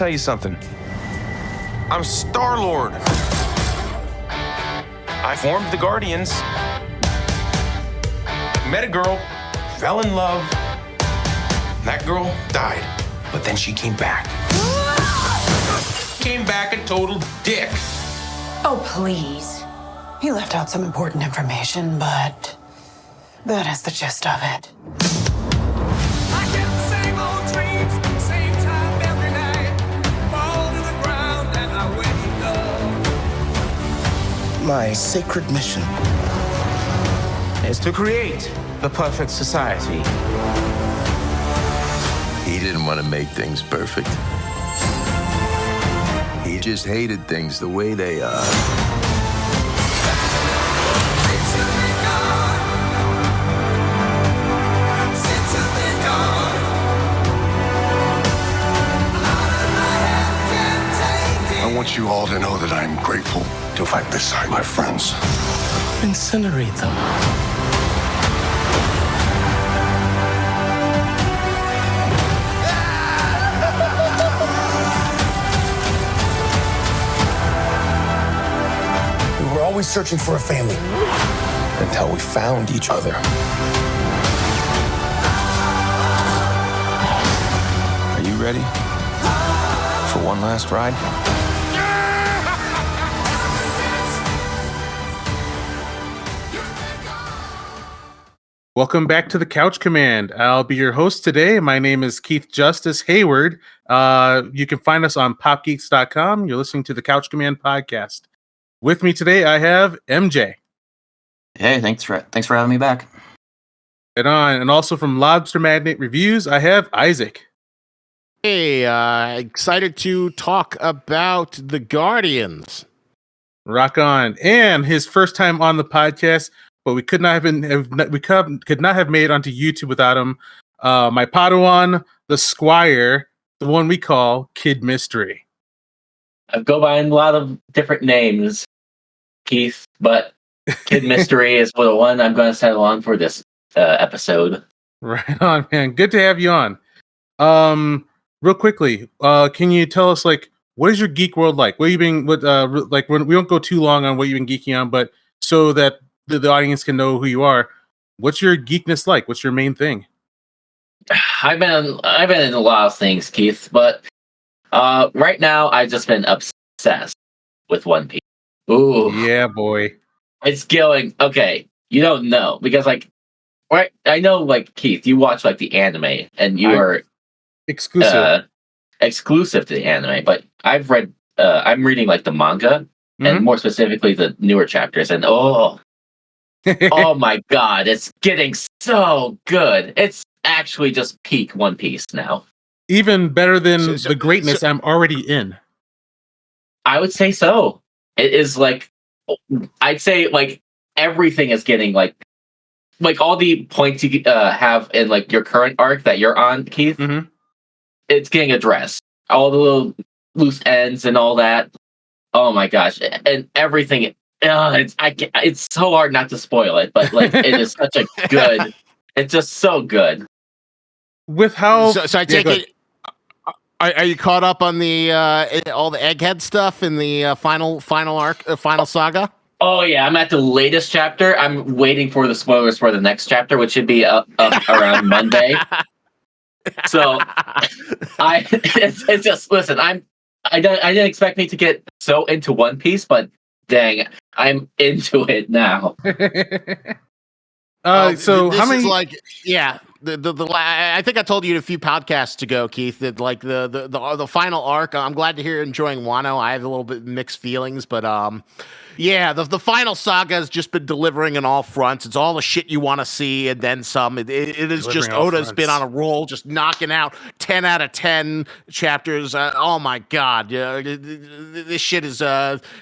tell you something. I'm Star-Lord. I formed the Guardians. Met a girl, fell in love. That girl died, but then she came back. Came back a total dick. Oh, please. He left out some important information, but that is the gist of it. I get the same old dreams, same time every night. Fall to the ground and I wake up. My sacred mission is to create the perfect society. He didn't want to make things perfect. He just hated things the way they are. I want you all to know that I'm grateful to fight beside my friends. Incinerate them. We were always searching for a family until we found each other. Are you ready for one last ride? Welcome back to the Couch Command. I'll be your host today. My name is Keith Justice Hayward. You can find us on popgeeks.com. You're listening to the Couch Command podcast. With me today, I have MJ. Hey, thanks for having me back. And also from Lobster Magnet Reviews, I have Isaac. Hey, excited to talk about the Guardians. Rock on. And his first time on the podcast, but we could not have made it onto YouTube without him. My Padawan, the Squire, the one we call Kid Mystery. I go by a lot of different names, Keith, but Kid Mystery is the one I'm going to settle on for this episode. Right on, man. Good to have you on. Real quickly, can you tell us, like, what is your geek world like? What have you been, like, when we won't go too long on what you've been geeking on, but so that the audience can know who you are. What's your geekness like? What's your main thing? I've been in a lot of things, Keith, but right now I've just been obsessed with One Piece. Ooh, yeah, boy, it's going okay. You don't know because, like, right? I know, like, Keith, you watch like the anime, and you are exclusive to the anime. But I've read, I'm reading like the manga, and more specifically the newer chapters, and oh my god, it's getting so good. It's actually just peak One Piece now. Even better than the greatness I'm already in. I would say so. It is like, I'd say like everything is getting like all the points you have in like your current arc that you're on, Keith. It's getting addressed. All the little loose ends and all that. Oh my gosh, and everything. It's so hard not to spoil it, but like it is such a good. It's just so good. With how, so I take it. Are you caught up on the all the Egghead stuff in the final arc, final saga? Oh yeah, I'm at the latest chapter. I'm waiting for the spoilers for the next chapter, which should be up around Monday. So it's just, listen. I didn't expect me to get so into One Piece, but dang, I'm into it now. So how many? I think I told you a few podcasts ago, Keith, that like the final arc. I'm glad to hear you're enjoying Wano. I have a little bit mixed feelings, but yeah, the final saga has just been delivering on all fronts. It's all the shit you want to see, and then some. It is just Oda's been on a roll, just knocking out 10 out of 10 chapters. Oh my god, this shit is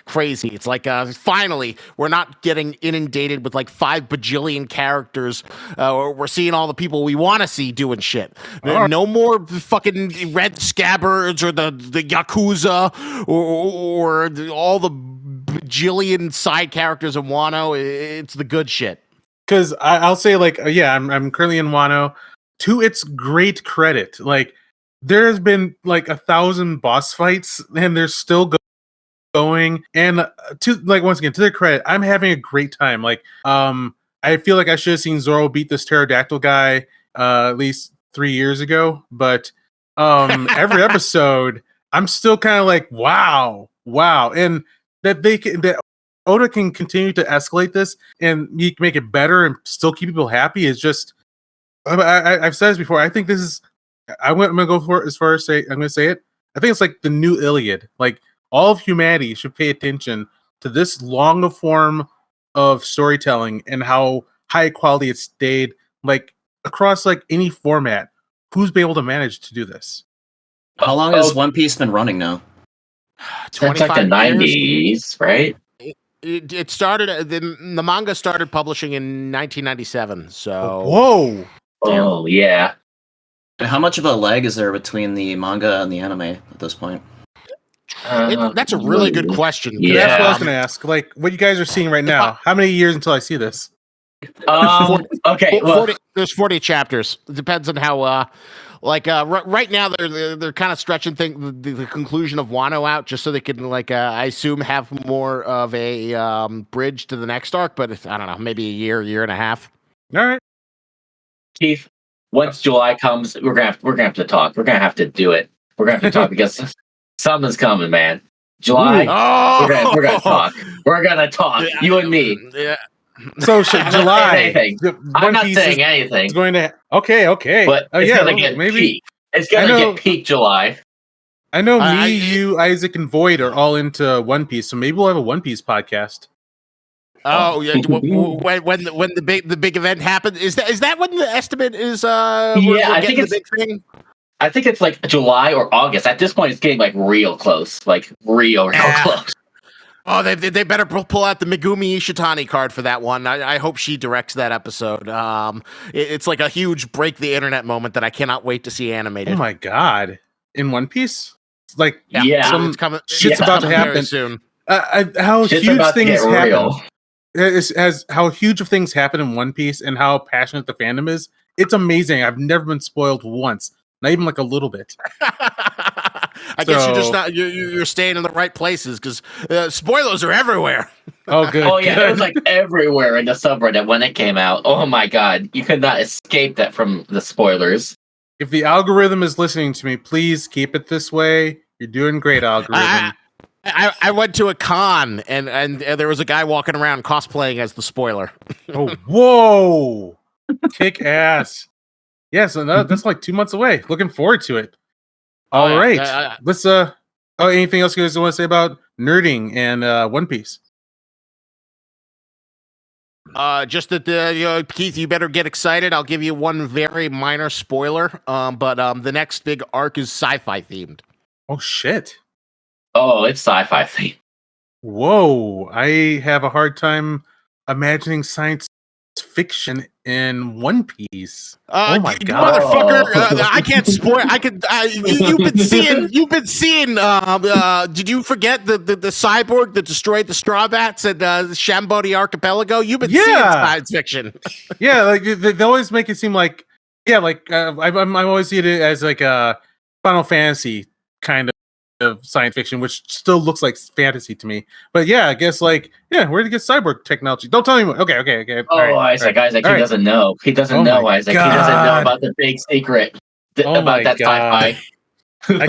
crazy. It's like finally we're not getting inundated with like 5 bajillion characters. We're seeing all the people we want to see doing shit. No more fucking red scabbards or the Yakuza or all the bajillion side characters in Wano. It's the good shit. Because I'll say, like, I'm currently in Wano. To its great credit, like, there's been like 1,000 boss fights, and they're still going. And to like once again, to their credit, I'm having a great time. Like, I feel like I should have seen Zoro beat this pterodactyl guy at least 3 years ago. But every episode, I'm still kind of like, wow, and that Oda can continue to escalate this and make it better and still keep people happy is just. I've said this before. I think this is. I'm gonna go for it as far as say. I'm gonna say it. I think it's like the new Iliad. Like all of humanity should pay attention to this long form of storytelling and how high quality it stayed. Like across like any format. Who's been able to manage to do this? How long has One Piece been running now? That's like the 90s, right? It started. The manga started publishing in 1997. So whoa. Oh yeah. And how much of a lag is there between the manga and the anime at this point? That's a really good question. Yeah. That's what I was going to ask. Like, what you guys are seeing right now, how many years until I see this? Okay, well, 40, there's 40 chapters. It depends on how, right now they're kind of stretching the conclusion of Wano out just so they can, I assume, have more of a bridge to the next arc. But I don't know, maybe a year and a half. All right, Keith. Once July comes, we're gonna have to talk. We're gonna have to do it. We're gonna have to talk because something's coming, man. July, we're gonna talk. We're gonna talk. You and me. Yeah. So July. I'm not saying anything. It's going to. Okay. But it's gonna get maybe peak. It's gonna get peak July. I know you, Isaac, and Void are all into One Piece, so maybe we'll have a One Piece podcast. Oh yeah, when the big event happened, is that when the estimate is? I think it's the big thing. I think it's like July or August. At this point, it's getting like real close, like real close. Oh, they better pull out the Megumi Ishitani card for that one. I hope she directs that episode. It's like a huge break the internet moment that I cannot wait to see animated. Oh my god! In One Piece, like it's coming. Shit's about to happen soon. How Shit's huge about things to get happen. real. As how huge of things happen in One Piece and how passionate the fandom is. It's amazing. I've never been spoiled once, not even like a little bit. I guess you're just not you're staying in the right places because spoilers are everywhere. Oh, good. Oh yeah, it was like everywhere in the subreddit when it came out. Oh my god, you could not escape that from the spoilers. If the algorithm is listening to me, please keep it this way. You're doing great, algorithm. I went to a con and there was a guy walking around cosplaying as the spoiler. Oh, whoa! Kick ass. Yeah, so that's like 2 months away. Looking forward to it. All right, let's. Anything else you guys want to say about nerding and One Piece? Just that Keith, you better get excited. I'll give you one very minor spoiler. But the next big arc is sci-fi themed. Oh shit! Oh, it's sci-fi theme. Whoa, I have a hard time imagining science fiction in One Piece. Oh my god, motherfucker! I can't spoil. You've been seeing. Did you forget the cyborg that destroyed the Straw Bats at Shambodi Archipelago? You've been seeing science fiction. Yeah, like they always make it seem like I'm always seeing it as like a Final Fantasy kind of science fiction, which still looks like fantasy to me. But yeah, I guess we're gonna get cyborg technology. Don't tell me more. Okay. Oh, Isaac, he doesn't know. He doesn't know, Isaac. God. He doesn't know about the big secret about that sci-fi. I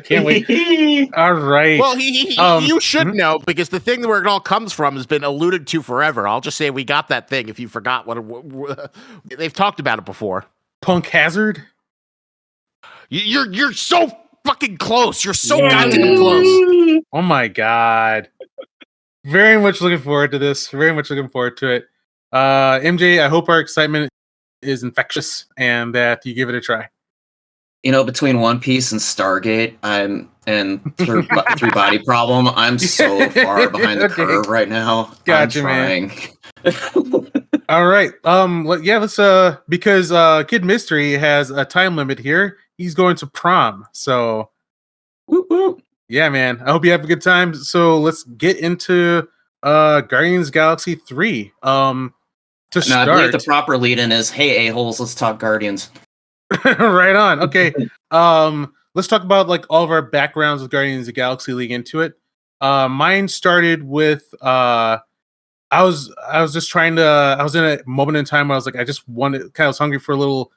can't wait. All right. Well, you should know because the thing where it all comes from has been alluded to forever. I'll just say we got that thing. If you forgot what they've talked about it before. Punk Hazard. You're so fucking close. You're so goddamn close. Oh my god. Very much looking forward to this. Very much looking forward to it. MJ, I hope our excitement is infectious and that you give it a try. Between One Piece and Stargate, Three Body Problem, I'm so far behind the curve right now. Gotcha, I'm trying. Man. All right. Let's because Kid Mystery has a time limit here. He's going to prom. So yeah, man. I hope you have a good time. So let's get into Guardians Galaxy 3. To start, I believe the proper lead-in is, hey, a-holes, let's talk Guardians. Right on. Okay. Let's talk about like all of our backgrounds with Guardians of the Galaxy leading into it. Mine started with I was just trying to I was in a moment in time where I was like I just wanted kind of was hungry for a little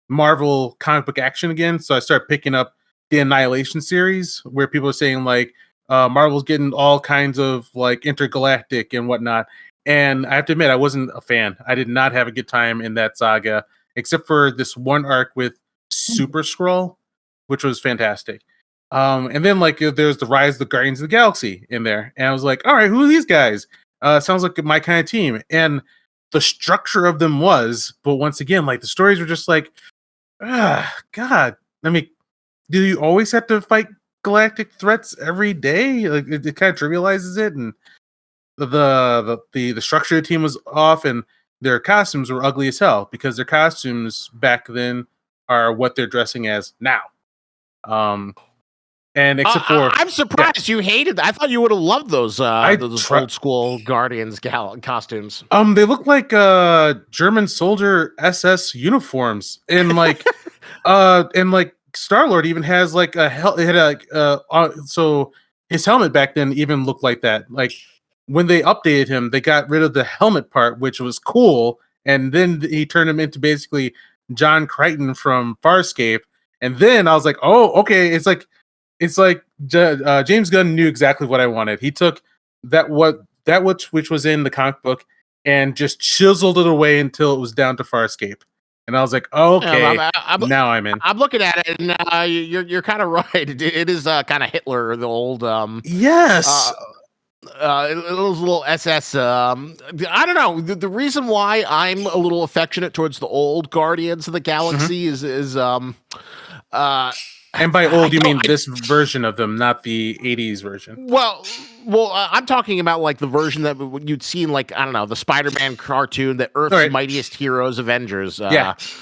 Marvel comic book action again. So I started picking up the Annihilation series where people are saying like Marvel's getting all kinds of like intergalactic and whatnot. And I have to admit, I wasn't a fan. I did not have a good time in that saga, except for this one arc with Super Skrull, which was fantastic. And then like there's the Rise of the Guardians of the Galaxy in there, and I was like, all right, who are these guys? Sounds like my kind of team. And the structure of them was, but once again, like the stories were just like, God. I mean, do you always have to fight galactic threats every day? Like it kind of trivializes it, and the structure of the team was off, and their costumes were ugly as hell because their costumes back then are what they're dressing as now. And except for I'm surprised you hated that. I thought you would have loved those old school Guardians costumes. They look like German soldier SS uniforms, and like Star-Lord even has like so his helmet back then even looked like that. Like when they updated him, they got rid of the helmet part, which was cool, and then he turned him into basically John Crichton from Farscape. And then I was like, oh, okay, it's like James Gunn knew exactly what I wanted. He took which was in the comic book and just chiseled it away until it was down to Farscape. And I was like, oh, okay, now I'm in. I'm looking at it, and you're kind of right. It is kind of Hitler, the old yes. Those little SS. I don't know. The reason why I'm a little affectionate towards the old Guardians of the Galaxy is and by old, you mean this version of them, not the 80s version. Well, I'm talking about like the version that you'd seen, like, I don't know, the Spider-Man cartoon, the Earth's Mightiest Heroes Avengers,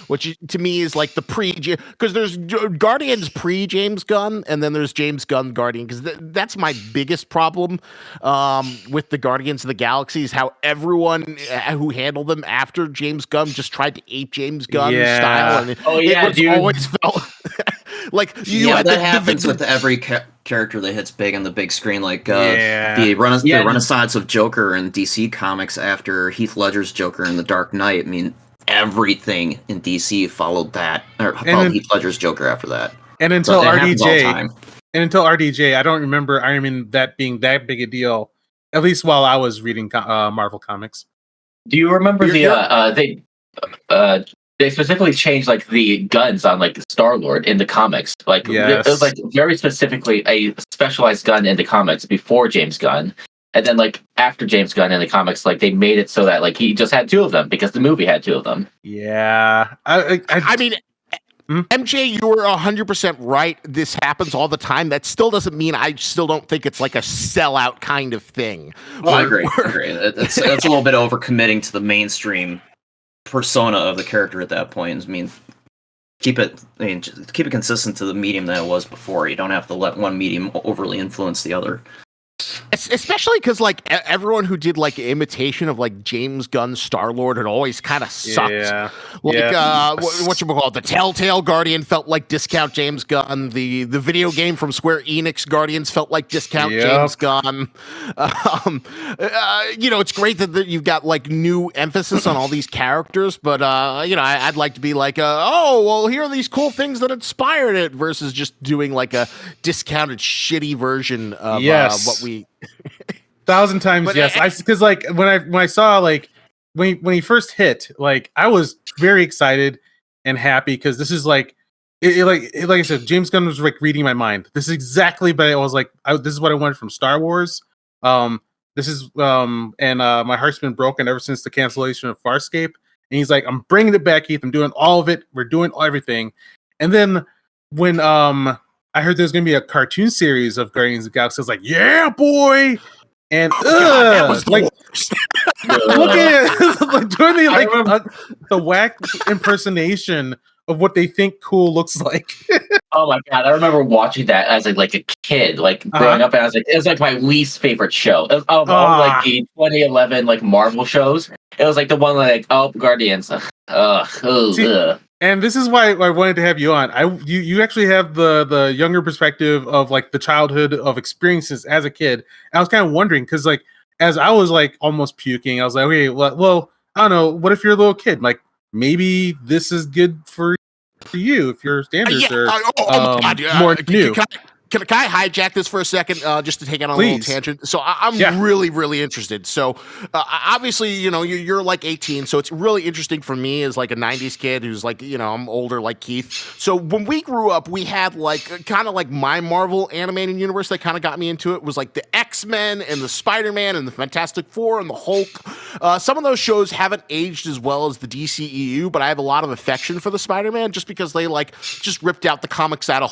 which to me is like the because there's Guardians pre-James Gunn, and then there's James Gunn Guardian, because that's my biggest problem with the Guardians of the Galaxy is how everyone who handled them after James Gunn just tried to ape James Gunn style. And always felt like that happens with every character that hits big on the big screen, like the renaissance of Joker in DC Comics after Heath Ledger's Joker in The Dark Knight. I mean, everything in DC followed Heath Ledger's Joker after that. And until RDJ, I don't remember Iron Man that being that big a deal, at least while I was reading Marvel comics. Do you remember they specifically changed like the guns on like the Star-Lord in the comics. Like it was like very specifically a specialized gun in the comics before James Gunn. And then like after James Gunn in the comics, like they made it so that like he just had two of them because the movie had two of them. Yeah. I mean, MJ, you were 100% right. This happens all the time. That still doesn't mean I still don't think it's like a sellout kind of thing. I agree. That's a little bit overcommitting to the mainstream persona of the character at that point. I mean, keep it consistent to the medium that it was before. You don't have to let one medium overly influence the other. Especially because like everyone who did like imitation of like James Gunn Star-Lord had always kind of sucked. What you call it? The Telltale Guardian felt like discount James Gunn. The video game from Square Enix Guardians felt like discount James Gunn. It's great that you've got like new emphasis on all these characters, but I'd like to be like, here are these cool things that inspired it, versus just doing like a discounted shitty version of what we 1,000 times yes. Because like when I saw like when he first hit, like I was very excited and happy because this is like like I said, James Gunn was like reading my mind. This is exactly, but I was like, this is what I wanted from Star Wars. This is and my heart's been broken ever since the cancellation of Farscape. And he's like, I'm bringing it back, Keith. I'm doing all of it. We're doing everything. And then when I heard there's going to be a cartoon series of Guardians of the Galaxy, I was like, yeah, boy. And that was like, look at like doing the whack impersonation of what they think cool looks like. Oh my god, I remember watching that as like a kid, like growing up, and I was like, it was like my least favorite show of all like the 2011 like Marvel shows. It was like the one like Guardians. See, And this is why I wanted to have you on. You actually have the younger perspective of like the childhood of experiences as a kid. And I was kind of wondering because like as I was like almost puking, I was like, okay, well, I don't know. What if you're a little kid? Like maybe this is good for you if your standards are my God. more new. Can I hijack this for a second, just to take it on a little tangent? So I'm really, really interested. So obviously, you're like 18, so it's really interesting for me as like a 90s kid who's like, I'm older like Keith. So when we grew up, we had like kind of like my Marvel animated universe that kind of got me into it was like the X-Men and the Spider-Man and the Fantastic Four and the Hulk. Some of those shows haven't aged as well as the DCEU, but I have a lot of affection for the Spider-Man just because they like just ripped out the comics out of,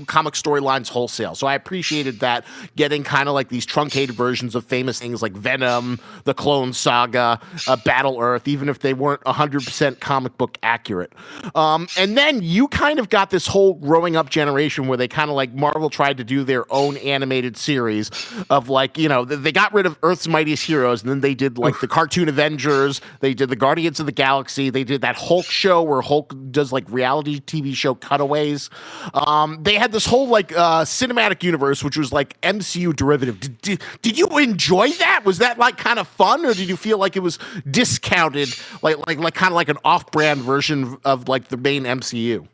comic storylines wholesale. So I appreciated that, getting kind of like these truncated versions of famous things like Venom, the Clone Saga, Battle Earth, even if they weren't 100% comic book accurate. And then you kind of got this whole growing up generation where they kind of like Marvel tried to do their own animated series of like, they got rid of Earth's Mightiest Heroes and then they did like the cartoon Avengers, they did the Guardians of the Galaxy, they did that Hulk show where Hulk does like reality TV show cutaways. They had this whole like cinematic universe, which was like MCU derivative. Did you enjoy that? Was that like kind of fun, or did you feel like it was discounted, like kind of like an off-brand version of like the main MCU?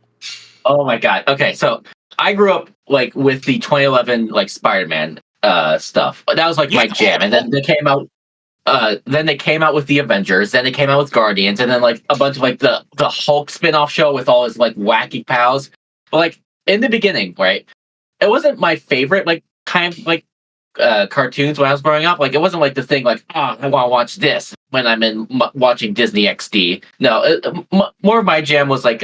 Oh my God. Okay, so I grew up like with the 2011 like Spider-Man stuff. That was like my jam, and then they came out. Then they came out with the Avengers. Then they came out with Guardians, and then like a bunch of like the Hulk spin-off show with all his like wacky pals. But like in the beginning, right? It wasn't my favorite, like, kind of, like, cartoons when I was growing up. Like, it wasn't, like, the thing, like, I want to watch this when I'm watching Disney XD. No, more of my jam was, like,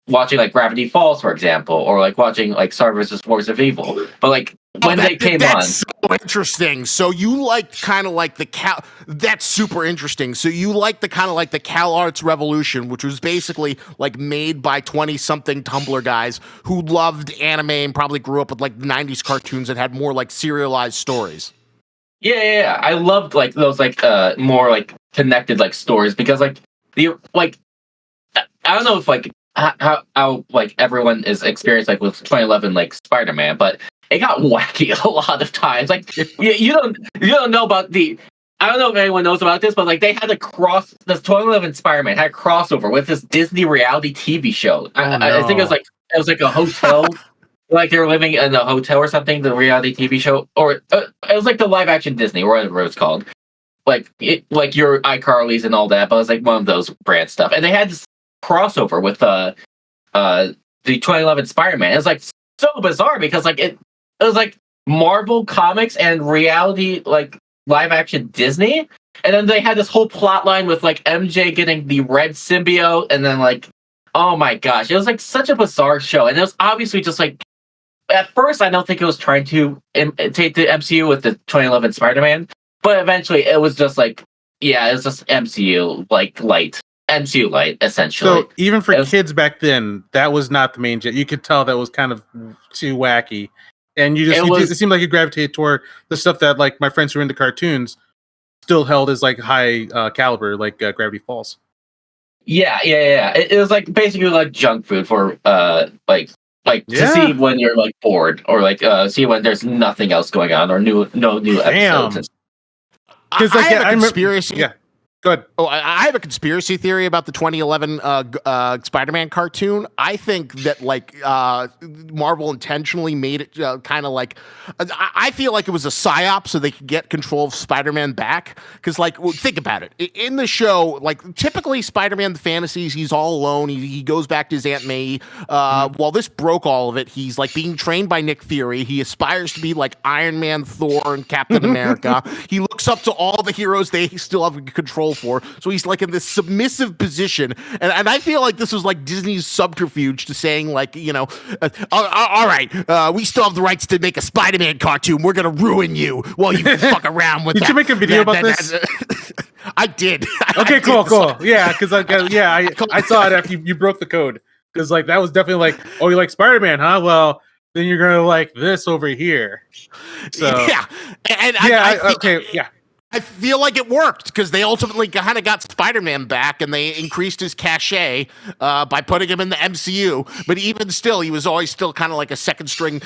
watching, like, Gravity Falls, for example, or, like, watching, like, Star vs. Force of Evil. But, like, when they came on... That's so interesting. So you liked kind of like the That's super interesting. So you liked the kind of like the Cal Arts Revolution, which was basically like made by 20-something Tumblr guys who loved anime and probably grew up with like 90s cartoons that had more like serialized stories. Yeah. I loved like those like more like connected like stories because like the like I don't know if like how like everyone is experienced like with 2011 like Spider-Man, but it got wacky a lot of times. Like you don't know about the. I don't know if anyone knows about this, but like they had a this 2011 Spider-Man had a crossover with this Disney reality TV show. I think it was like a hotel, like they were living in a hotel or something. The reality TV show, or it was like the live action Disney, or whatever it was called. Like your iCarly's and all that, but it was like one of those brand stuff. And they had this crossover with the 2011 Spider-Man. It was like so bizarre because like it was like Marvel Comics and reality like live action Disney, and then they had this whole plot line with like MJ getting the red symbiote, and then like oh my gosh, it was like such a bizarre show, and it was obviously just like at first I don't think it was trying to imitate the MCU with the 2011 Spider-Man, but eventually it was just like it was just MCU like light. MCU light, essentially. So even for kids back then, that was not the main jet. You could tell that was kind of too wacky. And it seemed like you gravitated toward the stuff that like my friends who were into cartoons still held as like high caliber, like Gravity Falls. Yeah. It was like basically like junk food for to see when you're like bored or like see when there's nothing else going on or no new episodes. Because like, I have a conspiracy. Yeah. Go ahead. Oh, I have a conspiracy theory about the 2011 Spider-Man cartoon. I think that like Marvel intentionally made it kind of like I feel like it was a psyop so they could get control of Spider-Man back. Because like think about it in the show, like typically Spider-Man the fantasies, he's all alone. He goes back to his Aunt May. While this broke all of it, he's like being trained by Nick Fury. He aspires to be like Iron Man, Thor, and Captain America. He looks up to all the heroes they still have control for, so he's like in this submissive position, and I feel like this was like Disney's subterfuge to saying like all right, we still have the rights to make a Spider-Man cartoon. We're gonna ruin you while you fuck around with. Did you make a video about this? I did. Okay, cool. Yeah, because I saw it after you broke the code. Because like that was definitely like, oh, you like Spider-Man, huh? Well, then you're gonna like this over here. So yeah, and okay, yeah. I feel like it worked because they ultimately kind of got Spider-Man back and they increased his cachet by putting him in the MCU. But even still, he was always still kind of like a second string.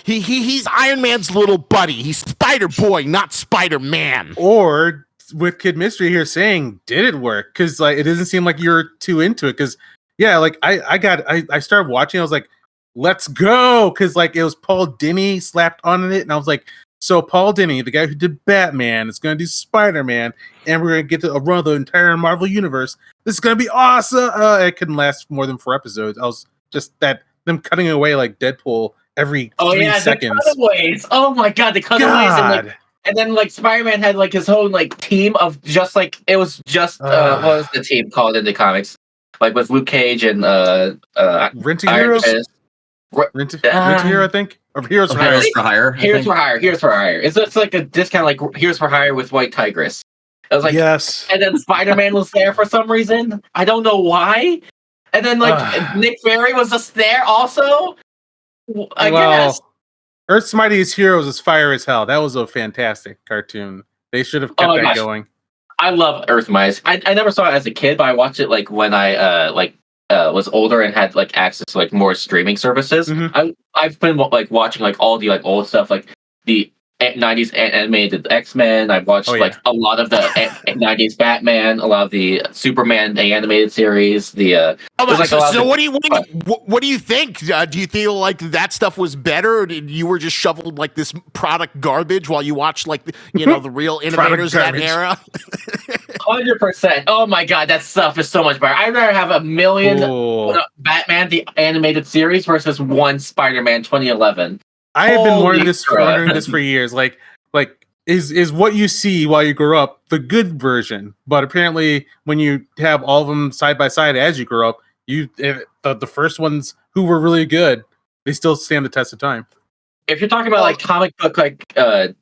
He's Iron Man's little buddy. He's Spider-Boy, not Spider-Man. Or with Kid Mystery here saying, did it work? Because like it doesn't seem like you're too into it. Because like I started watching. I was like, let's go, because like it was Paul Dini slapped on it, and I was like. So Paul Dini, the guy who did Batman, is going to do Spider-Man, and we're going to get to run the entire Marvel universe. This is going to be awesome. It couldn't last more than 4 episodes. I was just them cutting away like Deadpool every 3 seconds. The cutaways. Oh my god, the cutaways and then like Spider-Man had like his own like team of just like it was just what was the team called in the comics? Like with Luke Cage and Renting Heroes. Rent a Hero, I think. Or Heroes for Hire. Heroes for Hire. It's like a discount, like Heroes for Hire with White Tigress. I was like, yes. And then Spider-Man was there for some reason. I don't know why. And then like Nick Fury was just there also. I guess. Earth's Mightiest Heroes is fire as hell. That was a fantastic cartoon. They should have kept that going. I love Earth's Mightiest. I never saw it as a kid, but I watched it like when I was older and had like access to like more streaming services. Mm-hmm. I've been like watching like all the like old stuff, like the 90s animated X-Men. I've watched like a lot of the 90s Batman, a lot of the Superman animated series. So what do you think? Do you feel like that stuff was better, or did you were just shoveled like this product garbage while you watched like the real innovators of that era? 100%. Oh my god, that stuff is so much better. I'd rather have a million Batman the animated series versus one Spider-Man 2011. I have been wondering this for years. Like is what you see while you grow up the good version? But apparently, when you have all of them side by side as you grow up, the first ones who were really good, they still stand the test of time. If you're talking about like comic book like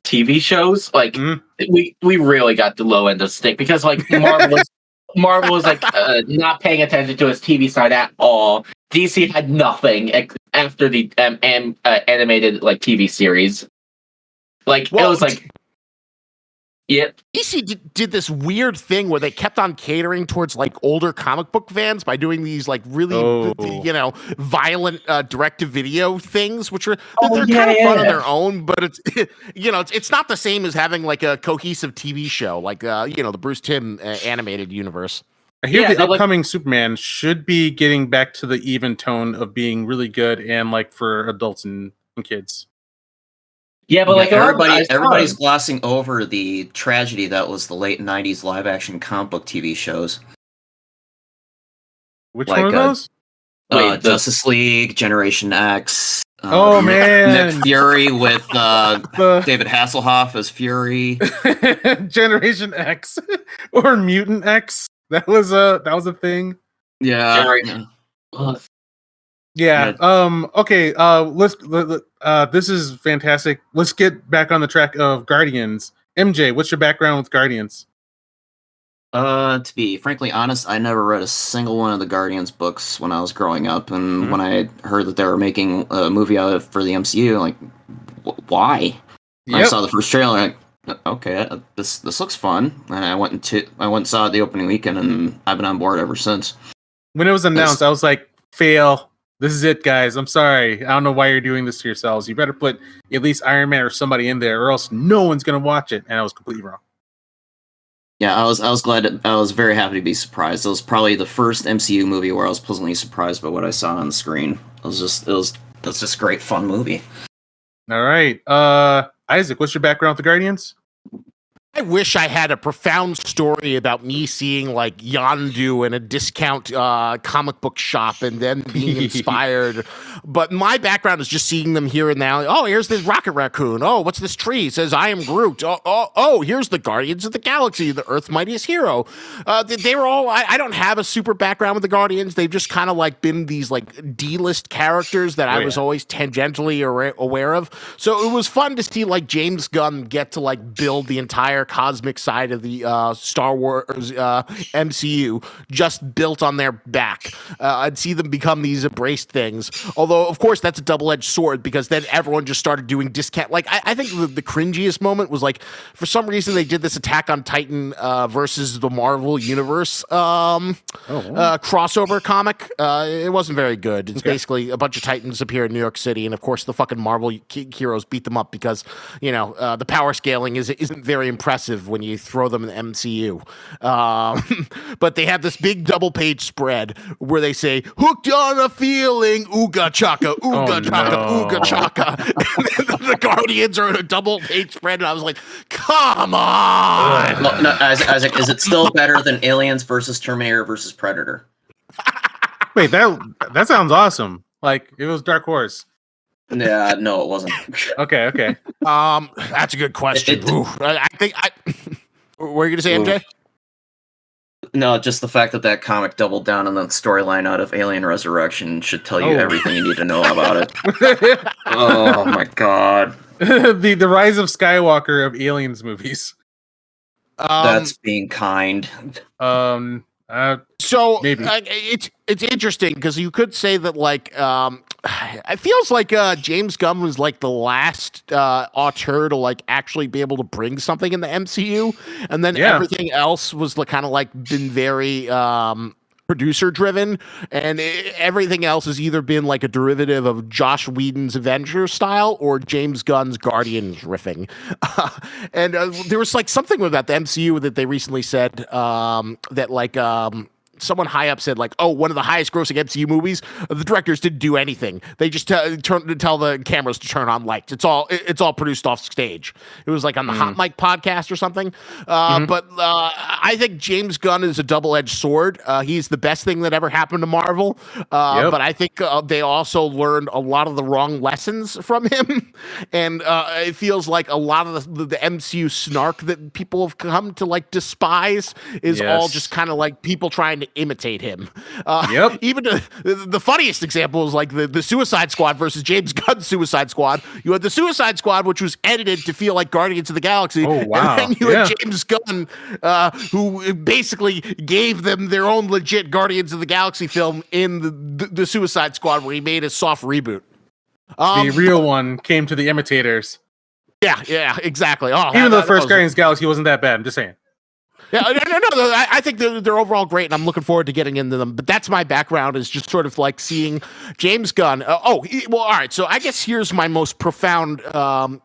TV shows, like we really got the low end of the stick because like Marvel was like not paying attention to its TV side at all. DC had nothing after the animated like TV series. Like it was like, yeah. DC did this weird thing where they kept on catering towards like older comic book fans by doing these like really violent direct-to-video things, which are they're kind of fun on their own, but it's it's not the same as having like a cohesive TV show like the Bruce Timm animated universe. I hear the upcoming Superman should be getting back to the even tone of being really good and like for adults and kids. Yeah, but like everybody's glossing over the tragedy that was the late 90s live action comic book TV shows. Which one of those? Justice League, Generation X. Man, Nick Fury with David Hasselhoff as Fury. Generation X or Mutant X. That was a thing. Yeah. Yeah. Okay. This is fantastic. Let's get back on the track of Guardians. MJ, what's your background with Guardians? To be frankly honest, I never read a single one of the Guardians books when I was growing up, and when I heard that they were making a movie out of for the MCU, like, why? I saw the first trailer. Like, okay, this looks fun, and I went and saw it the opening weekend, and I've been on board ever since. When it was announced, I was like, fail. This is it, guys. I'm sorry. I don't know why you're doing this to yourselves. You better put at least Iron Man or somebody in there, or else no one's gonna watch it. And I was completely wrong. Yeah, I was glad. I was very happy to be surprised. It was probably the first MCU movie where I was pleasantly surprised by what I saw on the screen. It was just a great fun movie. All right, Isaac, what's your background with the Guardians? I wish I had a profound story about me seeing like Yondu in a discount comic book shop and then being inspired. But my background is just seeing them here and now. Oh, here's this Rocket Raccoon. Oh, what's this tree? It says I am Groot. Oh, here's the Guardians of the Galaxy, the Earth's Mightiest Hero. They were all. I don't have a super background with the Guardians. They've just kind of like been these like D-list characters that I was always tangentially aware of. So it was fun to see like James Gunn get to like build the entire entire cosmic side of the Star Wars MCU just built on their back. I'd see them become these embraced things. Although, of course, that's a double-edged sword because then everyone just started doing discount. Like, I think the cringiest moment was like, for some reason, they did this Attack on Titan versus the Marvel Universe crossover comic. It wasn't very good. It's basically a bunch of Titans appear in New York City, and of course, the fucking Marvel heroes beat them up because, you know, the power scaling isn't very impressive when you throw them in the MCU. But they have this big double-page spread where they say, "Hooked on a feeling, ooga chaka, ooga chaka, ooga chaka." And then the Guardians are in a double-page spread, and I was like, come on! No, Isaac, is it still better than Aliens versus Terminator versus Predator? Wait, that sounds awesome. Like, it was Dark Horse. Yeah, no, it wasn't. Okay. That's a good question. I think what were you gonna say, MJ? No, just the fact that comic doubled down on the storyline out of Alien Resurrection should tell you everything you need to know about it. Oh my god. the rise of Skywalker of Aliens movies. That's being kind. So maybe. It's interesting because you could say that like it feels like James Gunn was like the last auteur to like actually be able to bring something in the MCU, and then everything else was like kind of like been very producer driven, and everything else has either been like a derivative of Josh Whedon's Avengers style or James Gunn's Guardians riffing. And there was like something about the MCU that they recently said that like someone high up said like, oh, one of the highest grossing MCU movies, the directors didn't do anything. They just tell the cameras to turn on lights. It's all produced off stage. It was like on the Hot Mic podcast or something. But I think James Gunn is a double-edged sword. He's the best thing that ever happened to Marvel. But I think they also learned a lot of the wrong lessons from him. And it feels like a lot of the MCU snark that people have come to like despise is all just kind of like people trying to imitate him. Even the funniest example is like the Suicide Squad versus James Gunn's Suicide Squad. You had the Suicide Squad, which was edited to feel like Guardians of the Galaxy. Oh, wow. And then you had James Gunn, who basically gave them their own legit Guardians of the Galaxy film in the Suicide Squad, where he made a soft reboot. The real one came to the imitators. Yeah, exactly. Even though the first Guardians of the Galaxy wasn't that bad, I'm just saying. Yeah, no. I think they're overall great, and I'm looking forward to getting into them. But that's my background, is just sort of like seeing James Gunn. All right. So I guess here's my most profound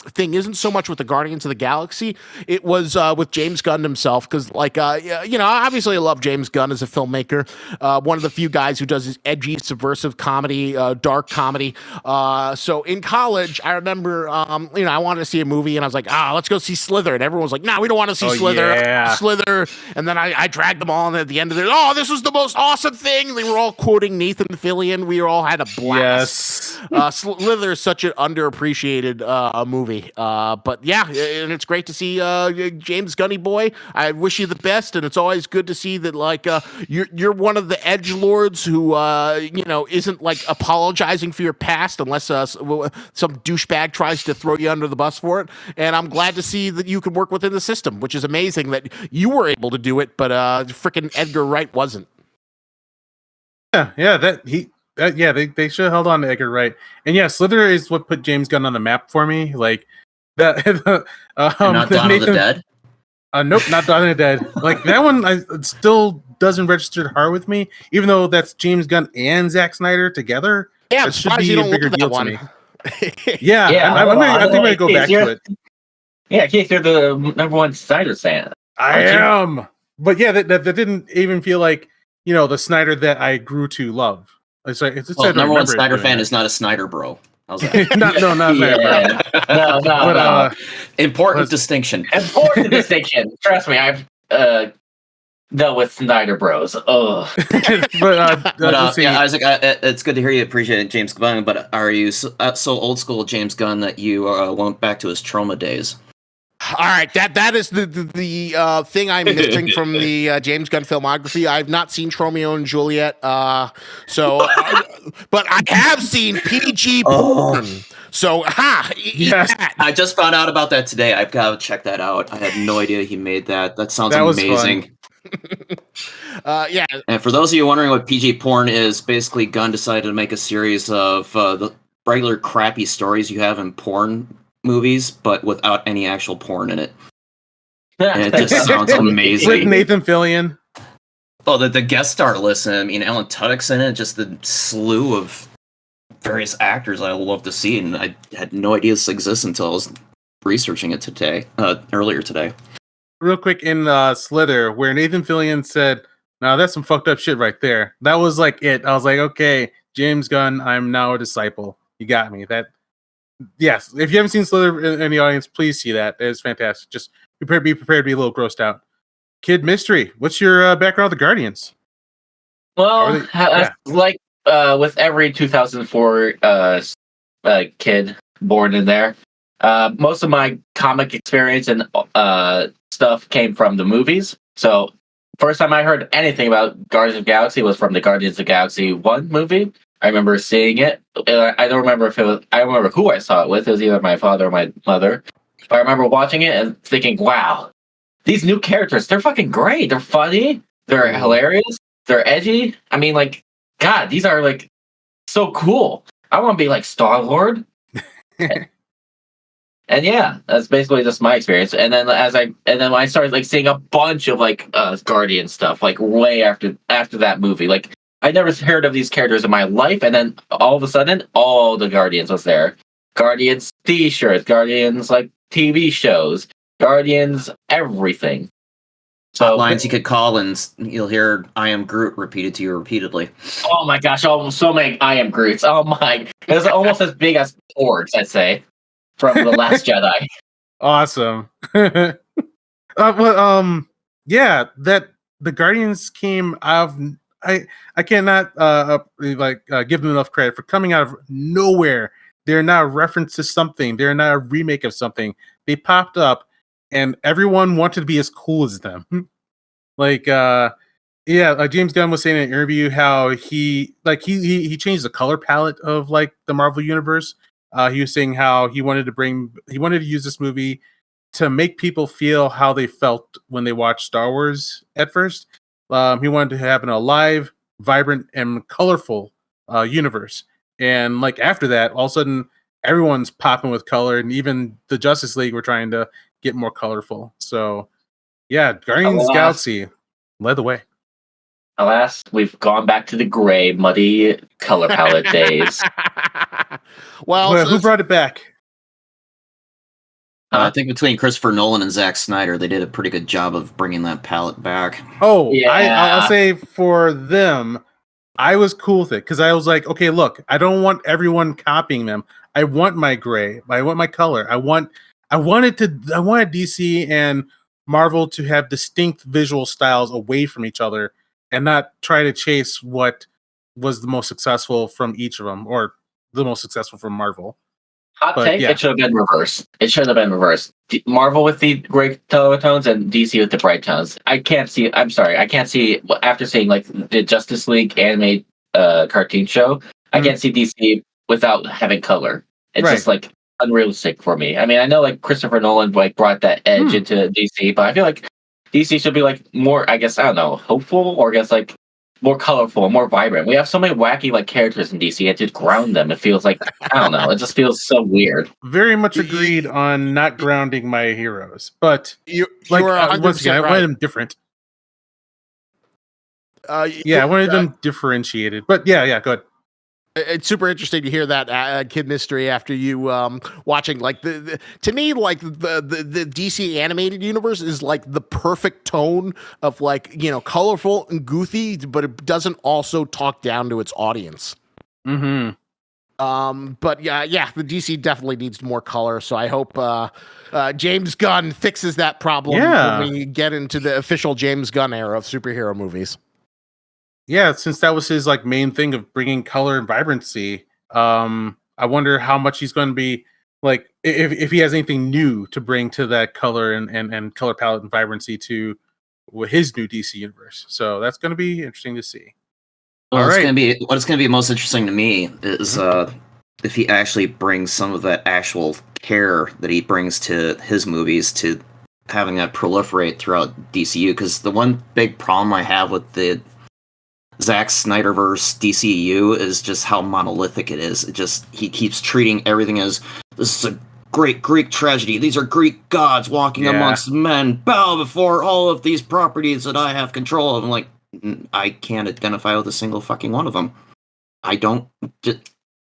thing. Isn't so much with the Guardians of the Galaxy. It was with James Gunn himself, because like obviously I love James Gunn as a filmmaker. One of the few guys who does his edgy, subversive comedy, dark comedy. So in college, I remember I wanted to see a movie, and I was like, let's go see Slither, and everyone was like, no, we don't want to see Slither. Yeah. Slither. And then I dragged them all, and at the end of it, this was the most awesome thing. They were all quoting Nathan Fillion. We all had a blast. Yes. Slither is such an underappreciated movie. But yeah, and it's great to see James Gunny boy. I wish you the best, and it's always good to see that like you're one of the edgelords who isn't like apologizing for your past unless some douchebag tries to throw you under the bus for it. And I'm glad to see that you can work within the system, which is amazing that you were able to do it, but freaking Edgar Wright wasn't. Yeah, they should have held on to Edgar Wright. And yeah, Slither is what put James Gunn on the map for me. Like that. Not Dawn of the Dead. Nope, not Dawn of the Dead. Like that one, it still doesn't register hard with me, even though that's James Gunn and Zack Snyder together. Yeah, it should be a bigger deal to me. I think I'm gonna go back to it. Yeah, Keith, you're the number one Snyder fan. I am, but yeah, that didn't even feel like the Snyder that I grew to love. It's like number one Snyder fan is not a Snyder bro. How's that? not Snyder bro. No. Important distinction. Important distinction. Trust me, I've dealt with Snyder bros. Oh, but Isaac, it's good to hear you appreciate James Gunn. But are you so old school James Gunn that you went back to his Troma days? All right, that is the thing I'm missing from the James Gunn filmography. I've not seen Romeo and Juliet, so but I have seen PG porn. So, Yes. I just found out about that today. I've got to check that out. I had no idea he made that. That sounds That was amazing. Yeah. And for those of you wondering what PG porn is, basically Gunn decided to make a series of the regular crappy stories you have in porn movies, but without any actual porn in it. And it just sounds With amazing. Nathan Fillion. Oh, the guest star list. I mean, Alan Tudyk's in it. Just the slew of various actors I love to see, and I had no idea this exists until I was researching it earlier today. Real quick in Slither, where Nathan Fillion said, "No, that's some fucked up shit right there." That was like it. I was like, okay, James Gunn, I'm now a disciple. You got me. That, yes. If you haven't seen Slither in the audience, please see that. It's fantastic. Just be prepared to be a little grossed out. Kid Mystery, what's your background with the Guardians? Well, like with every 2004 kid born in there, most of my comic experience and stuff came from the movies. So first time I heard anything about Guardians of the Galaxy was from the Guardians of the Galaxy 1 movie. I remember seeing it. I don't remember if it was, I remember who I saw it with. It was either my father or my mother. But I remember watching it and thinking, wow, these new characters, they're fucking great. They're funny. They're hilarious. They're edgy. I mean, like, God, these are like so cool. I want to be like Star-Lord. And yeah, that's basically just my experience. And then when I started like seeing a bunch of like Guardian stuff, like way after that movie, like I never heard of these characters in my life, and then all of a sudden, all the Guardians was there. Guardians T-shirts, Guardians like TV shows, Guardians everything. So Lines you could call and you'll hear "I am Groot" repeated to you repeatedly. Oh my gosh! Almost so many I am Groots. Oh my! It's almost as big as Porgs, I'd say, from the Last Jedi. Awesome. Yeah, that the Guardians came out of. I cannot give them enough credit for coming out of nowhere. They're not a reference to something. They're not a remake of something. They popped up, and everyone wanted to be as cool as them. James Gunn was saying in an interview how he changed the color palette of like the Marvel universe. He was saying how he wanted to use this movie to make people feel how they felt when they watched Star Wars at first. He wanted to have an alive, vibrant, and colorful universe. And like after that, all of a sudden, everyone's popping with color, and even the Justice League were trying to get more colorful. So, yeah, Guardians of the Galaxy led the way. Alas, we've gone back to the gray, muddy color palette days. Well, who brought it back? I think between Christopher Nolan and Zack Snyder, they did a pretty good job of bringing that palette back. Oh, yeah. I'll say for them, I was cool with it because I was like, okay, look, I don't want everyone copying them. I want my gray. I want my color. I wanted DC and Marvel to have distinct visual styles away from each other and not try to chase what was the most successful from each of them or the most successful from Marvel. Hot take, yeah. It should have been reversed. Marvel with the gray color tones and DC with the bright tones. I can't see after seeing like the Justice League animated cartoon show, I can't see DC without having color. It's just like unrealistic for me. I mean, I know like Christopher Nolan like brought that edge into DC, but I feel like DC should be like more, I guess, I don't know, hopeful, or I guess like more colorful, more vibrant. We have so many wacky like characters in DC, and to ground them, it feels like, I don't know, it just feels so weird. Very much agreed on not grounding my heroes, but you once again, I wanted them different. I wanted them differentiated, but yeah, go ahead. It's super interesting to hear that Kid Mystery after you watching like to me like the DC animated universe is like the perfect tone of like, you know, colorful and goofy, but it doesn't also talk down to its audience. Mm-hmm. But yeah, the DC definitely needs more color. So I hope James Gunn fixes that problem when we get into the official James Gunn era of superhero movies. Yeah, since that was his like main thing of bringing color and vibrancy, I wonder how much he's going to be like if he has anything new to bring to that color and color palette and vibrancy to his new DC universe. So that's going to be interesting to see. All right. What it's gonna be most interesting to me is if he actually brings some of that actual care that he brings to his movies to having that proliferate throughout DCU. Because the one big problem I have with the Zack Snyderverse DCU is just how monolithic it is. He keeps treating everything as this is a great Greek tragedy. These are Greek gods walking amongst men. Bow before all of these properties that I have control of. I'm like, I can't identify with a single fucking one of them. I don't.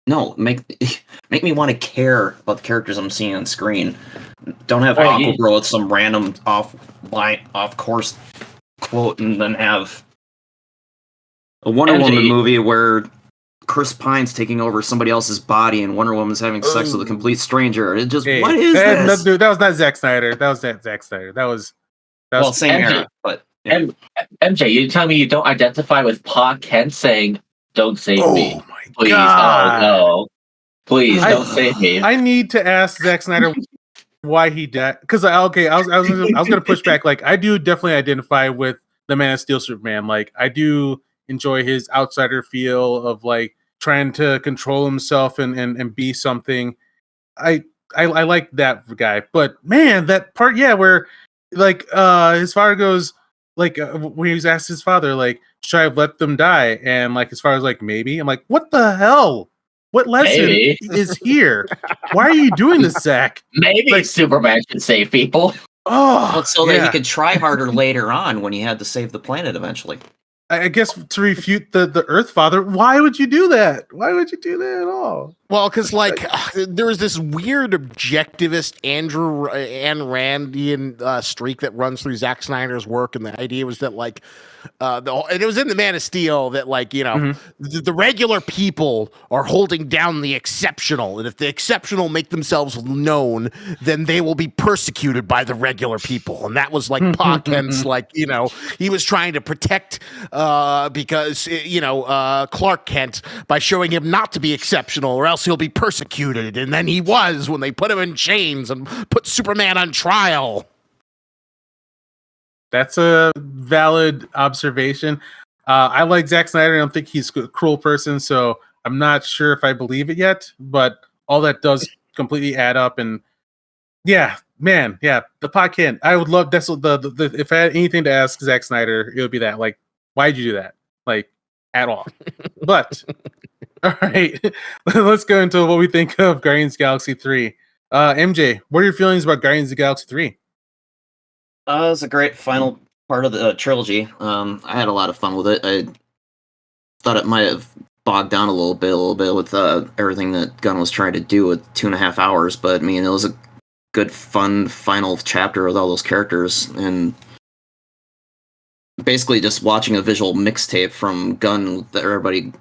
Make me want to care about the characters I'm seeing on screen. Don't have Aquabro with some random off course quote, and then have a Wonder Woman movie where Chris Pine's taking over somebody else's body and Wonder Woman's having sex with a complete stranger. It just what is this? That was not Zack Snyder. That was Zack Snyder. That was same era, but. Yeah. MJ, you tell me you don't identify with Pa Kent saying, "Don't save me, please." God. Oh no, please don't save me. I need to ask Zack Snyder why he died. Because I was gonna push back. Like, I do definitely identify with the Man of Steel Superman. Like, I do enjoy his outsider feel of like trying to control himself and be something. I like that guy, but man, that part, where like his father goes. Like when he was asked his father, like, should I have let them die? And like, as far as like, maybe, I'm like, what the hell? What lesson is here? Why are you doing this, Zach? Maybe Superman should save people. That he could try harder later on when he had to save the planet eventually. I guess to refute the Earth Father, why would you do that? Why would you do that at all? Well, because there was this weird objectivist Ayn Randian streak that runs through Zack Snyder's work, and the idea was that and it was in the Man of Steel that the regular people are holding down the exceptional, and if the exceptional make themselves known, then they will be persecuted by the regular people, and that was like Pa Kent's he was trying to protect because Clark Kent by showing him not to be exceptional, or else he'll be persecuted, and then he was when they put him in chains and put Superman on trial. That's a valid observation. I like Zack Snyder. I don't think he's a cruel person, so I'm not sure if I believe it yet, but all that does completely add up. And the podcast. I would love that's the if I had anything to ask Zack Snyder, it would be that. Like, why'd you do that? Like, at all. But all right, let's go into what we think of Guardians of the Galaxy 3. MJ, what are your feelings about Guardians of the Galaxy 3? It was a great final part of the trilogy. I had a lot of fun with it. I thought it might have bogged down a little bit with everything that Gunn was trying to do with 2.5 hours, but I mean, it was a good, fun final chapter with all those characters, and basically just watching a visual mixtape from Gunn with everybody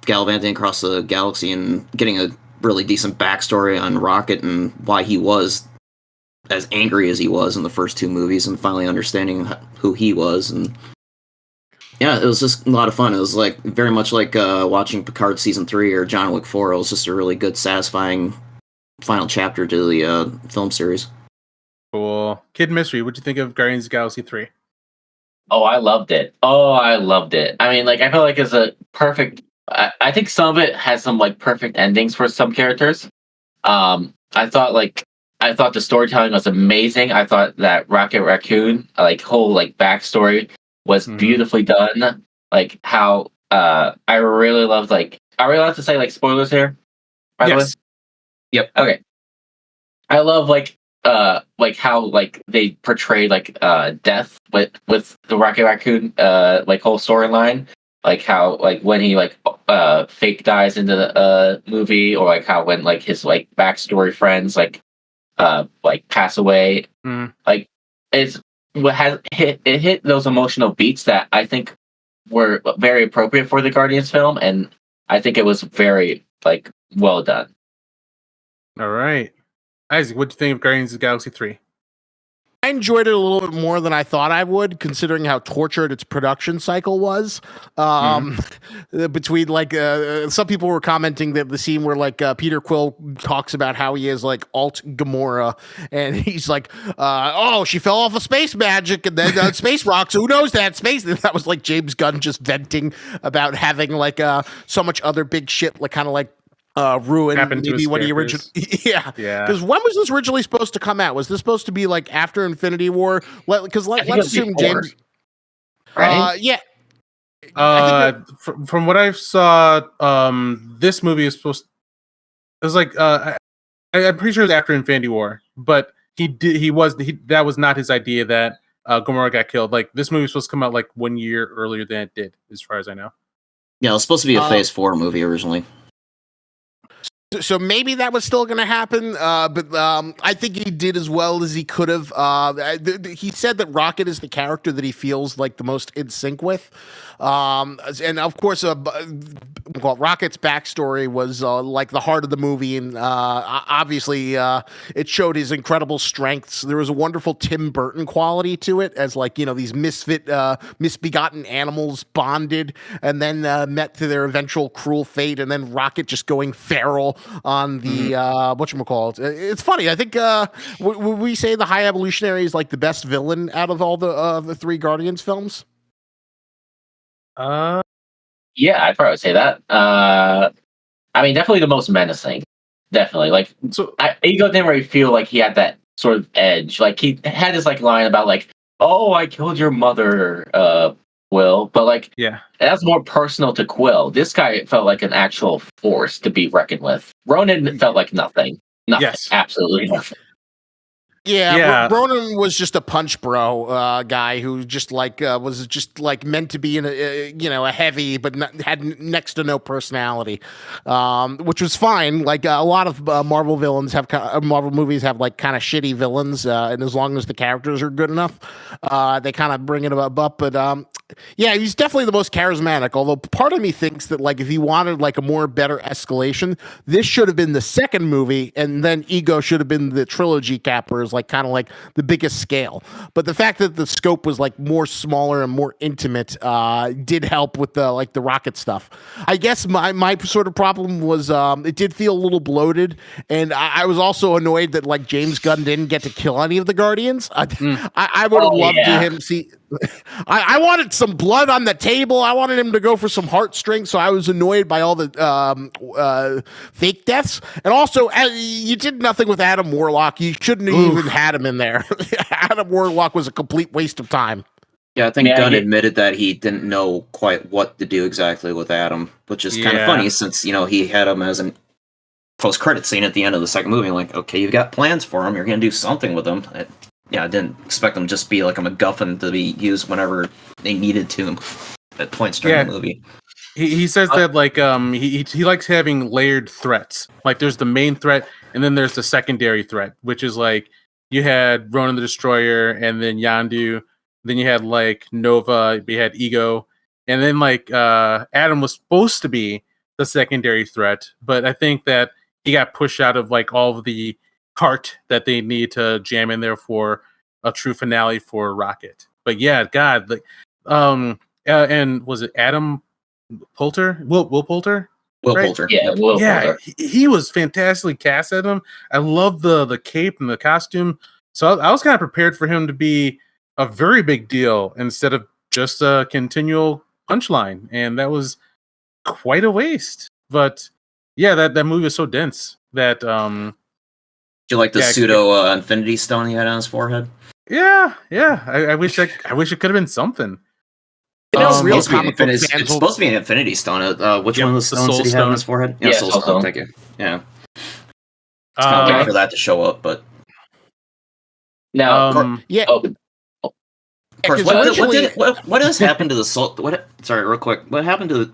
gallivanting across the galaxy and getting a really decent backstory on Rocket and why he was as angry as he was in the first two movies, and finally understanding who he was. And yeah, it was just a lot of fun. It was like very much like watching Picard season 3 or John Wick 4. It was just a really good, satisfying final chapter to the film series. Cool. Kid Mystery, what'd you think of Guardians of the Galaxy 3? Oh, I loved it. I mean, like, I feel like it's a perfect. I think some of it has some like perfect endings for some characters. I thought the storytelling was amazing. I thought that Rocket Raccoon, whole backstory was beautifully done. Like how I really loved are we allowed to say spoilers here? By the way? Yep. Okay. I love how they portrayed death with the Rocket Raccoon whole storyline. Like how when he fake dies into the movie, or how when his backstory friends pass away. It's what has hit those emotional beats that I think were very appropriate for the Guardians film, and I think it was very well done. All right, Isaac, what do you think of Guardians of the Galaxy 3? I enjoyed it a little bit more than I thought I would, considering how tortured its production cycle was. Between like some people were commenting that the scene where like Peter Quill talks about how he is like alt Gamora, and he's like, "Oh, she fell off of space magic, and then space rocks. Who knows that space?" And that was like James Gunn just venting about having like so much other big shit, like kind of like ruin maybe what he originally yeah because when was this originally supposed to come out? Was this supposed to be like after Infinity War? Because let's assume James right? From what I saw, this movie is supposed it was like I'm pretty sure it was after Infinity War, but that was not his idea that Gamora got killed. Like this movie was supposed to come out like 1 year earlier than it did, as far as I know. Yeah, it was supposed to be a Phase 4 movie originally. So maybe that was still going to happen, but I think he did as well as he could have. He said that Rocket is the character that he feels like the most in sync with. And of course, Rocket's backstory was like the heart of the movie, and obviously it showed his incredible strengths. There was a wonderful Tim Burton quality to it, as like, you know, these misbegotten animals bonded and then met to their eventual cruel fate, and then Rocket just going feral on the whatchamacallit. It's funny. I think would we say the High Evolutionary is like the best villain out of all the three Guardians films? Yeah, I'd probably say that. I mean, definitely the most menacing. Definitely, like, so Ego didn't really feel like he had that sort of edge. Like he had this like line about like, "Oh, I killed your mother, Quill," but like, yeah, that's more personal to Quill. This guy felt like an actual force to be reckoned with. Ronan felt like nothing. Nothing. Yes. Absolutely nothing. Yeah. Ronan was just a punch bro guy who just like was just like meant to be in a heavy, but had next to no personality, which was fine. Like a lot of Marvel villains Marvel movies have like kind of shitty villains, and as long as the characters are good enough, they kind of bring it up. But yeah, he's definitely the most charismatic. Although part of me thinks that like if he wanted like a more better escalation, this should have been the second movie, and then Ego should have been the trilogy cappers. Like kind of like the biggest scale, but the fact that the scope was like more smaller and more intimate did help with the like the Rocket stuff. I guess my sort of problem was it did feel a little bloated, and I was also annoyed that like James Gunn didn't get to kill any of the Guardians. I would have loved to him see. I wanted some blood on the table. I wanted him to go for some heartstrings. So I was annoyed by all the fake deaths. And also, you did nothing with Adam Warlock. You shouldn't have even had him in there. Adam Warlock was a complete waste of time. Yeah, I think Gunn admitted that he didn't know quite what to do exactly with Adam, which is kind of funny since, you know, he had him as a post-credit scene at the end of the second movie. Like, okay, you've got plans for him. You're going to do something with him. I didn't expect them to just be like a MacGuffin to be used whenever they needed to at points during the movie. He says that like he likes having layered threats. Like there's the main threat, and then there's the secondary threat, which is like you had Ronan the Destroyer, and then Yondu, then you had like Nova, you had Ego, and then like Adam was supposed to be the secondary threat, but I think that he got pushed out of like all of the heart that they need to jam in there for a true finale for Rocket. But yeah, God, like, and was it Adam Poulter? Will Poulter? Will Poulter. Yeah, Will Poulter. He was fantastically cast at him. I love the cape and the costume. So I was kind of prepared for him to be a very big deal instead of just a continual punchline, and that was quite a waste. But yeah, that movie was so dense that Do you like the pseudo Infinity Stone he had on his forehead? Yeah. I wish it could have been something. It's supposed to be an Infinity Stone. Which one of the stones did he have on his forehead? Yeah, Soul Stone. Thank you. Yeah. It's kind of waiting for that to show up, but no. Of course, what has happened to the Soul? Sorry, real quick. What happened to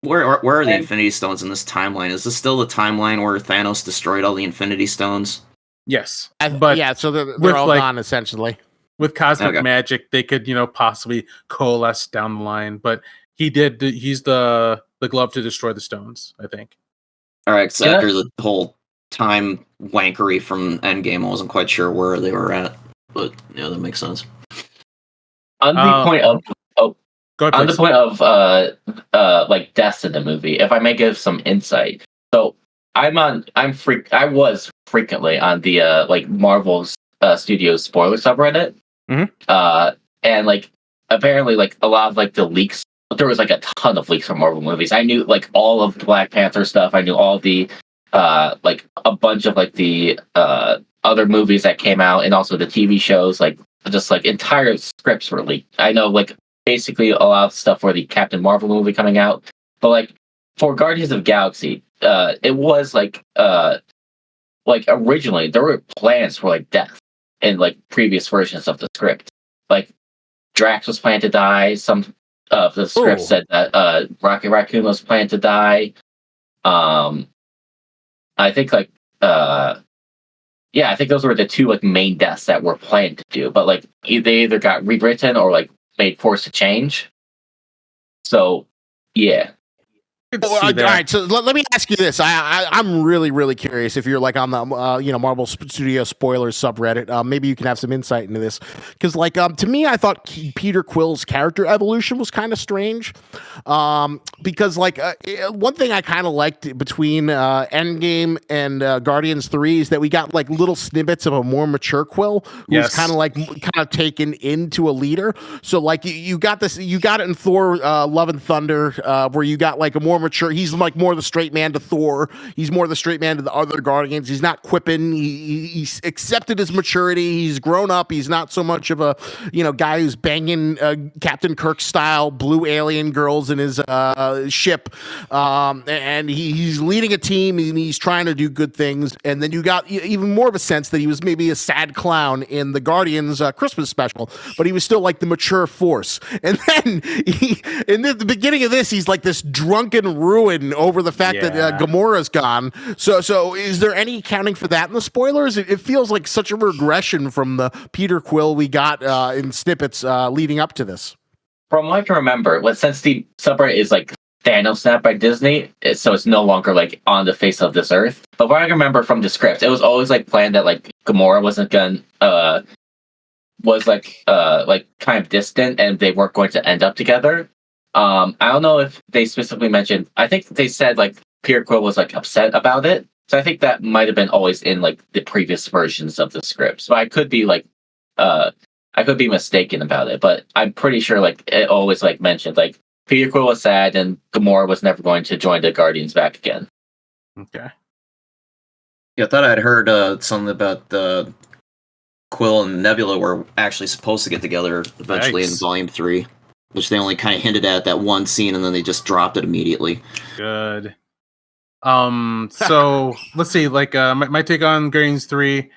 where are the Infinity Stones in this timeline? Is this still the timeline where Thanos destroyed all the Infinity Stones? Yes, but so they're all gone essentially. With cosmic magic, they could, possibly coalesce down the line. But he's the glove to destroy the stones, I think. All right, so after the whole time wankery from Endgame, I wasn't quite sure where they were at. but yeah, that makes sense. On the point of go ahead, on the please. point of like deaths in the movie, if I may give some insight. So I was frequently on the like Marvel's Studios spoiler subreddit. And like apparently like a lot of like the leaks, there was like a ton of leaks from Marvel movies. I knew like all of the Black Panther stuff. I knew all the like a bunch of like the other movies that came out, and also the TV shows, like just like entire scripts were leaked. I know like basically a lot of stuff for the Captain Marvel movie coming out, but like for Guardians of the Galaxy, it was like originally there were plans for like death in like previous versions of the script. Like Drax was planned to die. Some of the script said that Rocket Raccoon was planned to die. I think like I think those were the two like main deaths that were planned to do, but like they either got rewritten or like made forced to change. So yeah. All right, so let me ask you this. I'm really, really curious if you're like on the Marvel Studio spoilers subreddit. Maybe you can have some insight into this, because like to me, I thought Peter Quill's character evolution was kind of strange. Because like one thing I kind of liked between Endgame and Guardians 3 is that we got like little snippets of a more mature Quill who was kind of taken into a leader. So like you got it in Thor: Love and Thunder, where you got like a more mature. He's like more the straight man to Thor. He's more the straight man to the other Guardians. He's not quipping. He's accepted his maturity. He's grown up. He's not so much of a guy who's banging Captain Kirk style blue alien girls in his ship. And he's leading a team and he's trying to do good things. And then you got even more of a sense that he was maybe a sad clown in the Guardians Christmas special, but he was still like the mature force. And then in the beginning of this, he's like this drunken ruin over the fact that Gamora's gone. So is there any accounting for that in the spoilers? It feels like such a regression from the Peter Quill we got in snippets leading up to this. From what I can remember, since the subreddit is like Thanos snapped by Disney, so it's no longer like on the face of this earth. But what I can remember from the script, it was always like planned that like Gamora wasn't gonna was like kind of distant, and they weren't going to end up together. I don't know if they specifically mentioned. I think they said like Peter Quill was like upset about it. So I think that might have been always in like the previous versions of the script. So I could be like, I could be mistaken about it, but I'm pretty sure like it always like mentioned like Peter Quill was sad and Gamora was never going to join the Guardians back again. Okay. Yeah, I thought I'd heard something about the Quill and Nebula were actually supposed to get together eventually in Volume 3. Which they only kind of hinted at that one scene, and then they just dropped it immediately. Good. So let's see. Like my take on Guardians 3.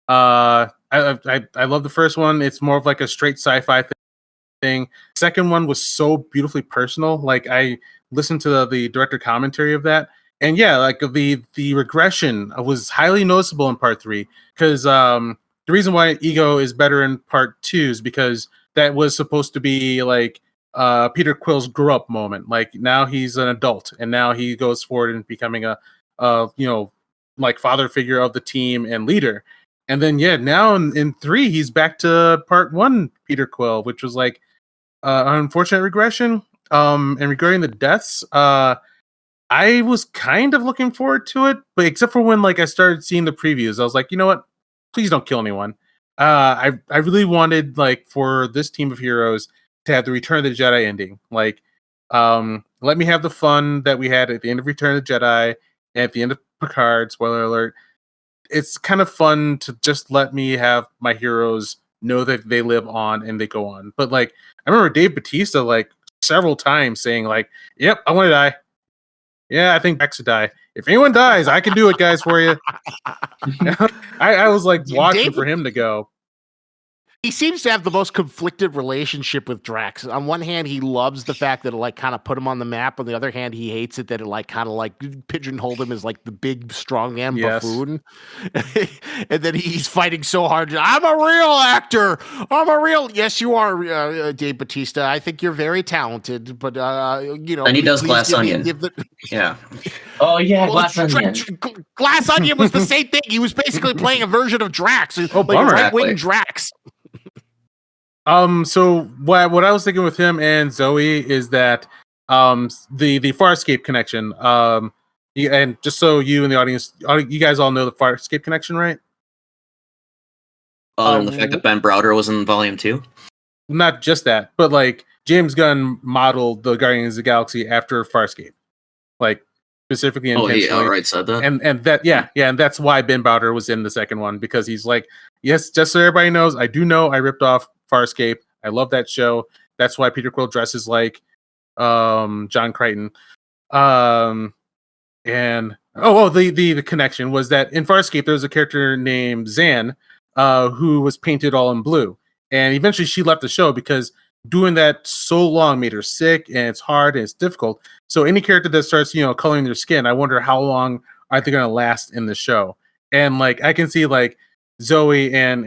I love the first one. It's more of like a straight sci-fi thing. Second one was so beautifully personal. Like I listened to the director commentary of that, and yeah, like the regression was highly noticeable in Part 3 because the reason why Ego is better in Part 2 is because that was supposed to be like Peter Quill's grow up moment. Like now he's an adult and now he goes forward and becoming a like father figure of the team and leader. And then now in 3 he's back to Part 1 Peter Quill, which was like an unfortunate regression. And regarding the deaths, I was kind of looking forward to it, but except for when like I started seeing the previews, I was like, you know what? Please don't kill anyone. I really wanted like for this team of heroes to have the Return of the Jedi ending. Like, let me have the fun that we had at the end of Return of the Jedi and at the end of Picard, spoiler alert. It's kind of fun to just let me have my heroes know that they live on and they go on. But like, I remember Dave Bautista like several times saying like, yep, I want to die. Yeah, I think Max should die. If anyone dies, I can do it, guys, for you. I was like watching for him to go. He seems to have the most conflicted relationship with Drax. On one hand, he loves the fact that it like kind of put him on the map. On the other hand, he hates it that it like kind of like pigeonholed him as like the big strongman buffoon. And then he's fighting so hard. I'm a real actor. Yes, you are, Dave Bautista. I think you're very talented, but And he does Glass Onion. Yeah. Oh yeah, Glass Onion. Glass Onion was the same thing. He was basically playing a version of Drax, like bummer. right-wing Drax. So what I was thinking with him and Zoe is that the Farscape connection. And just so you and the audience, you guys all know the Farscape connection, right? Other than the fact that Ben Browder was in Volume 2? Not just that, but like James Gunn modeled the Guardians of the Galaxy after Farscape, like specifically intentionally. He outright said that. And that and that's why Ben Browder was in the second one, because he's like, yes, just so everybody knows, I ripped off Farscape. I love that show. That's why Peter Quill dresses like John Crichton. And the connection was that in Farscape there's a character named Zan who was painted all in blue, and eventually she left the show because doing that so long made her sick, and it's hard and it's difficult. So any character that starts coloring their skin, I wonder how long are they going to last in the show. And like I can see like Zoe and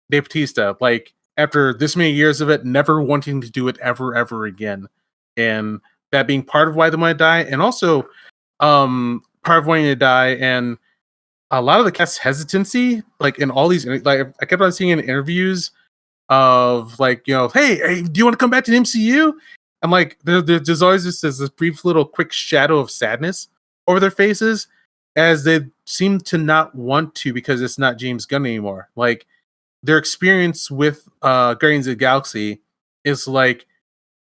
Dave Bautista, like after this many years of it, never wanting to do it ever again, and that being part of why they might die, and also part of wanting to die, and a lot of the cast's hesitancy, like in all these, like I kept on seeing in interviews of like, hey, do you want to come back to the MCU? I'm like, there's always this brief little quick shadow of sadness over their faces, as they seem to not want to, because it's not James Gunn anymore. Like their experience with Guardians of the Galaxy is like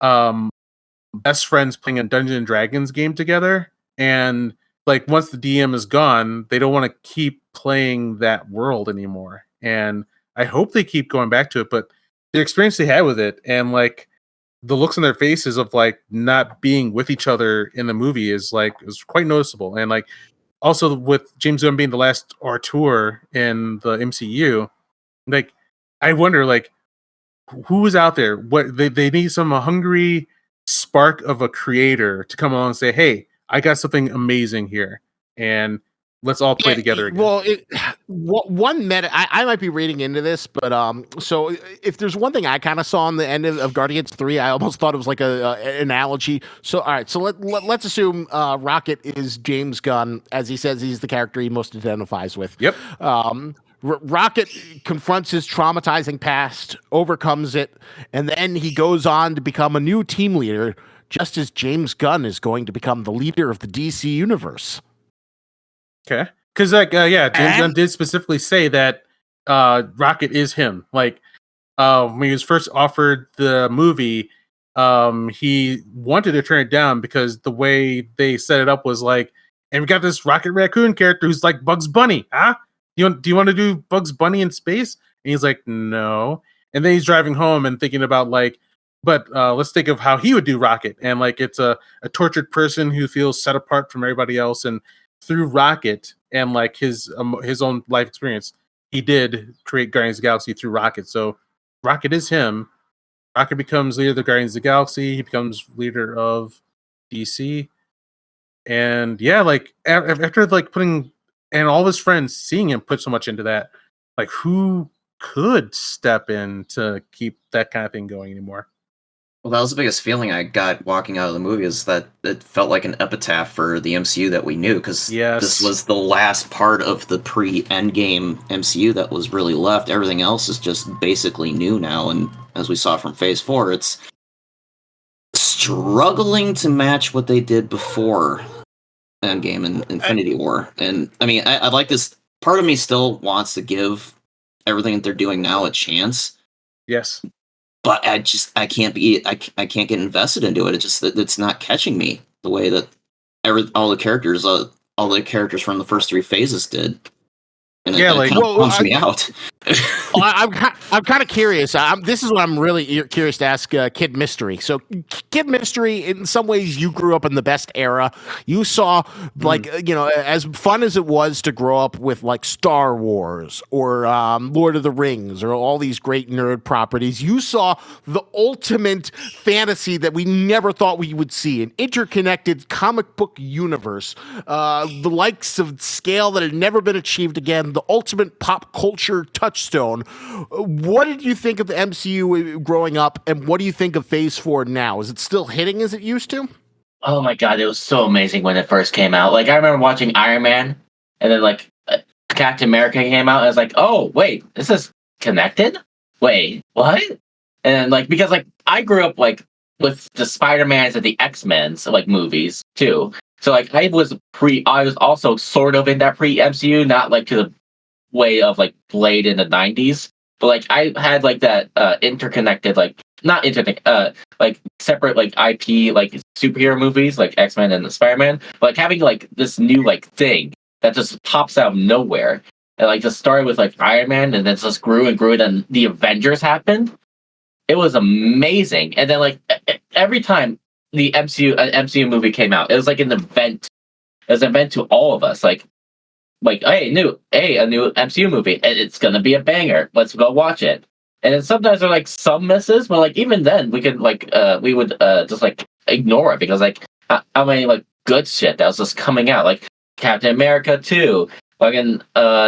best friends playing a Dungeons and Dragons game together, and like once the DM is gone, they don't want to keep playing that world anymore. And I hope they keep going back to it, but the experience they had with it, and like the looks on their faces of like not being with each other in the movie is quite noticeable. And like also with James Gunn being the last auteur in the MCU, like I wonder like who is out there? What they need some hungry spark of a creator to come along and say, hey, I got something amazing here, and let's all play together again. Well, one meta, I might be reading into this, but so if there's one thing I kind of saw in the end of Guardians 3, I almost thought it was like an analogy. So all right, so let's assume Rocket is James Gunn, as he says he's the character he most identifies with. Yep. Rocket confronts his traumatizing past, overcomes it, and then he goes on to become a new team leader, just as James Gunn is going to become the leader of the DC universe. Okay. Because James Gunn did specifically say that Rocket is him. Like when he was first offered the movie, he wanted to turn it down because the way they set it up was like, and we got this Rocket Raccoon character who's like Bugs Bunny, huh? Do you want to do Bugs Bunny in space? And he's like, no. And then he's driving home and thinking about like, but let's think of how he would do Rocket. And like, it's a tortured person who feels set apart from everybody else. And through Rocket and like his own life experience, he did create Guardians of the Galaxy through Rocket. So Rocket is him. Rocket becomes leader of the Guardians of the Galaxy. He becomes leader of DC. And yeah, like after like putting, and all of his friends seeing him put so much into that, like who could step in to keep that kind of thing going anymore? Well, that was the biggest feeling I got walking out of the movie, is that it felt like an epitaph for the MCU that we knew, because this was the last part of the pre-Endgame MCU that was really left. Everything else is just basically new now, and as we saw from Phase 4, it's struggling to match what they did before Endgame and Infinity War. And I mean, I like this. Part of me still wants to give everything that they're doing now a chance. Yes. But I can't get invested into it. It's not catching me the way that all the characters from the first 3 phases did. And it kind of bums me out. I'm kind of curious. This is what I'm really curious to ask Kid Mystery. So, Kid Mystery, in some ways, you grew up in the best era. You saw, like, as fun as it was to grow up with, like, Star Wars or Lord of the Rings or all these great nerd properties, you saw the ultimate fantasy that we never thought we would see, an interconnected comic book universe, the likes of scale that had never been achieved again, the ultimate pop culture touchstone. What did you think of the MCU growing up, and what do you think of Phase 4 now? Is it still hitting as it used to? Oh my god, it was so amazing when it first came out. Like, I remember watching Iron Man, and then like Captain America came out, and I was like, oh wait, this is connected? wait, what? And like because like I grew up like with the Spider-Mans and the X-Men's like movies too. So like I was also sort of in that pre-MCU, not like to the way of like Blade in the 90s, but like I had like that interconnected like not interconnected like separate like IP like superhero movies like X-Men and the Spider-Man, but like having like this new like thing that just pops out of nowhere. And like just started with like Iron Man and then just grew and grew and then the Avengers happened. It was amazing. And then like every time the MCU movie came out, it was like an event. It was an event to all of us. Like a new MCU movie, and it's gonna be a banger. Let's go watch it. And then sometimes there are like some misses, but like even then we could like we would just like ignore it because like how many like good shit that was just coming out, like Captain America 2, fucking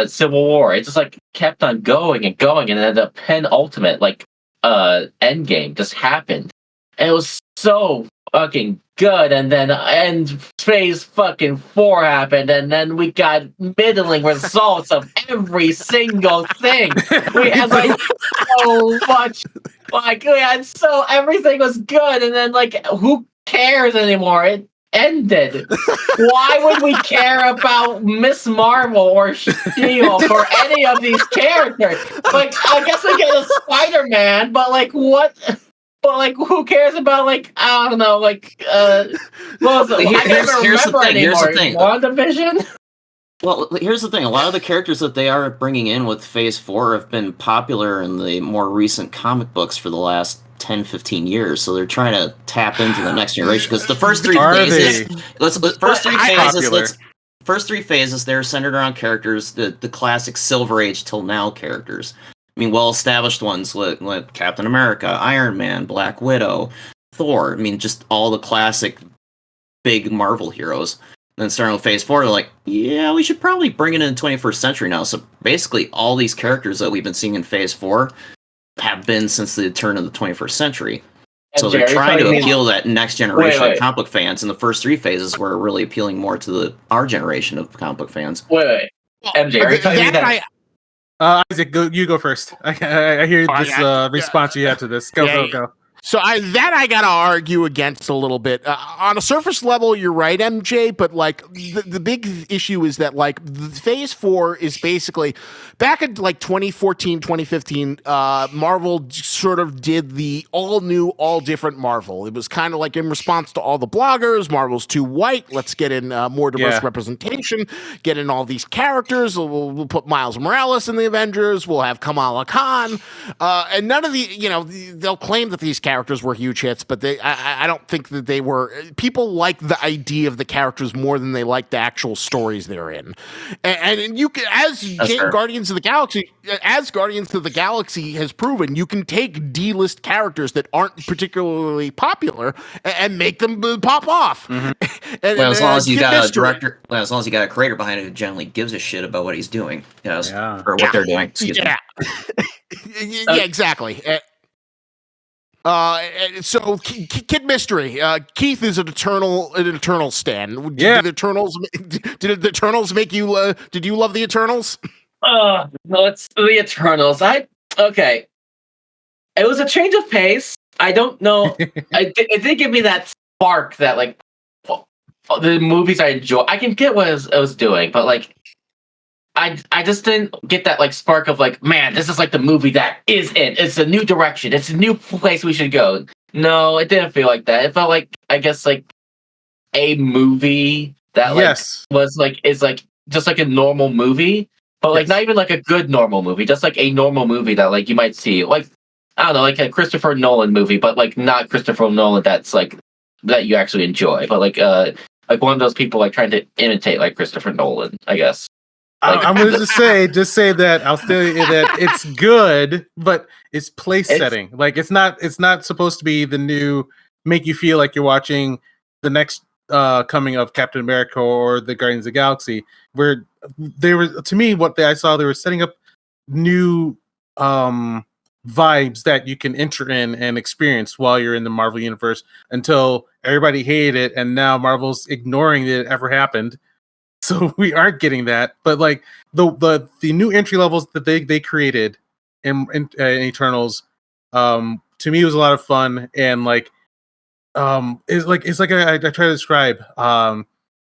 Civil War. It just like kept on going and going, and then the penultimate like Endgame just happened, and it was so fucking good. And then phase fucking 4 happened, and then we got middling results of every single thing. We had like so much, like we had so everything was good, and then like who cares anymore? It ended. Why would we care about Miss Marvel or Shield or any of these characters? Like, I guess I get a Spider-Man, but like, what? But like, who cares about like I don't know, like what was it? I can't remember anymore. WandaVision. Well, here's the thing. A lot of the characters that they are bringing in with Phase 4 have been popular in the more recent comic books for the last 10, 15 years. So they're trying to tap into the next generation because the first three phases, they're centered around characters, the classic Silver Age till now characters. I mean, well-established ones like Captain America, Iron Man, Black Widow, Thor. I mean, just all the classic big Marvel heroes. Then starting with Phase 4, they're like, yeah, we should probably bring it in the 21st century now. So basically, all these characters that we've been seeing in Phase 4 have been since the turn of the 21st century. So they're trying to appeal to that next generation of comic book fans. And the first 3 phases were really appealing more to our generation of comic book fans. Wait. MJ, are you telling me that? Isaac, you go first. I hear this response you had to this. Go. So I gotta argue against a little bit. On a surface level, you're right, MJ. But like the big issue is that like Phase 4 is basically back in like 2014, 2015. Marvel sort of did the all new, all different Marvel. It was kind of like in response to all the bloggers. Marvel's too white. Let's get in more diverse representation. Get in all these characters. We'll put Miles Morales in the Avengers. We'll have Kamala Khan. And none of they'll claim that these characters were huge hits, but I don't think that they were. People like the idea of the characters more than they like the actual stories they're in. And you can, Guardians of the Galaxy has proven, you can take D-list characters that aren't particularly popular and make them pop off. Mm-hmm. As long as you got a director, as long as you got a creator behind it who generally gives a shit about what he's doing, or what they're doing. Excuse me. Yeah, exactly. So Kid Mystery, Keith is an Eternal stan. Did the Eternals make you? Did you love the Eternals? No, it's the Eternals. Okay. It was a change of pace. I don't know. It did give me that spark that like the movies I enjoy. I can get what I was doing, but like I just didn't get that like spark of like, man, this is like the movie that is it. It's a new direction. It's a new place we should go. No, it didn't feel like that. It felt like, I guess, like a movie that like is like just like a normal movie, but like not even like a good normal movie, just like a normal movie that like you might see, like I don't know, like a Christopher Nolan movie, but like not Christopher Nolan that's like that you actually enjoy, but like one of those people like trying to imitate like Christopher Nolan, I guess. Like, I'm going to just say that I'll say that it's good, but it's place setting. Like it's not supposed to be the new make you feel like you're watching the next coming of Captain America or the Guardians of the Galaxy. Where they were, to me, I saw they were setting up new vibes that you can enter in and experience while you're in the Marvel universe until everybody hated it, and now Marvel's ignoring that it ever happened. So we aren't getting that, but like the new entry levels that they created in Eternals, to me, it was a lot of fun. And like, it's like I try to describe.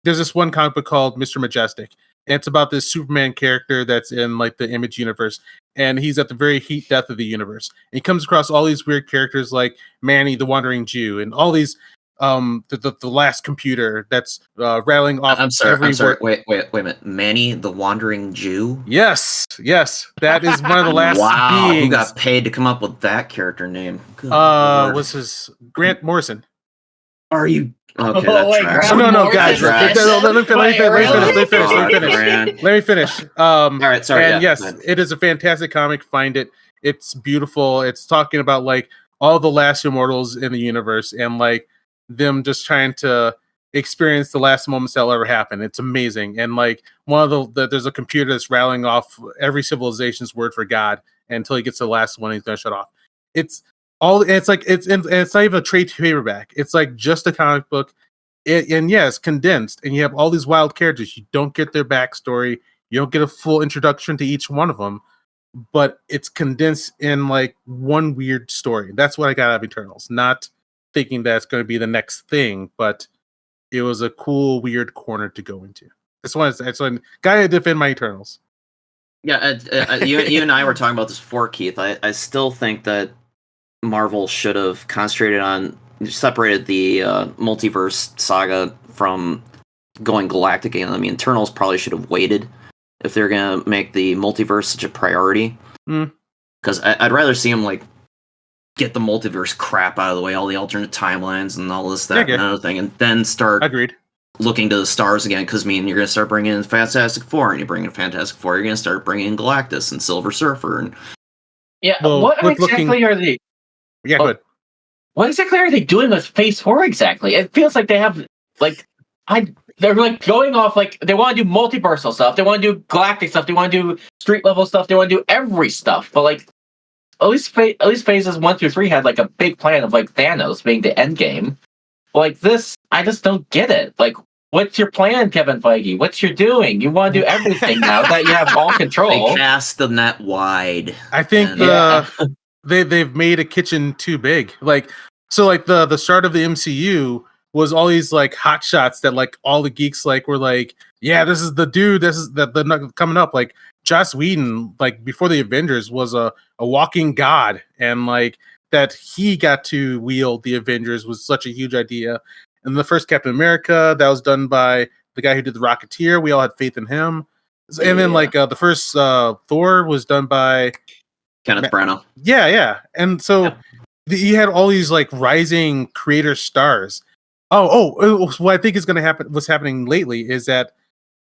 There's this one comic book called Mr. Majestic, and it's about this Superman character that's in like the Image universe, and he's at the very heat death of the universe. And he comes across all these weird characters like Manny the Wandering Jew, and all these the last computer that's rattling off. I'm sorry. Wait a minute. Manny the Wandering Jew. Yes, that is one of the last. Wow, beings. who got paid to come up with that character name? Good Lord. Was his Grant Morrison? Are you? Okay, no, guys. Let me finish. All right, sorry. And yes, it is a fantastic comic. Find it. It's beautiful. It's talking about like all the last immortals in the universe and like them just trying to experience the last moments that'll ever happen. It's amazing. And like one of there's a computer that's rattling off every civilization's word for God, and until he gets to the last one, he's gonna shut off. It's not even a trade paperback. It's like just a comic book. It's condensed, and you have all these wild characters. You don't get their backstory. You don't get a full introduction to each one of them, but it's condensed in like one weird story. That's what I got out of Eternals. Not thinking that's going to be the next thing, but it was a cool, weird corner to go into. That's why I gotta defend my Eternals. Yeah, you and I were talking about this before, Keith. I still think that Marvel should have separated the multiverse saga from going galactic. And I mean, Eternals probably should have waited if they're gonna make the multiverse such a priority. Because I'd rather see them like get the multiverse crap out of the way, all the alternate timelines and all this, that, and another thing, and then start looking to the stars again. Because I mean, you're gonna start bringing in Fantastic Four, and you bring in Fantastic Four, you're gonna start bringing in Galactus and Silver Surfer, and what exactly are they? Yeah, good. What exactly are they doing with Phase 4 exactly? It feels like they have, they're like going off, like, they want to do multiversal stuff, they want to do galactic stuff, they want to do street level stuff, they want to do every stuff, but like, at least Phases 1 through 3 had like a big plan of like Thanos being the end game. Like this, I just don't get it. Like, what's your plan, Kevin Feige? What you're doing? You want to do everything now that you have all control. They cast the net wide. I think they've made a kitchen too big. Like, so like the start of the MCU was all these like hot shots that like all the geeks like were like, yeah, this is the dude, this is the coming up. Like Joss Whedon, like before the Avengers, was a walking god, and like that he got to wield the Avengers was such a huge idea. And the first Captain America, that was done by the guy who did the Rocketeer. We all had faith in him. And then like the first Thor was done by Kenneth Branagh. Yeah. And so you had all these like rising creator stars. What I think is going to happen, what's happening lately is that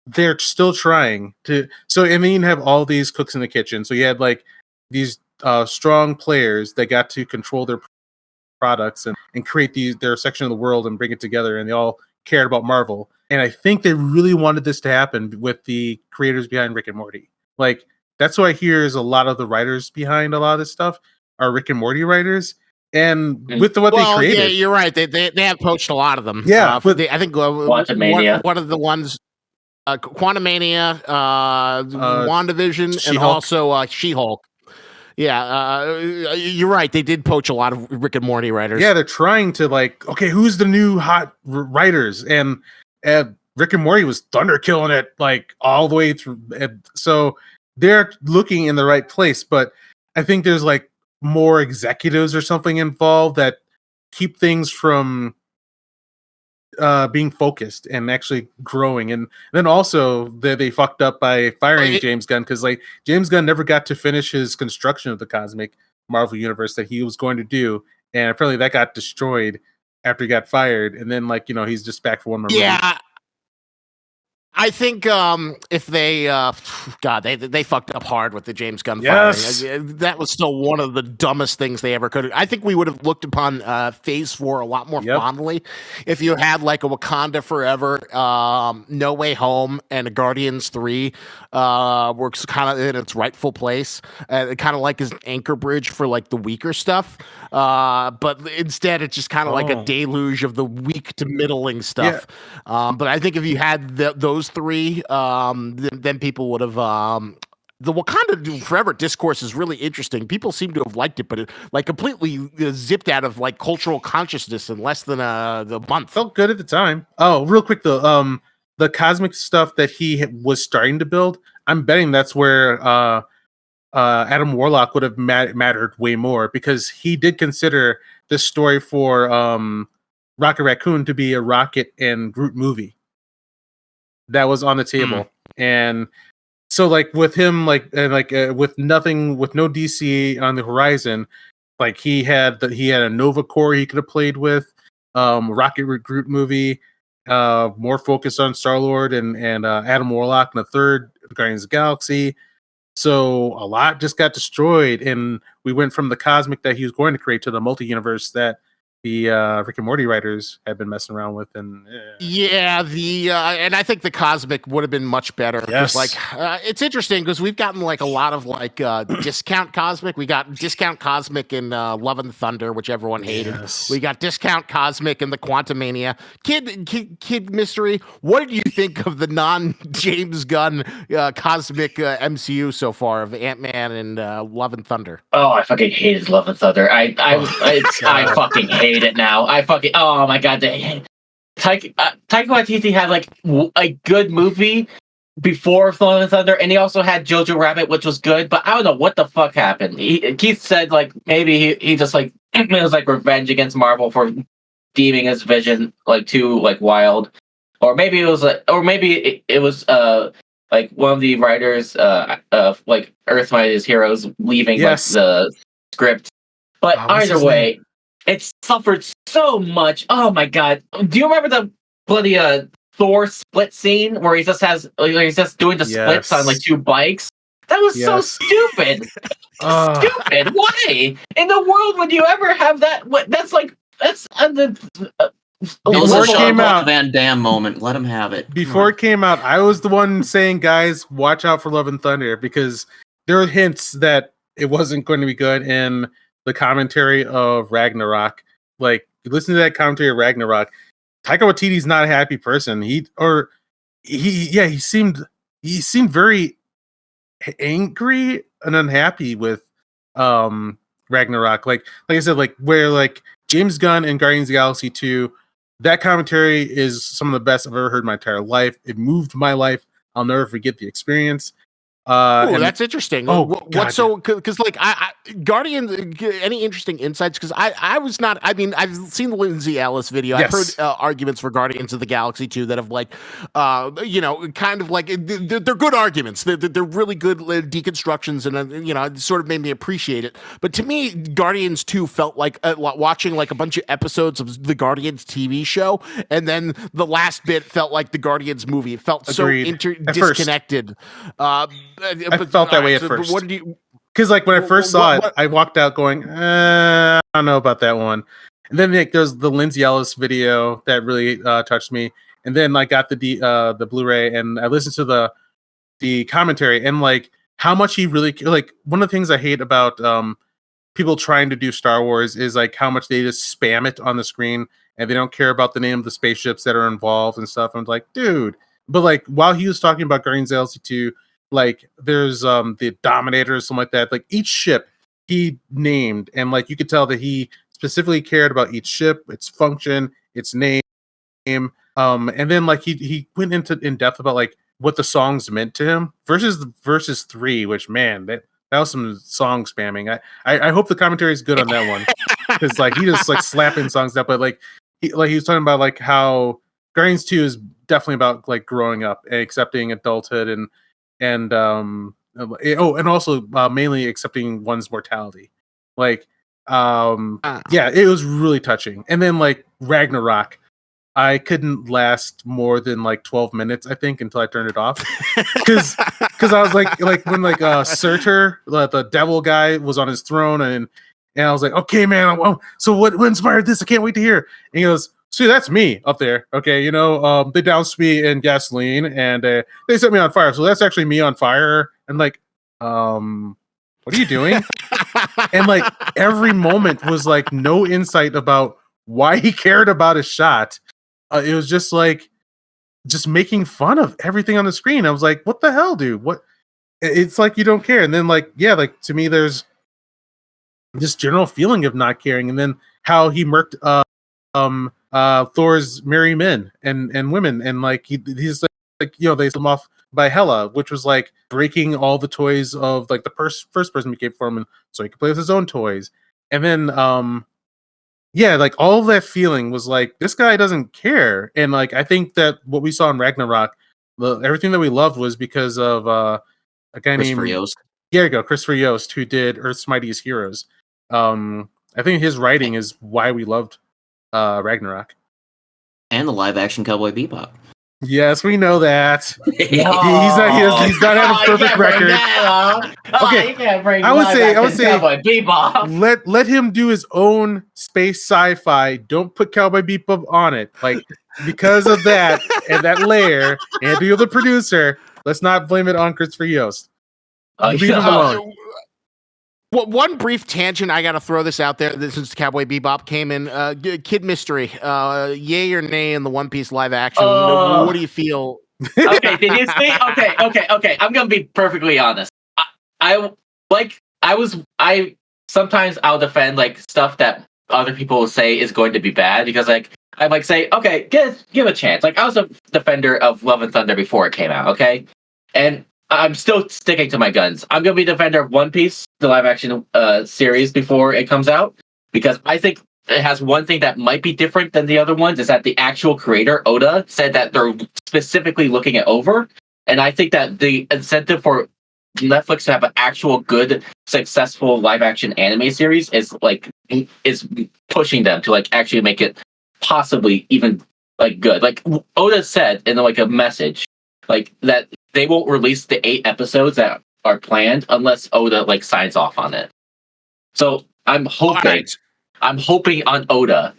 they're still trying to. So, and then you have all these cooks in the kitchen. So you had like these strong players that got to control their products and create their section of the world and bring it together. And they all cared about Marvel. And I think they really wanted this to happen with the creators behind Rick and Morty. Like, that's what I hear is a lot of the writers behind a lot of this stuff are Rick and Morty writers. And with what they created. Yeah, you're right. They have poached a lot of them. Yeah. I think Quantumania. one of the ones, Quantumania, WandaVision, She-Hulk. and also She-Hulk. Yeah, you're right. They did poach a lot of Rick and Morty writers. Yeah, they're trying to like, okay, who's the new hot writers? And Rick and Morty was thunder killing it like all the way through. And so they're looking in the right place, but I think there's like more executives or something involved that keep things from being focused and actually growing. And then also they fucked up by firing James Gunn, because like James Gunn never got to finish his construction of the cosmic Marvel universe that he was going to do, and apparently that got destroyed after he got fired. And then like, he's just back for one more movie. I think if they they fucked up hard with the James Gunn Yes. firing. That was still one of the dumbest things they ever could. I think we would have looked upon Phase 4 a lot more fondly if you had like a Wakanda Forever, No Way Home, and a Guardians 3 works kind of in its rightful place, kind of like as an anchor bridge for like the weaker stuff. But instead, it's just kind of like a deluge of the weak to middling stuff. But I think if you had those three, then people would have the Wakanda Forever discourse is really interesting. People seem to have liked it, but it like completely zipped out of like cultural consciousness in less than the month. Felt good at the time. Oh, real quick though, the cosmic stuff that he was starting to build, I'm betting that's where Adam Warlock would have mattered way more, because he did consider this story for Rocket Raccoon to be a Rocket and Groot movie that was on the table. And so like with him, with nothing, with no DC on the horizon, like he had a Nova Corps he could have played with, Rocket Groot movie, more focused on Star-Lord and Adam Warlock in the third Guardians of the Galaxy. So a lot just got destroyed, and we went from the cosmic that he was going to create to the multi-universe that the Rick and Morty writers had been messing around with. And and I think the cosmic would have been much better. Yes. Like it's interesting because we've gotten like a lot of like discount cosmic. We got discount cosmic in Love and Thunder, which everyone hated. Yes. We got discount cosmic in the Quantumania. Kid Mystery, what did you think of the non-James Gunn cosmic MCU so far of Ant-Man and Love and Thunder? Oh, I fucking hated Love and Thunder. I fucking hate it now. Oh my god. Taika Waititi had like a good movie before Love and Thunder, and he also had Jojo Rabbit, which was good, but I don't know what the fuck happened. Keith said like maybe he just like it was like revenge against Marvel for deeming his vision like too like wild, or maybe it was like one of the writers of like Earth Mightiest Heroes leaving like the script. But either way, it suffered so much. Oh my god! Do you remember the bloody Thor split scene where he's just doing the splits on like two bikes? That was so stupid. Stupid. Why in the world would you ever have that? That's before it came out, Van Damme moment. Let him have it. Before it came out, I was the one saying, "Guys, watch out for Love and Thunder," because there were hints that it wasn't going to be good in the commentary of Ragnarok. Like, you listen to that commentary of Ragnarok, Taika Waititi's not a happy person. He seemed very angry and unhappy with Ragnarok. Like I said, like where like James Gunn and Guardians of the Galaxy 2, that commentary is some of the best I've ever heard in my entire life. It moved my life. I'll never forget the experience. That's interesting. What's so because like I Guardian? Any interesting insights? Because I was not. I mean, I've seen the Lindsay Ellis video. I've heard arguments for Guardians of the Galaxy 2 that have like, kind of like they're good arguments. They're really good deconstructions, and it sort of made me appreciate it. But to me, Guardians 2 felt like watching like a bunch of episodes of the Guardians TV show, and then the last bit felt like the Guardians movie. It felt Agreed. so disconnected. I felt that way at first. Because like when I first saw it, I walked out going, I don't know about that one. And then like there's the Lindsay Ellis video that really touched me. And then I got the Blu-ray and I listened to the commentary, and like how much he really like. One of the things I hate about people trying to do Star Wars is like how much they just spam it on the screen and they don't care about the name of the spaceships that are involved and stuff. I'm like, dude. But like while he was talking about Guardians of the Galaxy 2, like there's the Dominator or something like that. Like each ship he named, and like you could tell that he specifically cared about each ship, its function, its name. And then like he went in depth about like what the songs meant to him versus 3, which man, that was some song spamming. I hope the commentary is good on that one, because like he just like slapping songs up. But like he was talking about like how Guardians 2 is definitely about like growing up and accepting adulthood and also mainly accepting one's mortality. Like it was really touching. And then like Ragnarok, I couldn't last more than like 12 minutes, I think, until I turned it off. Because I was like when like Surtur, the devil guy, was on his throne, and I was like, okay, man, so what inspired this? I can't wait to hear. And he goes, see, that's me up there. Okay, they doused me in gasoline and they set me on fire. So that's actually me on fire. And like, what are you doing? And like every moment was like no insight about why he cared about his shot. It was just like, just making fun of everything on the screen. I was like, what the hell, dude? What? it's like you don't care. And then like to me there's this general feeling of not caring, and then how he murked Thor's merry men and women, and like he's like they set him off by Hela, which was like breaking all the toys of like the first person became for him, and so he could play with his own toys. And then like all of that feeling was like, this guy doesn't care. And like I think that what we saw in Ragnarok, everything that we loved was because of a guy Christopher named Yost. There you go, Christopher Yost, who did Earth's Mightiest Heroes. I think his writing is why we loved Ragnarok. And the live action Cowboy Bebop. Yes, we know that. He's not having a perfect record. Okay, I would say Cowboy Bebop. Let him do his own space sci-fi. Don't put Cowboy Bebop on it. Like, because of that and that layer, and you're the producer, let's not blame it on Christopher Yost. Leave him alone. One brief tangent, I got to throw this out there since Cowboy Bebop came in. Kid Mystery, yay or nay in the One Piece live action? What do you feel? Okay, did you see? Okay. I'm gonna be perfectly honest. Sometimes I'll defend like stuff that other people will say is going to be bad because like I like say, okay, give a chance. Like I was a defender of Love and Thunder before it came out, okay, and I'm still sticking to my guns. I'm going to be a defender of One Piece, the live-action series, before it comes out, because I think it has one thing that might be different than the other ones, is that the actual creator, Oda, said that they're specifically looking it over, and I think that the incentive for Netflix to have an actual good, successful live-action anime series is pushing them to like actually make it possibly even like good. Like Oda said in like a message, like that they won't release the 8 episodes that are planned unless Oda like signs off on it. So I'm hoping on Oda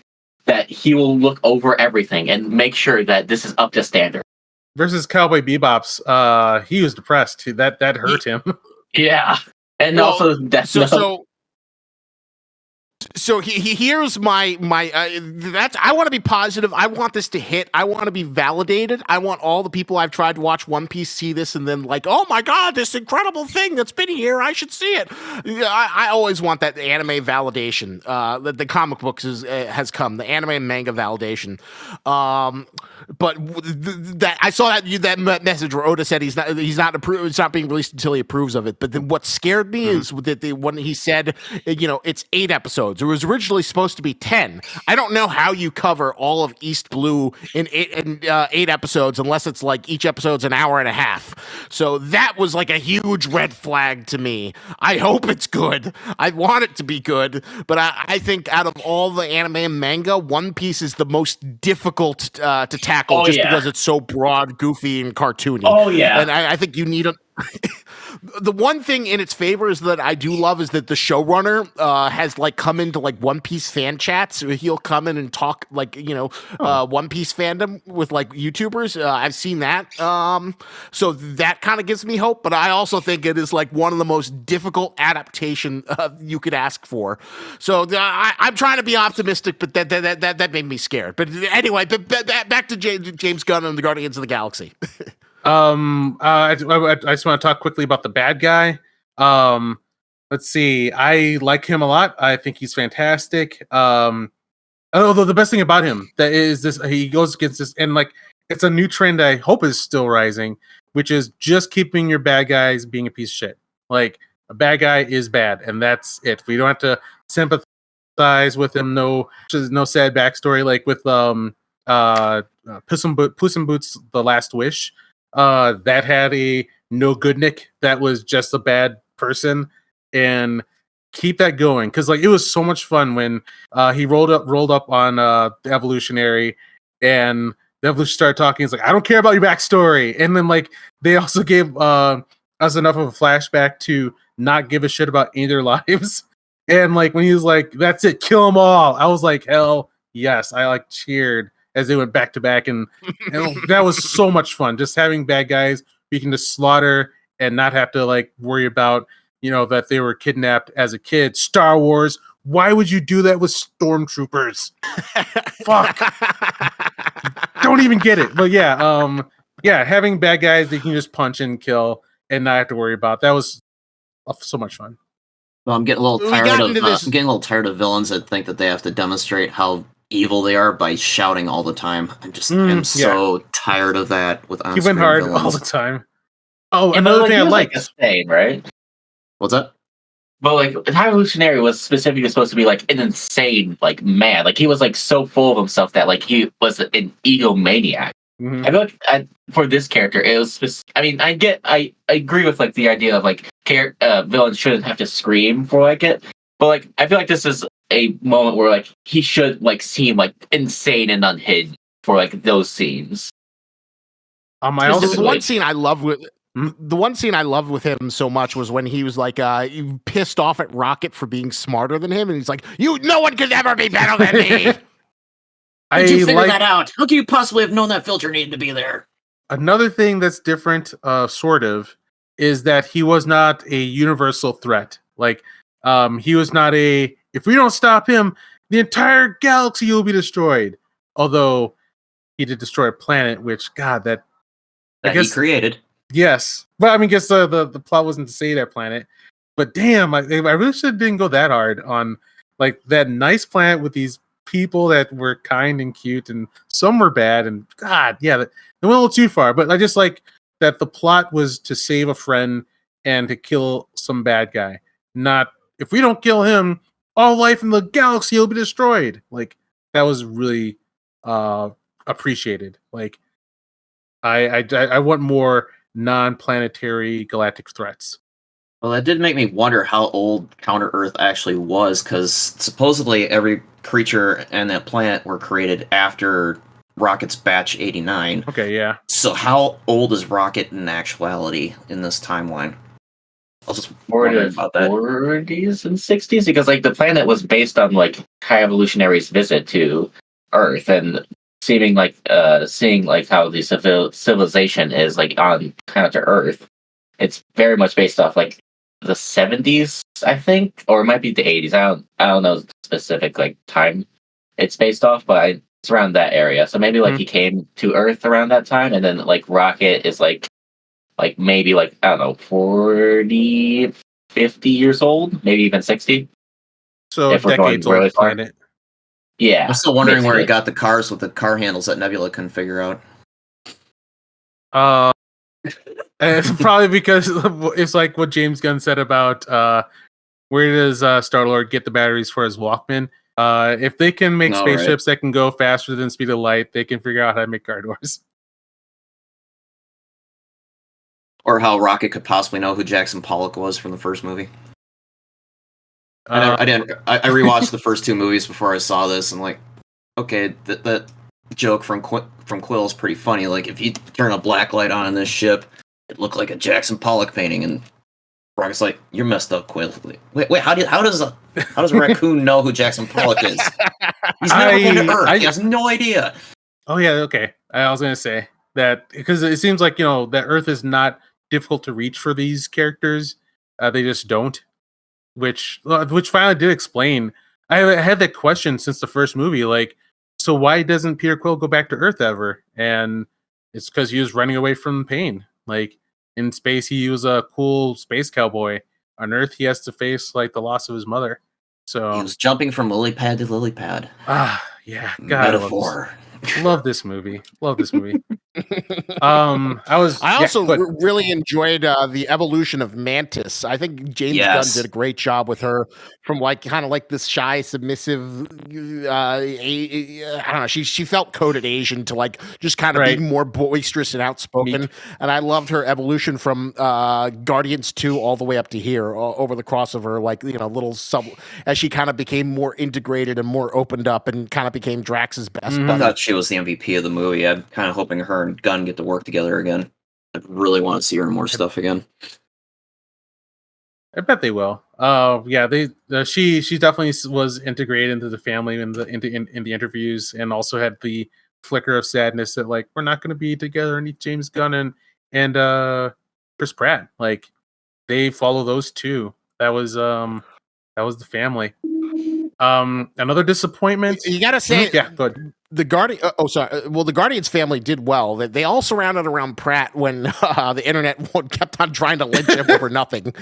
that he will look over everything and make sure that this is up to standard. Versus Cowboy Bebop's, he was depressed too. That hurt him. Yeah, and also Death Note. So here's my that's I want to be positive. I want this to hit. I want to be validated. I want all the people I've tried to watch One Piece see this and then like, oh my god, this incredible thing that's been here. I should see it. I always want that anime validation. That the comic books has come. The anime and manga validation. But that I saw that message where Oda said he's not being released until he approves of it. But then what scared me is that when he said, it's 8 episodes. It was originally supposed to be 10. I don't know how you cover all of East Blue in 8 episodes unless it's like each episode's an hour and a half. So that was like a huge red flag to me. I hope it's good. I want it to be good. But I think out of all the anime and manga, One Piece is the most difficult to tackle because it's so broad, goofy, and cartoony. Oh, yeah. And I think you need a... The one thing in its favor is that I do love is that the showrunner has like come into like One Piece fan chats. He'll come in and talk like One Piece fandom with like YouTubers. I've seen that, so that kind of gives me hope. But I also think it is like one of the most difficult adaptation you could ask for. So I'm trying to be optimistic, but that made me scared. But anyway, back to James Gunn and the Guardians of the Galaxy. I just want to talk quickly about the bad guy. Let's see. I like him a lot. I think he's fantastic. Although the best thing about him that is this, he goes against this, and like it's a new trend I hope is still rising, which is just keeping your bad guys being a piece of shit. Like a bad guy is bad, and that's it. We don't have to sympathize with him. No sad backstory like with Puss in Boots: The Last Wish. That had a no good Nick that was just a bad person, and keep that going because like it was so much fun when he rolled up on the Evolutionary, and the Evolution started talking. He's like, I don't care about your backstory, and then like they also gave us enough of a flashback to not give a shit about any of their lives, and like when he was like, that's it, kill them all, I was like, hell yes, I like cheered as they went back to back, and that was so much fun. Just having bad guys you can just slaughter and not have to like worry about, that they were kidnapped as a kid. Star Wars, why would you do that with stormtroopers? Fuck. Don't even get it. But yeah, having bad guys that you can just punch and kill and not have to worry about. That was so much fun. Well, I'm getting a little We tired got of into this- I'm getting a little tired of villains that think that they have to demonstrate how evil they are by shouting all the time. I'm so tired of that with He went on-screen hard villains. all the time. Oh, Yeah, another but, thing he I was, liked. insane, right? What's that? But like, High Evolutionary was specifically supposed to be like an insane, like mad. Like he was like so full of himself that like he was an egomaniac. Mhm. I feel like for this character, it was. I mean, I agree with like the idea of like villains shouldn't have to scream for like it, but like I feel like this is a moment where like he should like seem like insane and unhinged for like those scenes. I also The one scene I loved with Hmm? the one scene I loved with him so much was when he was like pissed off at Rocket for being smarter than him, and he's like, no one could ever be better than me." How did you figure like that out? How could you possibly have known that filter needed to be there? another thing that's different, sort of, is that he was not a universal threat. Like, he was not a. If we don't stop him, the entire galaxy will be destroyed. Although he did destroy a planet, which God, that I guess he created. Yes, but I mean, guess the plot wasn't to save that planet. But damn, I really should didn't go that hard on like that nice planet with these people that were kind and cute, and some were bad. And God, yeah, they went a little too far. But I just like that the plot was to save a friend and to kill some bad guy. Not if we don't kill him, all life in the galaxy will be destroyed. Like that was really appreciated. Like I want more non-planetary galactic threats. Well, that did make me wonder how old Counter Earth actually was, because supposedly every creature and that planet were created after Rocket's batch 89. Okay, yeah. So how old is Rocket in actuality in this timeline? I was just Or wondering the about that. 40s and 60s, because like the planet was based on like High Evolutionary's visit to Earth and seeing like how the civilization is like on kind of to Earth. It's very much based off like the 70s, I think, or it might be the 80s. I don't know the specific like time it's based off, but it's around that area. So maybe like he came to Earth around that time, and then like Rocket is like maybe like I don't know 40, 50 years old, maybe even 60. So if we're going decades old really far. planet. Yeah, I'm still wondering where he basically. got the cars with the car handles that Nebula couldn't figure out. It's probably because it's like what James Gunn said about where does Star-Lord get the batteries for his Walkman? If they can make spaceships that can go faster than the speed of light, they can figure out how to make car doors. Or how Rocket could possibly know who Jackson Pollock was from the first movie. I rewatched the first two movies before I saw this, and like, okay, that joke from Quill is pretty funny. Like, if you turn a black light on in this ship, it looked like a Jackson Pollock painting, and Rocket's like, "You're messed up, Quill." Wait, how does a raccoon know who Jackson Pollock is? He's never been to Earth. He has no idea. Oh yeah, okay. I was gonna say that because it seems like that Earth is not difficult to reach for these characters. They just don't. Which finally did explain. I had that question since the first movie. Like, so why doesn't Peter Quill go back to Earth ever? And it's because he was running away from pain. Like in space, he was a cool space cowboy. On Earth, he has to face like the loss of his mother. So he was jumping from lily pad to lily pad. Yeah, God, metaphor. Love this movie. Love this movie. I also really enjoyed the evolution of Mantis. I think James Gunn did a great job with her from like kind of like this shy, submissive. I don't know. She felt coded Asian to like just kind of being more boisterous and outspoken. And I loved her evolution from Guardians 2 all the way up to here over the crossover. Like little sub as she kind of became more integrated and more opened up and kind of became Drax's best buddy. I thought she was the MVP of the movie. I'm kind of hoping her and Gunn get to work together again. I really want to see her in more stuff again. I bet they will. Yeah, she definitely was integrated into the family in the interviews, and also had the flicker of sadness that like we're not going to be together and James Gunn and Chris Pratt. Like they follow those two. That was the family. Another disappointment. You gotta say, yeah, go ahead. the Guardian. The Guardians family did well. They all surrounded around Pratt when the internet kept on trying to lynch him over nothing,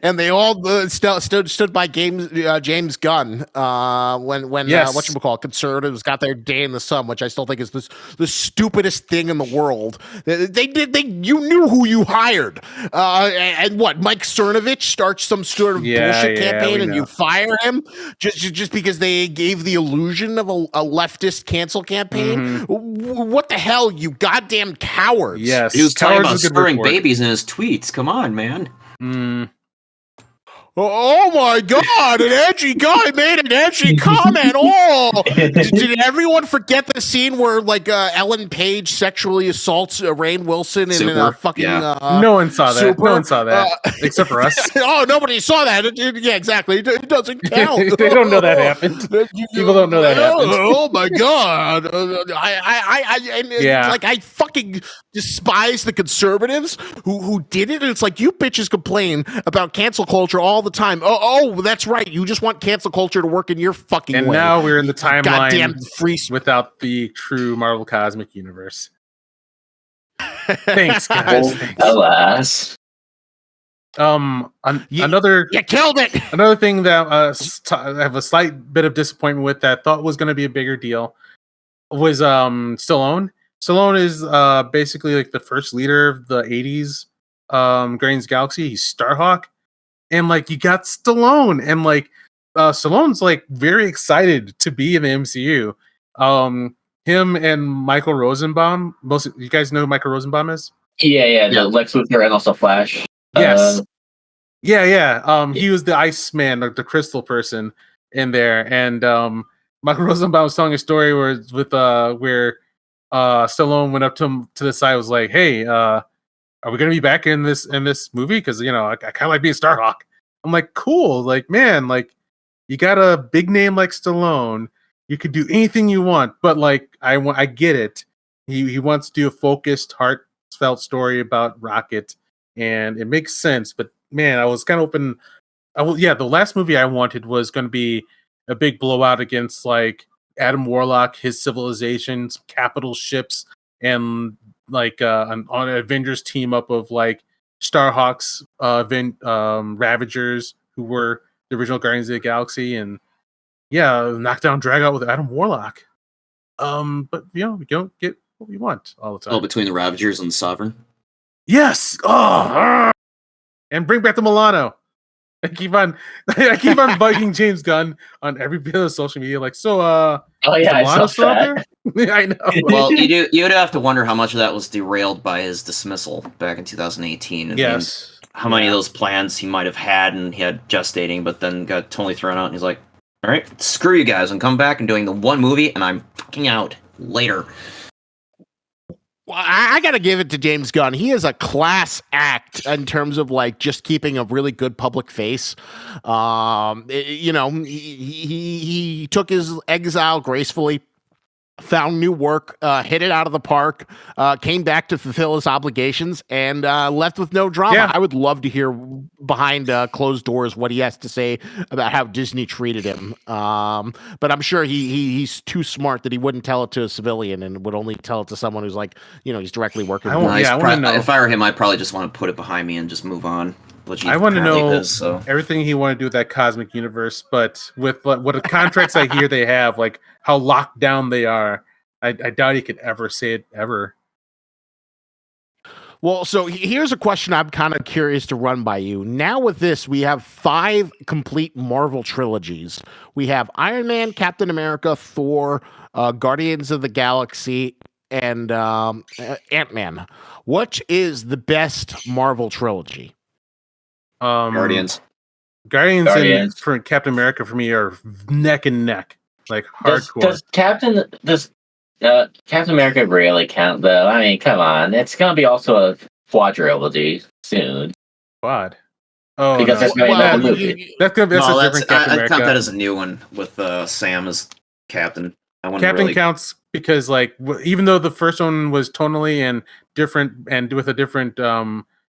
and they all stood by James Gunn when whatchamacallit, conservatives got their day in the sun, which I still think is the stupidest thing in the world. You knew who you hired, and what Mike Cernovich starts some sort of bullshit campaign, and you fire him just because they gave the illusion of a leftist cancel campaign. What the hell, you goddamn cowards! Yes, he was talking about stirring babies in his tweets. Come on, man. Oh my God! An edgy guy made an edgy comment. Oh, did everyone forget the scene where Ellen Page sexually assaults Rainn Wilson in a fucking? No one saw that. No one saw that except for us. Oh, nobody saw that. Yeah, exactly. It doesn't count. They don't know that happened. People don't know that happened. Oh my God! I fucking despise the conservatives who did it. And it's like, you bitches complain about cancel culture all the time. Oh, that's right. You just want cancel culture to work in your fucking way. And now we're in the timeline goddamn without the true Marvel Cosmic Universe. Thanks, guys. Thanks. Alas. Another you killed it. Another thing that I have a slight bit of disappointment with that I thought was going to be a bigger deal was Stallone. Stallone is basically like the first leader of the 80s Guardians of the Galaxy. He's Starhawk. And like you got Stallone, and like Stallone's like very excited to be in the MCU. Him and Michael Rosenbaum. Most of you guys know who Michael Rosenbaum is? Yeah. The Lex Luthor and also Flash. Yes. Yeah. He was the Iceman, like the crystal person in there. And Michael Rosenbaum was telling a story where Stallone went up to him to the side, was like, "Hey, are we gonna be back in this movie? Because I kind of like being Starhawk." I'm like, cool, like, man, like you got a big name like Stallone, you could do anything you want, but like I get it. He wants to do a focused, heartfelt story about Rocket, and it makes sense. But man, I was kind of open. The last movie I wanted was going to be a big blowout against like Adam Warlock, his civilization, some capital ships, and like on an Avengers team up of like Starhawks, Ravagers, who were the original Guardians of the Galaxy, and knockdown drag out with Adam Warlock. But we don't get what we want all the time. Oh, between the Ravagers and the Sovereign. Yes. And bring back the Milano. I keep on bugging James Gunn on every bit of social media, like, so I saw that. I know. Well, you'd have to wonder how much of that was derailed by his dismissal back in 2018. Yes. How many of those plans he might have had and he had gestating, but then got totally thrown out, and he's like, all right, screw you guys, I'm coming back and doing the one movie, and I'm fucking out later. Well, I got to give it to James Gunn. He is a class act in terms of like just keeping a really good public face. He took his exile gracefully, found new work, hit it out of the park, came back to fulfill his obligations, and left with no drama. Yeah. I would love to hear behind closed doors what he has to say about how Disney treated him. But I'm sure he's too smart that he wouldn't tell it to a civilian and would only tell it to someone who's like, he's directly working with him. If I were him, I'd probably just want to put it behind me and just move on. I want to know everything he want to do with that cosmic universe, but with what the contracts I hear they have, like how locked down they are, I doubt he could ever say it ever. Well, so here's a question I'm kind of curious to run by you. Now with this, we have 5 complete Marvel trilogies. We have Iron Man, Captain America, Thor, Guardians of the Galaxy, and Ant-Man. What is the best Marvel trilogy? Guardians and for Captain America for me are neck and neck, like hardcore. Does Captain America really count though? I mean, come on, it's gonna be also a quadrilogy soon. Quad. Oh, because there's another movie. That's a different Captain America. I count that as a new one with Sam as Captain. Captain counts because like even though the first one was tonally and different and with a different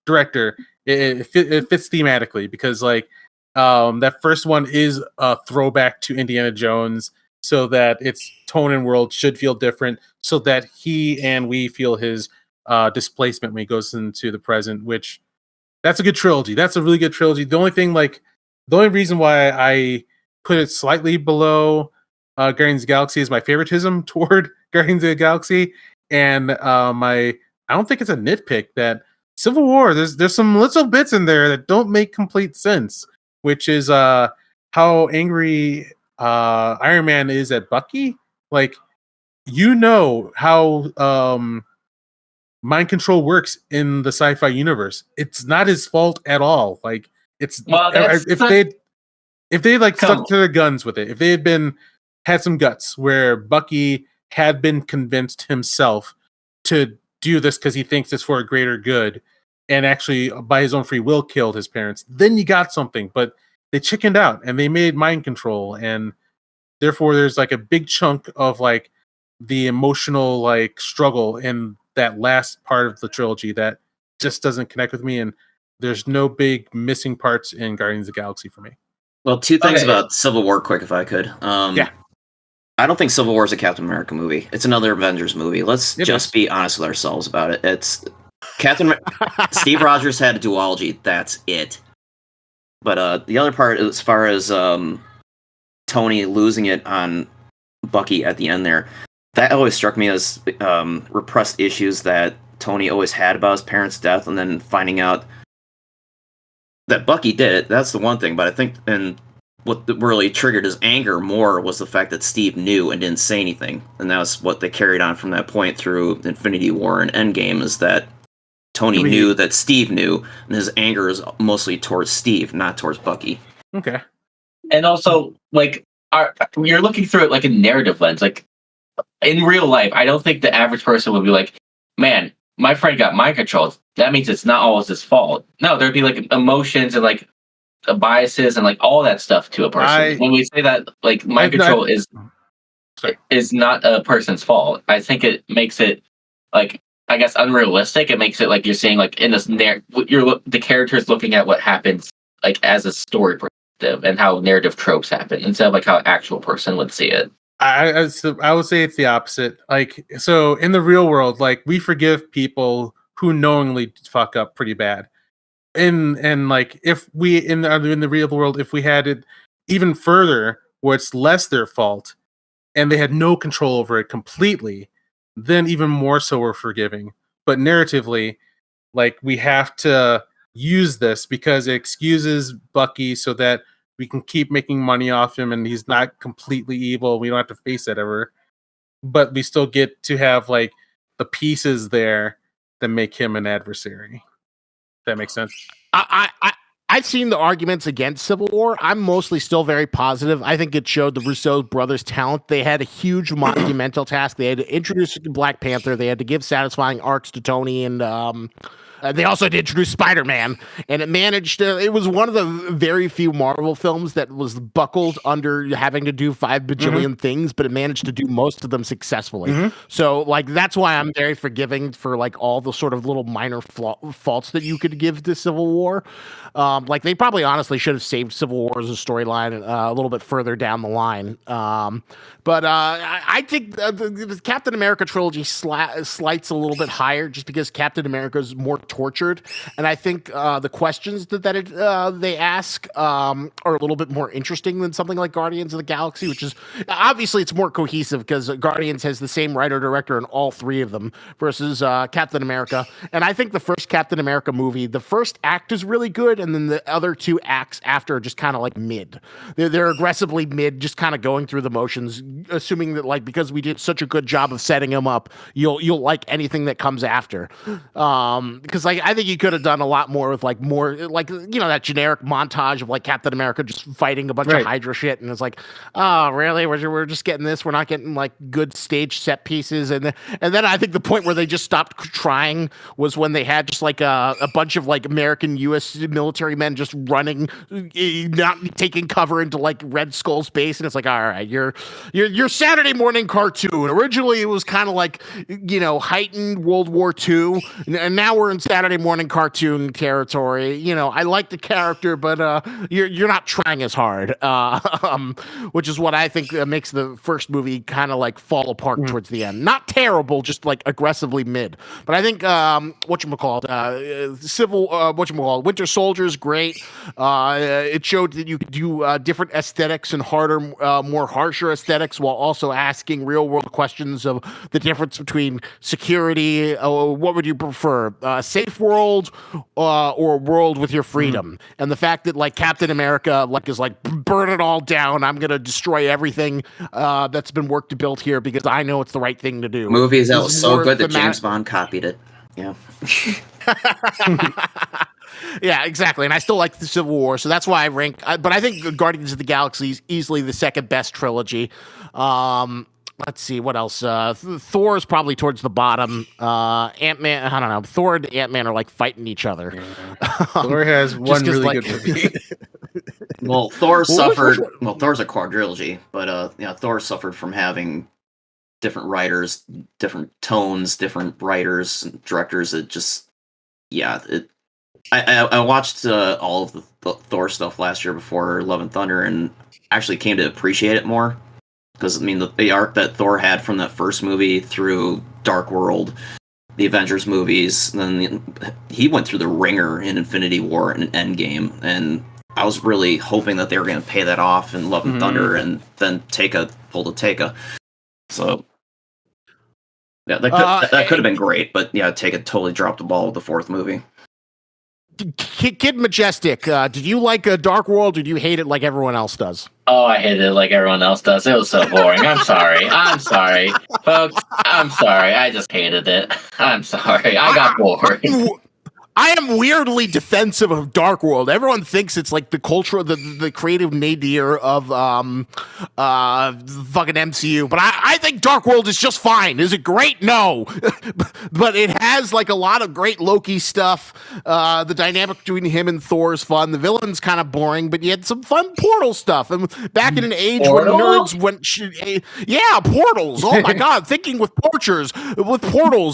director. It fits thematically because like that first one is a throwback to Indiana Jones. so that its tone and world should feel different, so that he and we feel his displacement when he goes into the present. Which that's a good trilogy. That's a really good trilogy. The only reason why I put it slightly below Guardians of the Galaxy is my favoritism toward Guardians of the Galaxy, and I don't think it's a nitpick that Civil War, there's some little bits in there that don't make complete sense, which is how angry Iron Man is at Bucky. Like, how mind control works in the sci-fi universe. It's not his fault at all. Like, it's if they like stuck to their guns with it, if they had some guts where Bucky had been convinced himself to do this because he thinks it's for a greater good, and actually by his own free will killed his parents, then you got something. But they chickened out and they made mind control, and therefore there's like a big chunk of like the emotional like struggle in that last part of the trilogy that just doesn't connect with me, and there's no big missing parts in Guardians of the Galaxy for me. Well, two things about Civil War, quick, if I could. Yeah. I don't think Civil War is a Captain America movie. It's another Avengers movie. Let's just be honest with ourselves about it. It's Steve Rogers had a duology. That's it. But the other part, as far as Tony losing it on Bucky at the end there, that always struck me as repressed issues that Tony always had about his parents' death, and then finding out that Bucky did it. That's the one thing. But I think, and what really triggered his anger more was the fact that Steve knew and didn't say anything. And that was what they carried on from that point through Infinity War and Endgame, is that Tony knew that Steve knew, and his anger is mostly towards Steve, not towards Bucky. Okay. And also, like, you're looking through it like a narrative lens. Like, in real life, I don't think the average person would be like, man, my friend got mind controlled. That means it's not always his fault. No, there'd be like emotions and like biases and like all that stuff to a person. When we say that, like, mind control is not a person's fault, I think it makes it, like, I guess, unrealistic. It makes it like you're saying, like, in this the character's looking at what happens like as a story perspective and how narrative tropes happen instead of like how an actual person would see it. I would say it's the opposite. Like, so in the real world, like, we forgive people who knowingly fuck up pretty bad. And like, if we in the real world, if we had it even further where it's less their fault and they had no control over it completely, then even more so we're forgiving. But narratively, like, we have to use this because it excuses Bucky so that we can keep making money off him and he's not completely evil. We don't have to face that ever. But we still get to have like the pieces there that make him an adversary. That makes sense. I've seen the arguments against Civil War. I'm mostly still very positive. I think it showed the Russo brothers' talent. They had a huge monumental task. They had to introduce Black Panther. They had to give satisfying arcs to Tony, and they also had to introduce Spider-Man. And it managed to, it was one of the very few Marvel films that was buckled under having to do 5 bajillion things, but it managed to do most of them successfully. So, like, that's why I'm very forgiving for, like, all the sort of little minor faults that you could give to Civil War. Like, they probably honestly should have saved Civil War as a storyline a little bit further down the line. But I think the Captain America trilogy slights a little bit higher just because Captain America is more tortured. And I think the questions that they ask are a little bit more interesting than something like Guardians of the Galaxy, which is obviously it's more cohesive because Guardians has the same writer-director in all 3 of them versus Captain America. And I think the first Captain America movie, the first act is really good, and then the other 2 acts after are just kind of like mid. They're aggressively mid, just kind of going through the motions, assuming that, like, because we did such a good job of setting him up, you'll like anything that comes after. Because, like, I think you could have done a lot more with, like, more, like, you know, that generic montage of, like, Captain America just fighting a bunch of Hydra shit, and it's like, oh, really? We're just getting this? We're not getting, like, good stage set pieces? And then I think the point where they just stopped trying was when they had just, like, a bunch of, like, American U.S. military men just running, not taking cover into, like, Red Skull's base, and it's like, all right, your Saturday morning cartoon. Originally, it was kind of like, you know, heightened World War II, and now we're in Saturday morning cartoon territory. You know, I like the character, but you're not trying as hard, which is what I think makes the first movie kind of like fall apart towards the end. Not terrible, just like aggressively mid. But I think Winter Soldier's great. It showed that you could do different aesthetics and harder, more harsher aesthetics while also asking real world questions of the difference between security. What would you prefer, a safe world or a world with your freedom? And the fact that like Captain America like is like, burn it all down. I'm gonna destroy everything that's been worked to build here because I know it's the right thing to do. Movies that was so good that James Bond copied it. Yeah. Yeah, exactly. And I still like the Civil War, so that's why I rank. But I think Guardians of the Galaxy is easily the second best trilogy. Let's see what else. Thor is probably towards the bottom. Ant-Man, I don't know. Thor and Ant-Man are like fighting each other. Yeah. Thor has one really good movie. Well, Thor suffered. Well, Thor's a quadrilogy, but Thor suffered from having different writers, different tones, different writers, and directors. It just, I watched all of the Thor stuff last year before Love and Thunder, and actually came to appreciate it more. Because, I mean, the arc that Thor had from that first movie through Dark World, the Avengers movies, and then he went through the ringer in Infinity War and Endgame, and I was really hoping that they were going to pay that off in Love and Thunder, and then pull the Taika. So, yeah, that could have been great, but yeah, Taika totally dropped the ball with the fourth movie. Kid Majestic, did you like Dark World, or did you hate it like everyone else does? Oh, I hated it like everyone else does. It was so boring. I'm sorry. I'm sorry. Folks, I'm sorry. I just hated it. I'm sorry. I got bored. I am weirdly defensive of Dark World. Everyone thinks it's like the culture, the creative nadir of fucking MCU, but I think Dark World is just fine. Is it great? No, but it has like a lot of great Loki stuff. The dynamic between him and Thor is fun. The villain's kind of boring, but you had some fun Portal stuff. And back in an age when nerds went, portals. Oh my god, thinking with portals.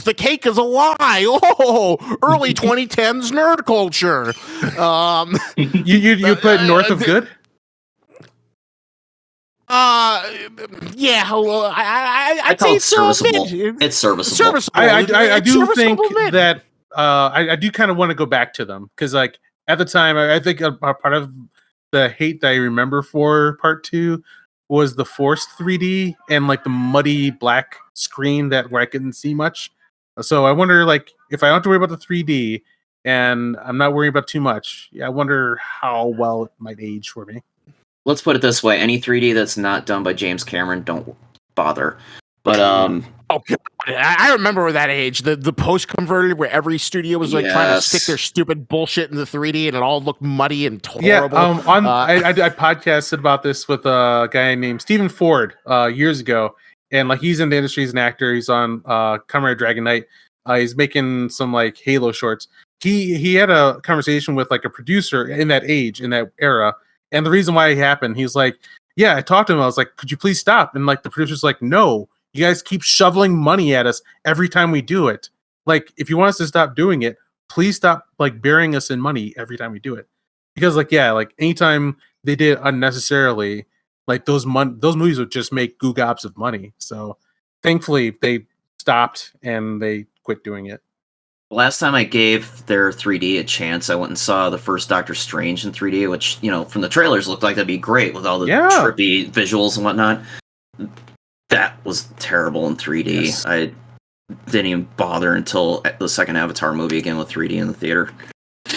The cake is a lie. Oh, early 2010s nerd culture. You put North of Good? Hello. I'd say it's serviceable. It's serviceable. I do think that I do kind of want to go back to them because, like, at the time, I think a part of the hate that I remember for Part 2 was the forced 3D and like the muddy black screen where I couldn't see much. So I wonder, like, if I don't have to worry about the 3D and I'm not worrying about too much, I wonder how well it might age for me. Let's put it this way: any 3D that's not done by James Cameron, don't bother. But oh god, I remember that age, the post converted where every studio was like trying to stick their stupid bullshit in the 3D and it all looked muddy and horrible. I podcasted about this with a guy named Stephen Ford years ago, and like he's in the industry, he's an actor. He's on Kamen Rider Dragon Knight. He's making some like Halo shorts. He had a conversation with like a producer in that age, in that era. And the reason why it happened, he's like, I talked to him. I was like, could you please stop? And like the producer's like, no, you guys keep shoveling money at us every time we do it. Like, if you want us to stop doing it, please stop like burying us in money every time we do it. Because like, like anytime they did it unnecessarily, like those movies would just make goo gobs of money. So thankfully they stopped and they quit doing it. Last time I gave their 3D a chance, I went and saw the first Doctor Strange in 3D, which, from the trailers looked like that'd be great with all the trippy visuals and whatnot. That was terrible in 3D. Yes. I didn't even bother until the second Avatar movie again with 3D in the theater.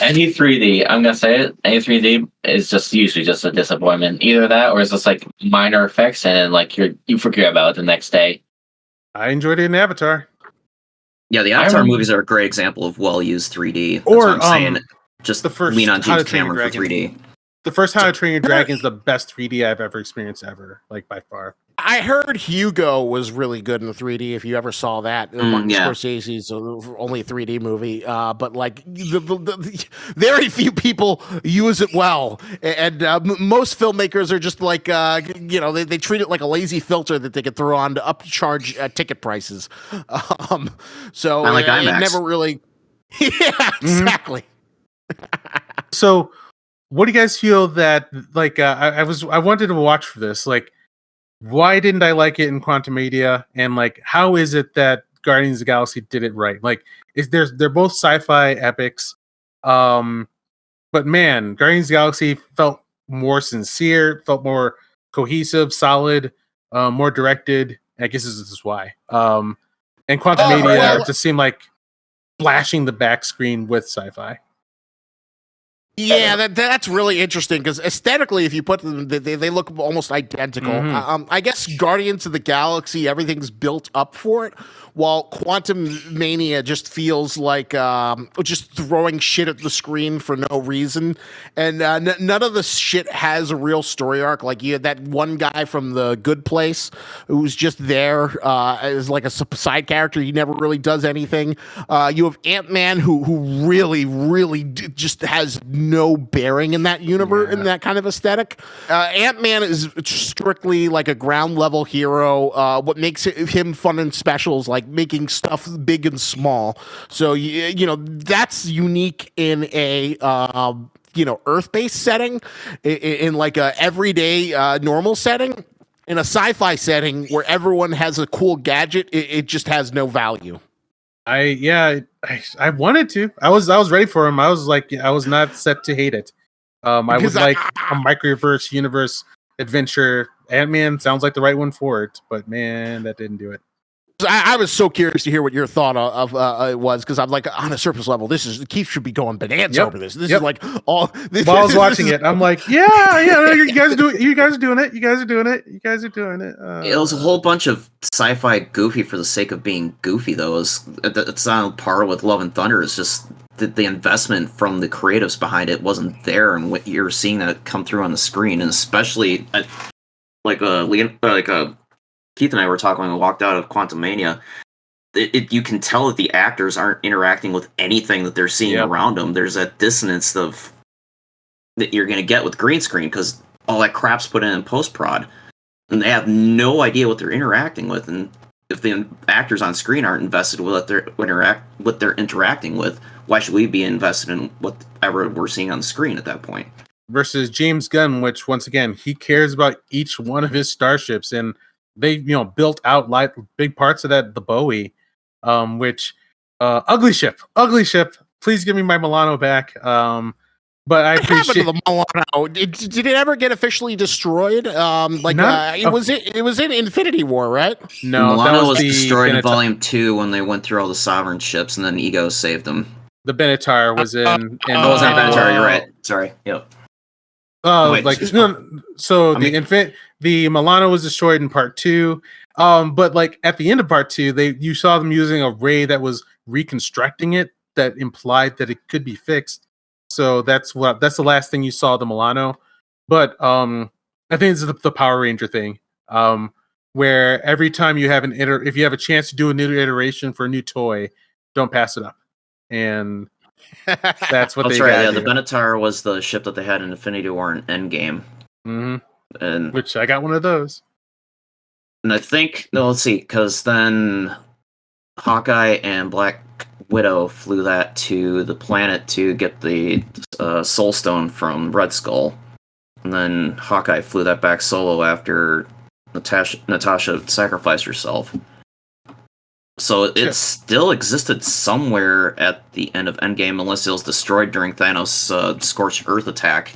Any 3D, I'm gonna say it, any 3D is just usually just a disappointment. Either that or it's just like minor effects and like you forget about it the next day. I enjoyed it in Avatar. Yeah, the Avatar movies are a great example of well-used 3D. That's what I'm saying. Just the first lean on James Cameron for 3D. The first How to Train Your Dragon is the best 3D I've ever experienced ever, like by far. I heard Hugo was really good in the 3D. If you ever saw that, Martin Scorsese's only 3D movie, but like the very few people use it well, and most filmmakers are just like they treat it like a lazy filter that they could throw on to upcharge ticket prices. So like IMAX. It never really. Yeah, exactly. So, what do you guys feel that like? I wanted to watch for this. Like, why didn't I like it in Quantumania? And like, how is it that Guardians of the Galaxy did it right? Like, they're both sci-fi epics, but man, Guardians of the Galaxy felt more sincere, felt more cohesive, solid, more directed. I guess this is why. And Quantumania just seemed like flashing the back screen with sci-fi. Yeah, that's really interesting because aesthetically, if you put them, they look almost identical. I guess Guardians of the Galaxy, everything's built up for it, while Quantum Mania just feels like just throwing shit at the screen for no reason. And none of the shit has a real story arc. Like you had that one guy from The Good Place who's just there as like a side character. He never really does anything. You have Ant-Man who really just has no bearing in that universe, in that kind of aesthetic. Ant-Man is strictly like a ground level hero. What makes him fun and special is like making stuff big and small. So you know that's unique in a Earth-based setting, in like a everyday normal setting. In a sci-fi setting where everyone has a cool gadget, it just has no value. I wanted to. I was ready for him. I was like, I was not set to hate it. I would like a microverse universe adventure. Ant-Man sounds like the right one for it, but man, that didn't do it. I was so curious to hear what your thought of it was, because I'm like, on a surface level, Keith should be going bananas over this. This is like all. While I was watching it, I'm like, yeah, you guys are doing it. You guys are doing it. It was a whole bunch of sci-fi goofy for the sake of being goofy, though. It's on par with Love and Thunder. It's just the investment from the creatives behind it wasn't there, and what you're seeing that come through on the screen, and especially Keith and I were talking when we walked out of Quantumania. You can tell that the actors aren't interacting with anything that they're seeing around them. There's that dissonance that you're going to get with green screen because all that crap's put in post-prod. And they have no idea what they're interacting with. And if the actors on screen aren't invested with what they're interacting with, why should we be invested in whatever we're seeing on the screen at that point? Versus James Gunn, which, once again, he cares about each one of his starships, and they built out big parts of that, the Bowie, which ugly ship. Please give me my Milano back. But I appreciate the Milano. Did it ever get officially destroyed? It was in Infinity War, right? No, Milano was destroyed in Volume 2 when they went through all the Sovereign ships, and then Ego saved them. The Benatar was in. It wasn't Benatar. You're right. Sorry. Yep. The Milano was destroyed in part 2. But like at the end of part 2, you saw them using a ray that was reconstructing it that implied that it could be fixed. So that's the last thing you saw of the Milano. But I think it's the Power Ranger thing, where every time you have if you have a chance to do a new iteration for a new toy, don't pass it up. And that's what they got. Yeah, the Benatar was the ship that they had in Infinity War and Endgame. Mm-hmm. And which I got one of those. And I think, let's see, because then Hawkeye and Black Widow flew that to the planet to get the Soul Stone from Red Skull. And then Hawkeye flew that back solo after Natasha sacrificed herself. So it still existed somewhere at the end of Endgame, unless it was destroyed during Thanos' Scorched Earth attack.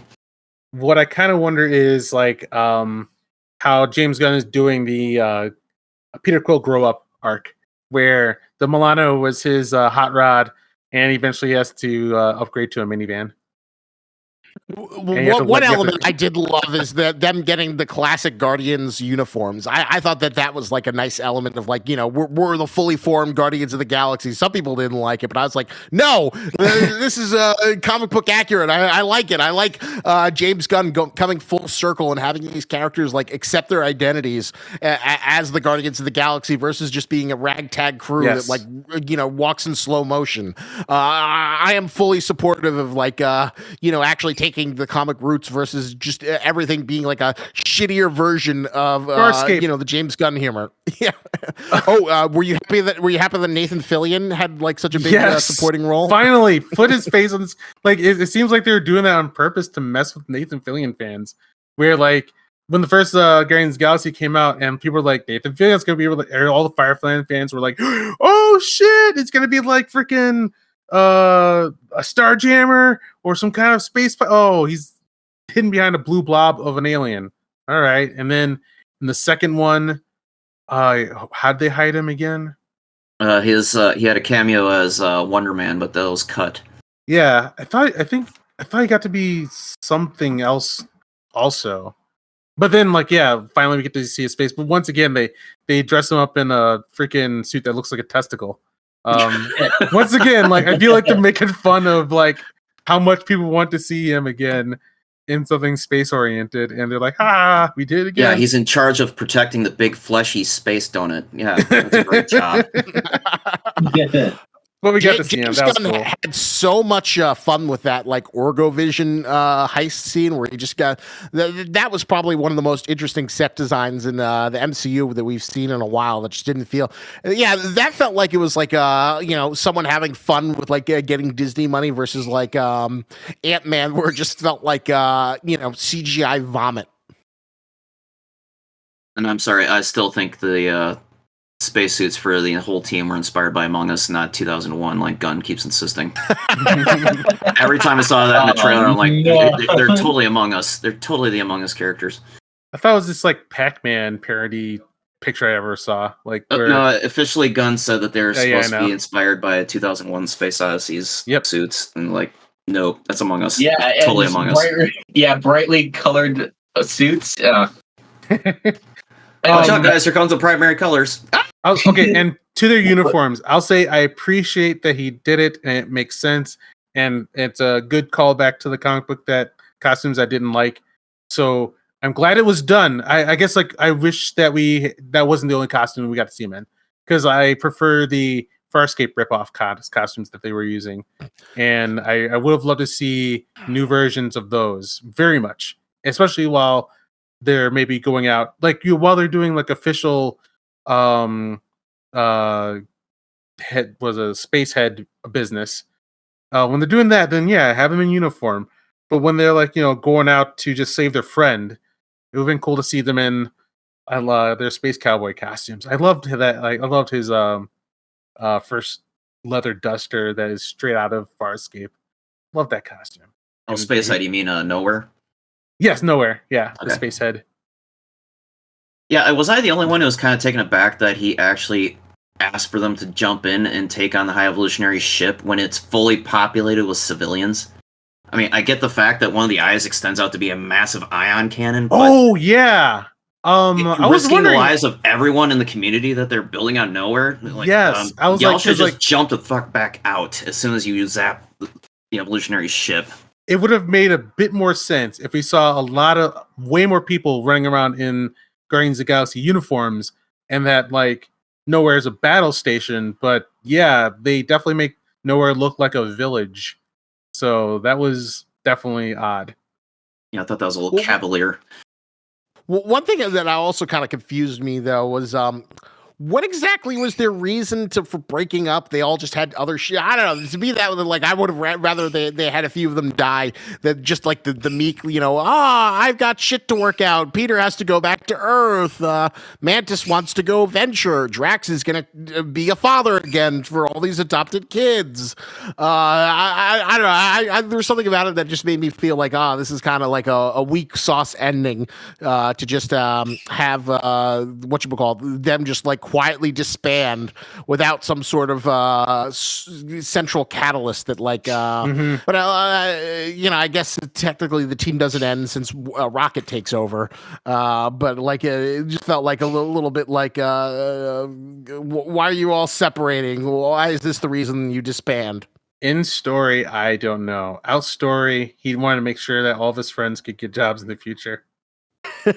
What I kind of wonder is how James Gunn is doing the Peter Quill grow up arc, where the Milano was his hot rod, and eventually he has to upgrade to a minivan. One element I did love is that them getting the classic Guardians uniforms. I thought that was like a nice element of we're the fully formed Guardians of the Galaxy. Some people didn't like it, but I was like, no, this is comic book accurate. I like it. I like James Gunn coming full circle and having these characters accept their identities as the Guardians of the Galaxy versus just being a ragtag crew that walks in slow motion. I am fully supportive of actually taking the comic roots versus just everything being like a shittier version of the James Gunn humor. Yeah. Were you happy that Nathan Fillion had like such a big supporting role? Finally, put his face on this. Like it seems like they were doing that on purpose to mess with Nathan Fillion fans. Where like when the first Guardians of the Galaxy came out and people were like, Nathan Fillion's gonna be able to, all the Firefly fans were like, oh shit, it's gonna be like freaking a Starjammer or some kind of space. Oh, he's hidden behind a blue blob of an alien. All right, and then in the second one, how'd they hide him again? He had a cameo as Wonder Man, but that was cut. Yeah, I thought he got to be something else also. But then, like, yeah, finally we get to see his face. But once again, they dress him up in a freaking suit that looks like a testicle. Once again, like I feel like they're making fun of like how much people want to see him again in something space oriented, and they're like, we did it again. Yeah, he's in charge of protecting the big fleshy space donut. Yeah, that's a great job. But we got to see him. James That was Gunn cool. had so much fun with that, like Orgovision heist scene where he just got. That was probably one of the most interesting set designs in the MCU that we've seen in a while. That just didn't feel. Yeah, that felt like it was like someone having fun with like getting Disney money versus like Ant-Man, where it just felt like CGI vomit. And I'm sorry, I still think the spacesuits for the whole team were inspired by Among Us, not 2001, like Gunn keeps insisting. Every time I saw that in the trailer, I'm like, they're totally Among Us. They're totally the Among Us characters. I thought it was this like Pac-Man parody picture I ever saw. Like, no, officially Gunn said that they're supposed to be inspired by 2001 Space Odyssey's suits, and like, no, that's Among Us. Yeah, totally Among Us. Brightly colored suits. Watch out, guys! Here comes the primary colors. Okay, and to their uniforms, I'll say I appreciate that he did it, and it makes sense, and it's a good callback to the comic book that costumes I didn't like. So I'm glad it was done. I guess like I wish that that wasn't the only costume we got to see him in, because I prefer the Farscape ripoff costumes that they were using, and I would have loved to see new versions of those very much, especially while they're maybe going out while they're doing like official space head business. When they're doing that, then yeah, have them in uniform. But when they're like going out to just save their friend, it would have been cool to see them in their space cowboy costumes. I loved that. I loved his first leather duster that is straight out of Farscape. Love that costume. Oh, space head? You mean Nowhere? Yes, Nowhere. Yeah, okay. The space head. Yeah, was I the only one who was kind of taken aback that he actually asked for them to jump in and take on the High Evolutionary ship when it's fully populated with civilians? I mean, I get the fact that one of the eyes extends out to be a massive ion cannon. But oh yeah, I was risking wondering the lives of everyone in the community that they're building on Nowhere. Like, yes, I was y'all like, should just jump the fuck back out as soon as you zap the evolutionary ship. It would have made a bit more sense if we saw way more people running around in Guardians of the Galaxy uniforms, and that like Nowhere is a battle station. But yeah, they definitely make Nowhere look like a village. So that was definitely odd. Yeah, I thought that was a little cavalier. Well, one thing that also kind of confused me though was what exactly was their reason for breaking up? They all just had other shit. I don't know. To me, that was like I would have rather they had a few of them die than just like the meek, I've got shit to work out. Peter has to go back to Earth. Mantis wants to go venture. Drax is gonna be a father again for all these adopted kids. I don't know. There's something about it that just made me feel like this is kind of like a weak sauce ending to just have them just like quietly disband without some sort of central catalyst that like but I guess technically the team doesn't end since Rocket takes over, but like it just felt like a little bit like why are you all separating? Why is this the reason you disband? In story, I don't know. Out story, he wanted to make sure that all of his friends could get jobs in the future. I'm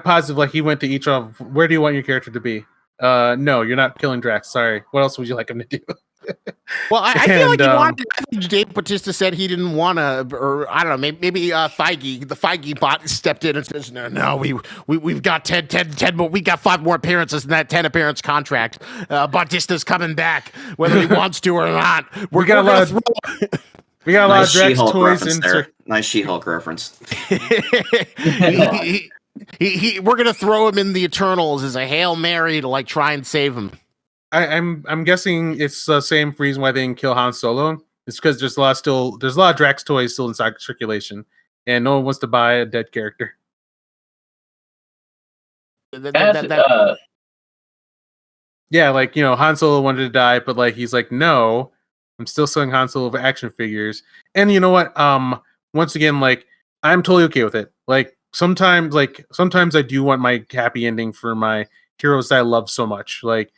positive like he went to each of where do you want your character to be? No, you're not killing Drax. Sorry. What else would you like him to do? Well, I feel like he And, wanted. I think Dave Bautista said he didn't want to, or I don't know. Maybe Feige, the Feige bot, stepped in and says, "No, we've got 10 more. We got 5 more appearances in that 10 appearance contract. Bautista's coming back, whether he wants to or not. We got a lot of Nice Drax She-Hulk toys reference in. there. Nice She-Hulk reference. We're gonna throw him in the Eternals as a Hail Mary to like try and save him. I'm guessing it's the same reason why they didn't kill Han Solo. It's because there's a lot of Drax toys still in circulation, and no one wants to buy a dead character. Yeah, like, Han Solo wanted to die, but like he's like, no, I'm still selling Han Solo action figures. And you know what? Once again, like, I'm totally okay with it. Like sometimes I do want my happy ending for my heroes that I love so much. Like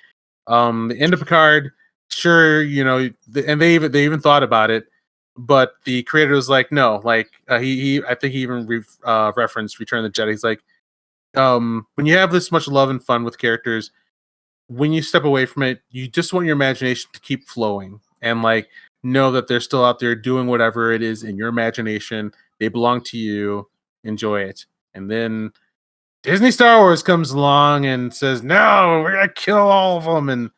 the end of Picard, sure, and they even thought about it, but the creator was like, no, like I think he even referenced Return of the Jedi. He's like, when you have this much love and fun with characters, when you step away from it, you just want your imagination to keep flowing and like know that they're still out there doing whatever it is in your imagination. They belong to you. Enjoy it. And then Disney Star Wars comes along and says, no, we're going to kill all of them and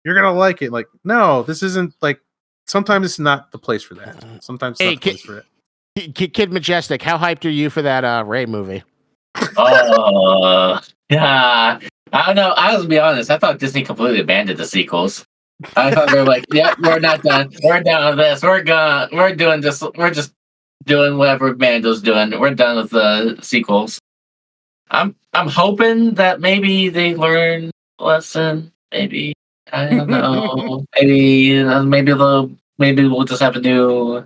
you're going to like it. Like, no, this isn't like, sometimes it's not the place for that. Sometimes it's not the place for it. Kid Majestic, how hyped are you for that Rey movie? Yeah. I don't know. I was be honest. I thought Disney completely abandoned the sequels. I thought they were like, yeah, we're not done. We're done with this. We're doing this. We're just doing whatever Mando's doing. We're done with the sequels. I'm hoping that maybe they learn a lesson. Maybe, I don't know. maybe we'll just have a new,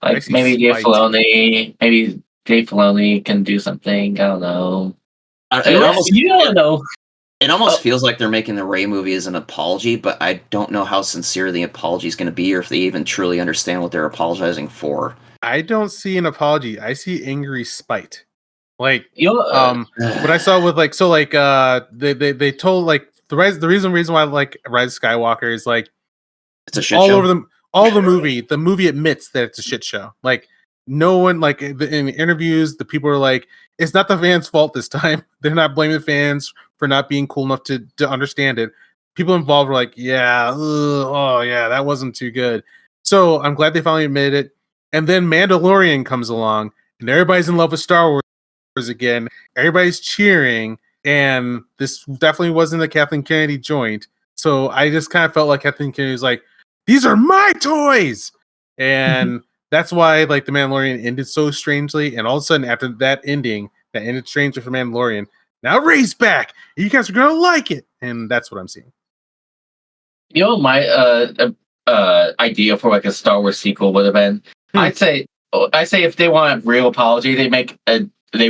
like, maybe Dave Filoni. Maybe Dave Filoni can do something. I don't know. It almost feels like they're making the Rey movie as an apology, but I don't know how sincere the apology is going to be, or if they even truly understand what they're apologizing for. I don't see an apology. I see angry spite. Like, what I saw with they told like the reason why like Rise of Skywalker is like it's a shit show. Over them, all the movie. The movie admits that it's a shit show. Like no one like in interviews, the people are like, it's not the fans' fault this time. They're not blaming the fans for not being cool enough to understand it. People involved were like, yeah, that wasn't too good. So I'm glad they finally admitted it. And then Mandalorian comes along, and everybody's in love with Star Wars again. Everybody's cheering, and this definitely wasn't a Kathleen Kennedy joint. So I just kind of felt like Kathleen Kennedy was like, these are my toys! And that's why like the Mandalorian ended so strangely. And all of a sudden, after that ending, that ended strangely for Mandalorian, now Rey's back. You guys are gonna like it, and that's what I'm seeing. My idea for like a Star Wars sequel would have been, I'd say if they want a real apology, they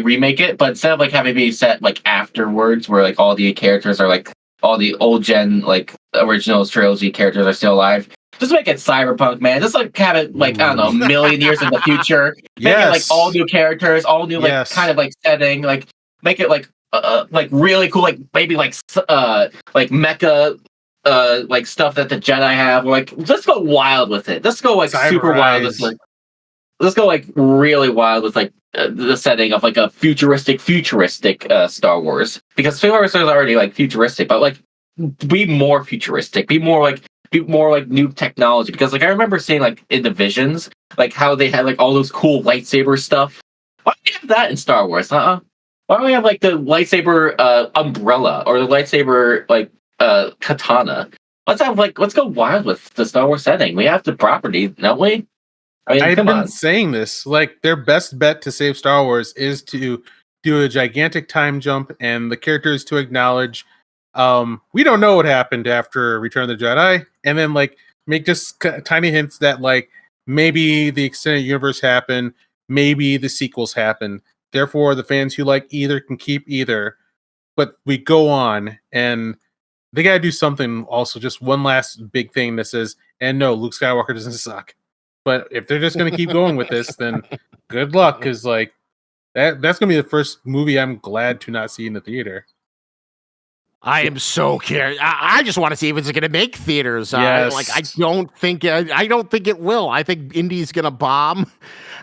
remake it, but instead of like having it be set like afterwards, where like all the characters are like all the old gen like original trilogy characters are still alive. Just make it cyberpunk, man. Just like have it like, I don't know, a million years in the future. Make it like all new characters, all new like kind of like setting. Like make it like really cool, like maybe like mecha like stuff that the Jedi have. Like let's go wild with it. Let's go like super wild with like. Let's go like really wild with like the setting of like a futuristic Star Wars, because Star Wars is already like futuristic, but like be more futuristic, be more like new technology. Because like I remember seeing like in the Visions like how they had like all those cool lightsaber stuff. Why don't we have that in Star Wars? Why don't we have like the lightsaber umbrella or the lightsaber like katana? Let's go wild with the Star Wars setting. We have the property, don't we? I mean, I've come been on. saying this. Like their best bet to save Star Wars is to do a gigantic time jump, and the characters to acknowledge we don't know what happened after Return of the Jedi, and then like make just tiny hints that like maybe the extended universe happened, maybe the sequels happen. Therefore, the fans who like either can keep either, but we go on, and they gotta do something. Also, just one last big thing that says, and no, Luke Skywalker doesn't suck. But if they're just going to keep going with this, then good luck, because like that's going to be the first movie I'm glad to not see in the theater. I am so curious. I just want to see if it's going to make theaters. Yes. Like I don't think it will. I think Indy's going to bomb.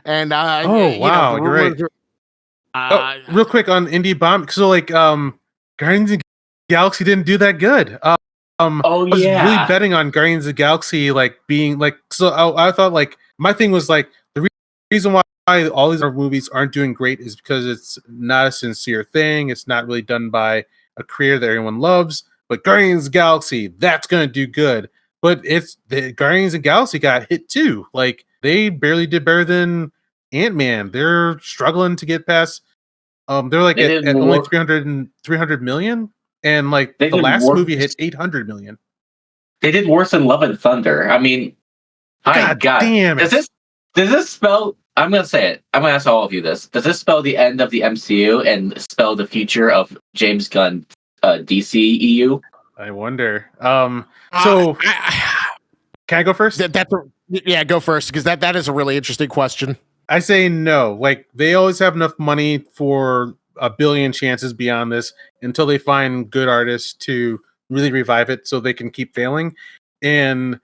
And oh wow, you're right. Real quick on Indie Bomb. So like Guardians of the Galaxy didn't do that good. I was really betting on Guardians of the Galaxy like being like so. I thought like my thing was like the reason why all these other movies aren't doing great is because it's not a sincere thing. It's not really done by a creator that everyone loves. But Guardians of the Galaxy, that's gonna do good. But it's the Guardians of the Galaxy got hit too. Like they barely did better than Ant-Man. They're struggling to get past. They're like at only 300 million, and like the last movie hit 800 million. They did worse than Love and Thunder. I mean, God damn it. Does this spell? I'm gonna say it. I'm gonna ask all of you this. Does this spell the end of the MCU and spell the future of James Gunn DC EU? I wonder. So can I go first? Go first because that is a really interesting question. I say no. Like they always have enough money for a billion chances beyond this until they find good artists to really revive it so they can keep failing. And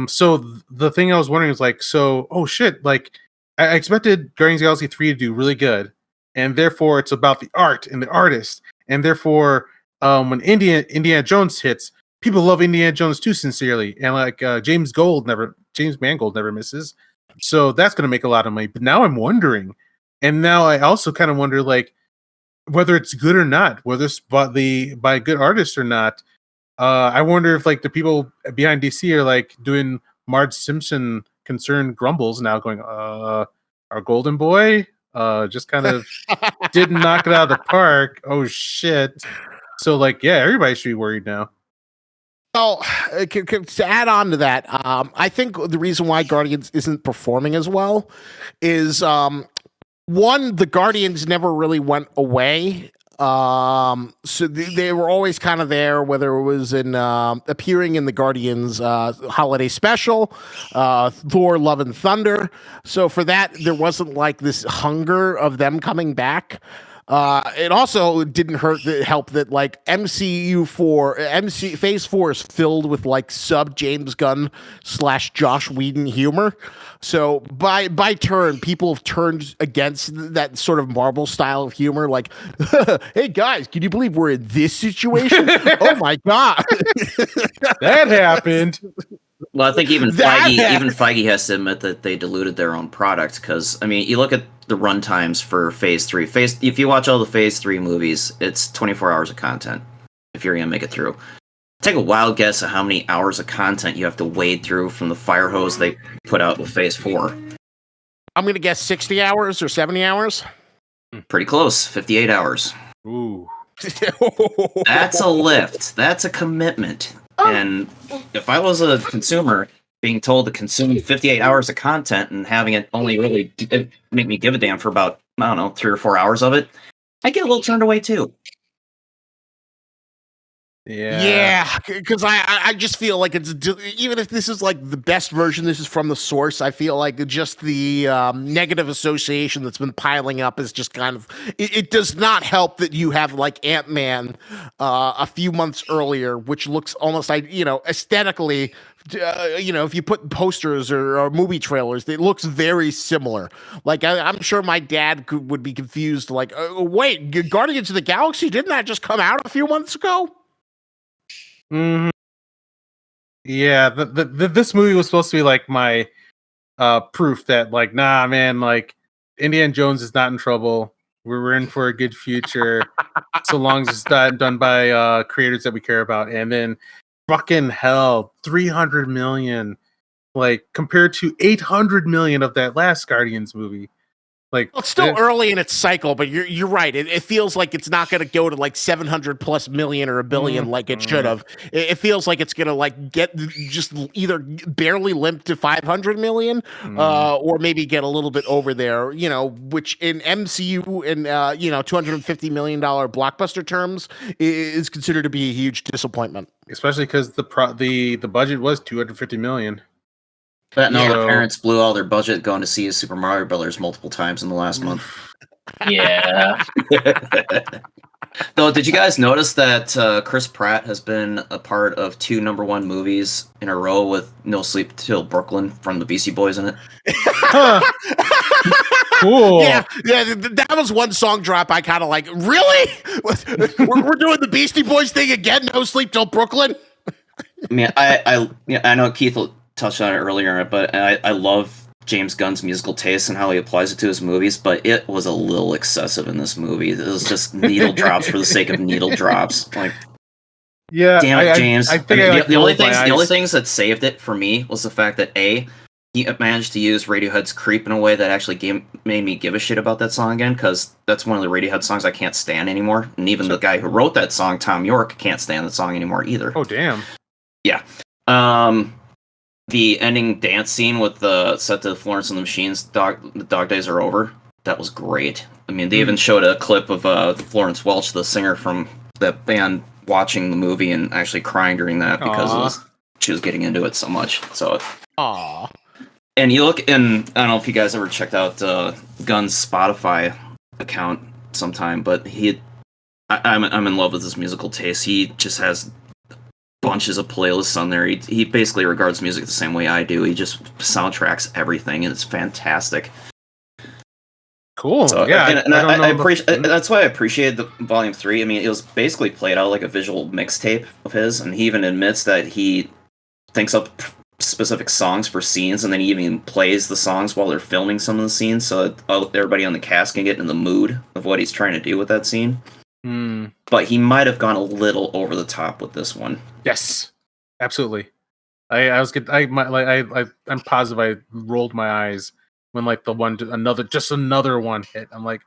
so the thing I was wondering is like, so oh shit, like I expected Guardians of the Galaxy 3 to do really good, and therefore it's about the art and the artist, and therefore when Indiana Jones hits, people love Indiana Jones too sincerely, and like James Mangold never misses. So that's going to make a lot of money. But now I'm wondering, and now I also kind of wonder, like, whether it's good or not, whether it's by a good artist or not. I wonder if like the people behind DC are like doing Marge Simpson concerned grumbles now, going, "Our golden boy just kind of didn't knock it out of the park. Oh shit!" So like, yeah, everybody should be worried now. Well, to add on to that, I think the reason why Guardians isn't performing as well is one, the Guardians never really went away. So they were always kind of there, whether it was in appearing in the Guardians holiday special, Thor: Love and Thunder. So for that, there wasn't like this hunger of them coming back. It also didn't help that like Phase 4 is filled with like sub James Gunn / Josh Whedon humor. So by turn, people have turned against that sort of Marvel style of humor. Like, hey guys, can you believe we're in this situation? Oh my god, that happened. Well, I think even Feige has to admit that they diluted their own product because, I mean, you look at the runtimes for Phase 3. If you watch all the Phase 3 movies, it's 24 hours of content if you're going to make it through. Take a wild guess at how many hours of content you have to wade through from the fire hose they put out with Phase 4. I'm going to guess 60 hours or 70 hours. Pretty close, 58 hours. Ooh. That's a lift. That's a commitment. And if I was a consumer being told to consume 58 hours of content and having it only really make me give a damn for about, I don't know, 3 or 4 hours of it, I get a little turned away too. Yeah, because I just feel like it's, even if this is like the best version, this is from the source, I feel like just the negative association that's been piling up is just kind of, it does not help that you have like Ant-Man a few months earlier, which looks almost like, aesthetically, if you put posters or movie trailers, it looks very similar. Like I'm sure my dad would be confused, like, wait, Guardians of the Galaxy, didn't that just come out a few months ago? Mm-hmm. Yeah, this movie was supposed to be like my proof that like, nah, man, like Indiana Jones is not in trouble. We're in for a good future, so long as it's done by creators that we care about. And then, fucking hell, 300 million, like compared to 800 million of that last Guardians movie. Like, well, it's still early in its cycle, but you're right. It feels like it's not going to go to like 700 plus million or a billion like it should have. It feels like it's going to like get just either barely limp to 500 million, or maybe get a little bit over there. Which in MCU and $250 million blockbuster terms is considered to be a huge disappointment. Especially because the budget was 250 million. But no, the parents blew all their budget going to see a Super Mario Brothers multiple times in the last month. Yeah. Though, did you guys notice that Chris Pratt has been a part of 2 #1 movies in a row with No Sleep Till Brooklyn from the Beastie Boys in it? Cool. Yeah, that was one song drop I kind of like. Really? we're doing the Beastie Boys thing again? No Sleep Till Brooklyn? I mean, I know Keith touched on it earlier, but I love James Gunn's musical taste and how he applies it to his movies, but it was a little excessive in this movie. It was just needle drops for the sake of needle drops. Like, yeah, damn it, James. I think the only things that saved it for me was the fact that he managed to use Radiohead's "Creep" in a way that actually made me give a shit about that song again, because that's one of the Radiohead songs I can't stand anymore. And even the guy who wrote that song, Tom York, can't stand that song anymore either. Oh, damn. Yeah. The ending dance scene with the set to Florence and the Machine's the Dog Days Are Over, that was great. I mean, they even showed a clip of Florence Welch, the singer from that band, watching the movie and actually crying during that because she was getting into it so much. So, aww. And you look, and I don't know if you guys ever checked out Gunn's Spotify account sometime, but I'm in love with his musical taste. He just has bunches of playlists on there. He basically regards music the same way I do. He just soundtracks everything, and it's fantastic. Cool. So, yeah, I appreciate. That's why I appreciated the Volume 3. I mean, it was basically played out like a visual mixtape of his, and he even admits that he thinks up specific songs for scenes, and then he even plays the songs while they're filming some of the scenes, so that everybody on the cast can get in the mood of what he's trying to do with that scene. But he might have gone a little over the top with this one. Yes, absolutely. I'm positive I rolled my eyes when like another one hit. I'm like,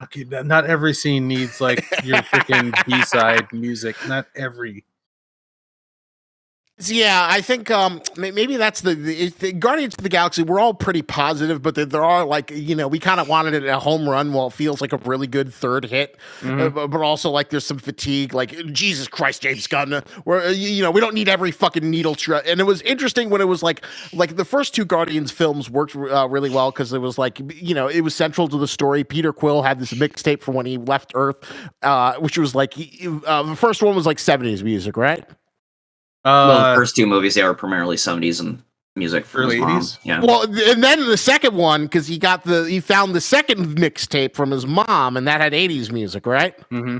okay, not every scene needs like your freaking B-side music. Not every. Yeah, I think maybe that's the Guardians of the Galaxy. We're all pretty positive, but there are like, we kind of wanted it a home run while it feels like a really good third hit, but also like there's some fatigue. Like, Jesus Christ, James Gunn, where we don't need every fucking needle and it was interesting when it was like the first 2 Guardians films worked really well because it was like it was central to the story. Peter Quill had this mixtape for when he left Earth, which was like the first one was like 70s music, right? The first 2 movies, they were primarily 70s and music for early his mom. 80s. Yeah. Well, and then the second one, because he found the second mixtape from his mom, and that had 80s music, right? Mm-hmm.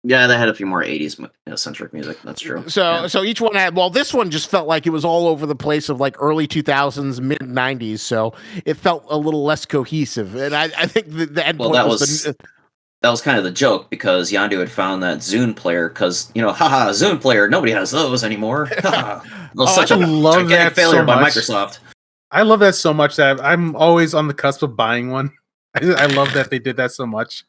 Yeah, they had a few more 80s centric music. That's true. So each one had. Well, this one just felt like it was all over the place of like early 2000s, mid 90s. So it felt a little less cohesive, and I think the end point that was kind of the joke, because Yondu had found that Zune player, because, haha, Zune player, nobody has those anymore. Such a love that failure so by much. Microsoft. I love that so much that I'm always on the cusp of buying one. I love that they did that so much.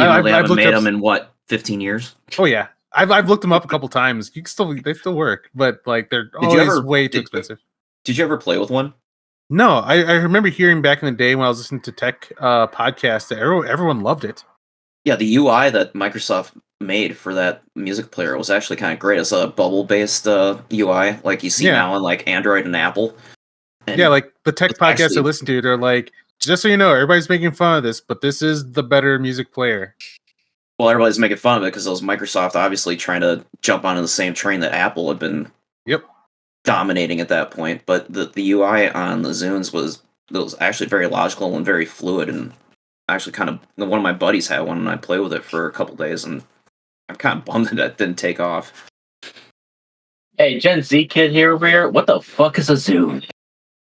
Even though they haven't made them in, 15 years? Oh, yeah. I've looked them up a couple times. They still work, but like they're always way too expensive. Did you ever play with one? No, I remember hearing back in the day when I was listening to tech podcasts that everyone loved it. Yeah, the UI that Microsoft made for that music player was actually kind of great. It's a bubble-based UI, like you see now on like Android and Apple. And yeah, like the tech podcasts I listen to, they're like, just so you know, everybody's making fun of this, but this is the better music player. Well, everybody's making fun of it because it was Microsoft obviously trying to jump onto the same train that Apple had been dominating at that point. But the UI on the Zunes was actually very logical and very fluid, and actually kind of one of my buddies had one and I played with it for a couple days, and I'm kind of bummed that didn't take off. Hey, Gen Z kid here over here, what the fuck is a Zune?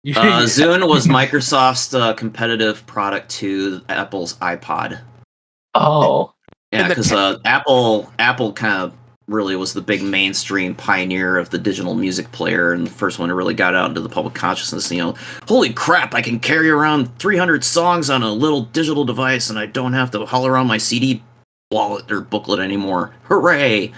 Zune was Microsoft's competitive product to Apple's iPod. Oh. Yeah, because Apple kind of really was the big mainstream pioneer of the digital music player, and the first one that really got out into the public consciousness. Holy crap, I can carry around 300 songs on a little digital device, and I don't have to haul around my CD wallet or booklet anymore. Hooray!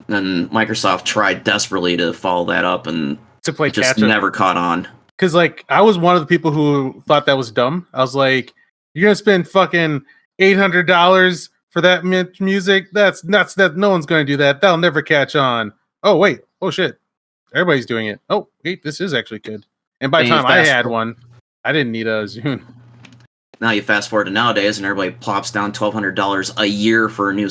And Microsoft tried desperately to follow that up, and to play just never caught on. Because like I was one of the people who thought that was dumb. I was like, "You're gonna spend fucking $800 for that music? That's nuts. That no one's going to do that. That'll never catch on." Oh wait, oh shit, everybody's doing it. Oh wait, this is actually good. And by the time I had one, I didn't need a Zune. now you fast forward to nowadays, and everybody plops down $1,200 a year for a new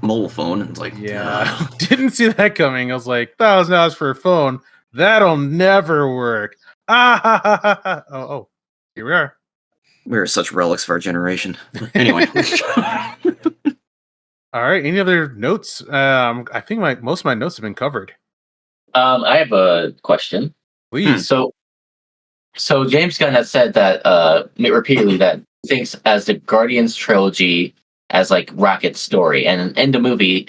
mobile phone. And it's like, yeah, didn't see that coming. I was like, $1,000 for a phone. That'll never work. Oh, here we are. We're such relics of our generation. Anyway. All right. Any other notes? I think most of my notes have been covered. I have a question. Please. So James Gunn has said that repeatedly that he thinks as the Guardians trilogy as like Rocket's story, and in the movie,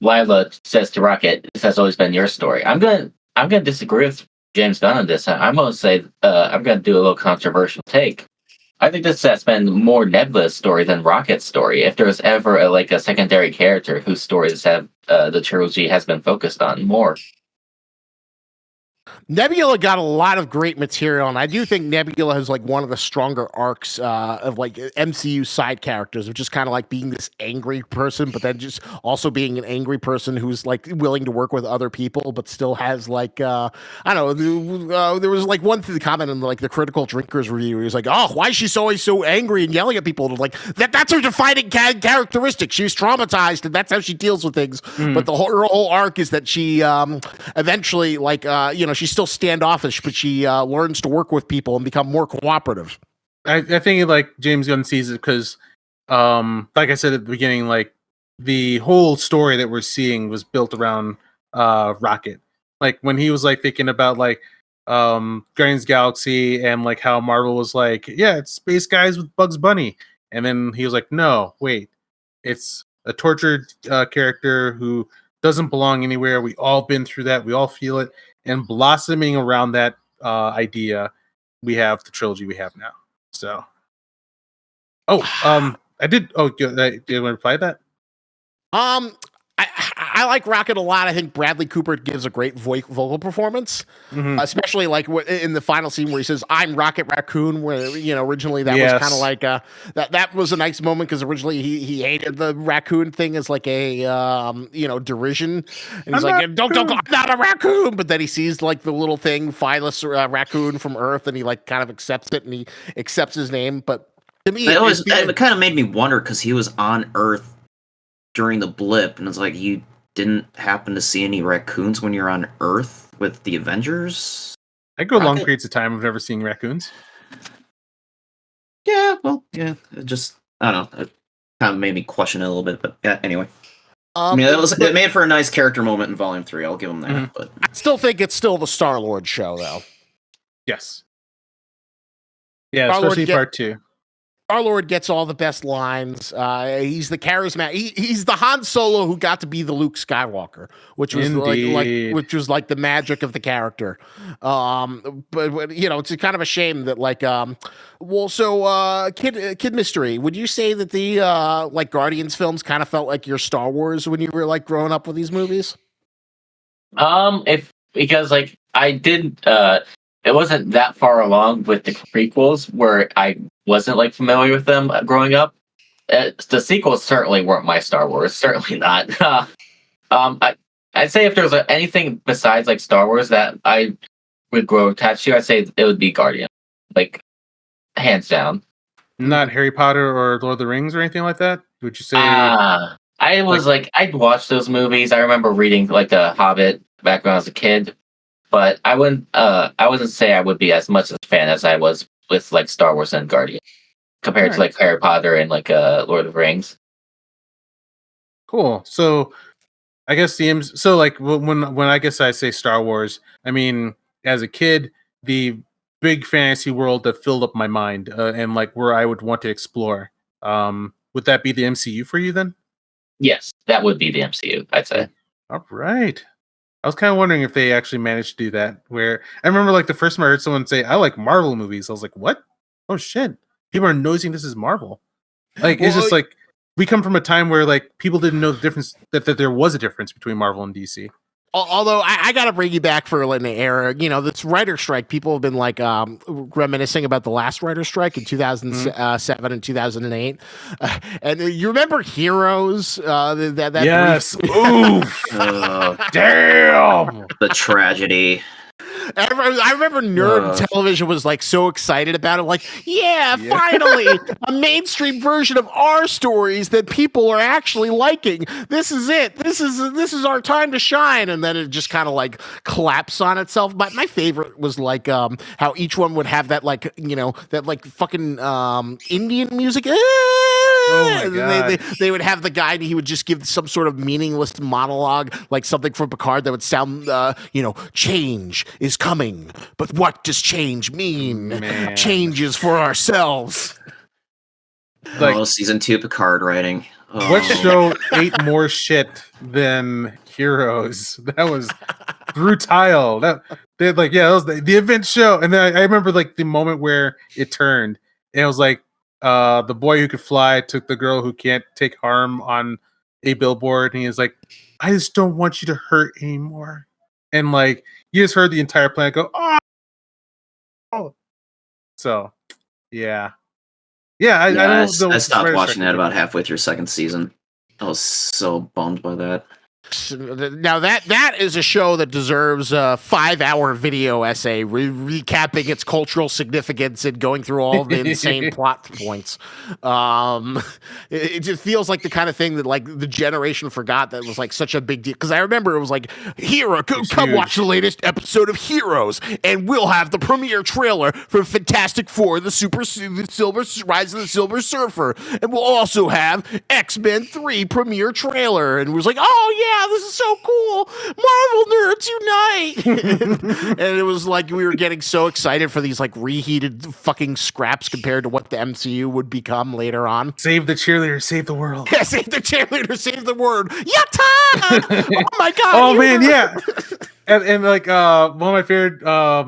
Lila says to Rocket, "This has always been your story." I'm gonna disagree with James Gunn on this. I'm gonna say I'm gonna do a little controversial take. I think this has been more Nebula's story than Rocket's story. If there was ever a secondary character whose stories have the trilogy has been focused on more. Nebula got a lot of great material, and I do think Nebula has like one of the stronger arcs of like MCU side characters, which is kind of like being this angry person, but then just also being an angry person who's like willing to work with other people, but still has like I don't know. There was like one comment in like the Critical Drinkers review. He was like, "Oh, why is she always so angry and yelling at people?" And like that's her defining characteristic. She was traumatized, and that's how she deals with things. But her whole arc is that she eventually she's still standoffish, but she learns to work with people and become more cooperative. I think like James Gunn sees it because, like I said at the beginning, like the whole story that we're seeing was built around Rocket. Like when he was like thinking about like Guardians Galaxy and like how Marvel was like, yeah, it's space guys with Bugs Bunny, and then he was like, no, wait, it's a tortured character who doesn't belong anywhere. We all been through that. We all feel it. And blossoming around that idea, we have the trilogy we have now. So, I did. Oh, do you want to reply to that? I like Rocket a lot. I think Bradley Cooper gives a great vocal performance, especially like in the final scene where he says, "I'm Rocket Raccoon." Where originally that was kind of like that was a nice moment because originally he hated the raccoon thing as like a derision, and he's like, "Don't go, I'm not a raccoon." But then he sees like the little thing, Phyllis raccoon from Earth, and he like kind of accepts it and he accepts his name. But to me, it kind of made me wonder because he was on Earth during the blip, and it's like you didn't happen to see any raccoons when you're on Earth with the Avengers? I go long periods of time of never seeing raccoons. Yeah, well, yeah. It just, I don't know. It kind of made me question it a little bit, but yeah, anyway. I mean, it made for a nice character moment in Volume 3. I'll give him that. But I still think it's still the Star-Lord show, though. Yes. Yeah, especially part 2. Star-Lord gets all the best lines. He's the charismatic. He's the Han Solo who got to be the Luke Skywalker, which was which was like the magic of the character. But it's kind of a shame that Kid Mystery. Would you say that the Guardians films kind of felt like your Star Wars when you were like growing up with these movies? Because I did. It wasn't that far along with the prequels where I wasn't familiar with them growing up. The sequels certainly weren't my Star Wars. Certainly not. I'd say if there's anything besides Star Wars that I would grow attached to, I'd say it would be Guardian, hands down. Not Harry Potter or Lord of the Rings or anything like that. Would you say? I was I'd watch those movies. I remember reading The Hobbit back when I was a kid. But I wouldn't say I would be as much a fan as I was with Star Wars and Guardian compared to Harry Potter and Lord of the Rings. Cool. So I guess when I guess I say Star Wars, I mean as a kid, the big fantasy world that filled up my mind and where I would want to explore. Would that be the MCU for you then? Yes, that would be the MCU, I'd say. All right. I was kind of wondering if they actually managed to do that. Where I remember, the first time I heard someone say, "I like Marvel movies," I was like, "What? Oh shit! People are noticing this is Marvel." It's just we come from a time where people didn't know the difference that there was a difference between Marvel and DC. Although I got to bring you back for an era, this writer strike. People have been reminiscing about the last writer strike in 2007 and 2008. And you remember Heroes? Yes. Oof. Damn. The tragedy. I remember Nerd Television was like so excited about it, like, yeah, finally a mainstream version of our stories that people are actually liking. This is it. This is our time to shine. And then it just kind of like collapsed on itself. But my favorite was like how each one would have that like that like fucking Indian music. Oh my God. They would have the guy and he would just give some sort of meaningless monologue, like something from Picard that would sound, change is coming. But what does change mean? Man. Change is for ourselves. Like season 2 Picard writing. Oh. What show ate more shit than Heroes? That was brutal. That was the event show. And then I remember like the moment where it turned, and it was like the boy who could fly took the girl who can't take harm on a billboard, and he was like, I just don't want you to hurt anymore. And like you just heard the entire planet go, oh. So yeah. I stopped watching that about halfway through second season. I was so bummed by that. Now that is a show that deserves a 5-hour video essay recapping its cultural significance and going through all the insane plot points. It just feels like the kind of thing that like the generation forgot that was like such a big deal. Because I remember it was like, come watch the latest episode of Heroes, and we'll have the premiere trailer for Fantastic Four: Rise of the Silver Surfer, and we'll also have X-Men 3 premiere trailer, and it was like, oh yeah. This is so cool. Marvel nerds unite. And it was like we were getting so excited for these like reheated fucking scraps compared to what the MCU would become later on. Save the cheerleader, save the world. Yeah, save the cheerleader, save the world. Yatta! Oh my God. Oh man, yeah. And like one of my favorite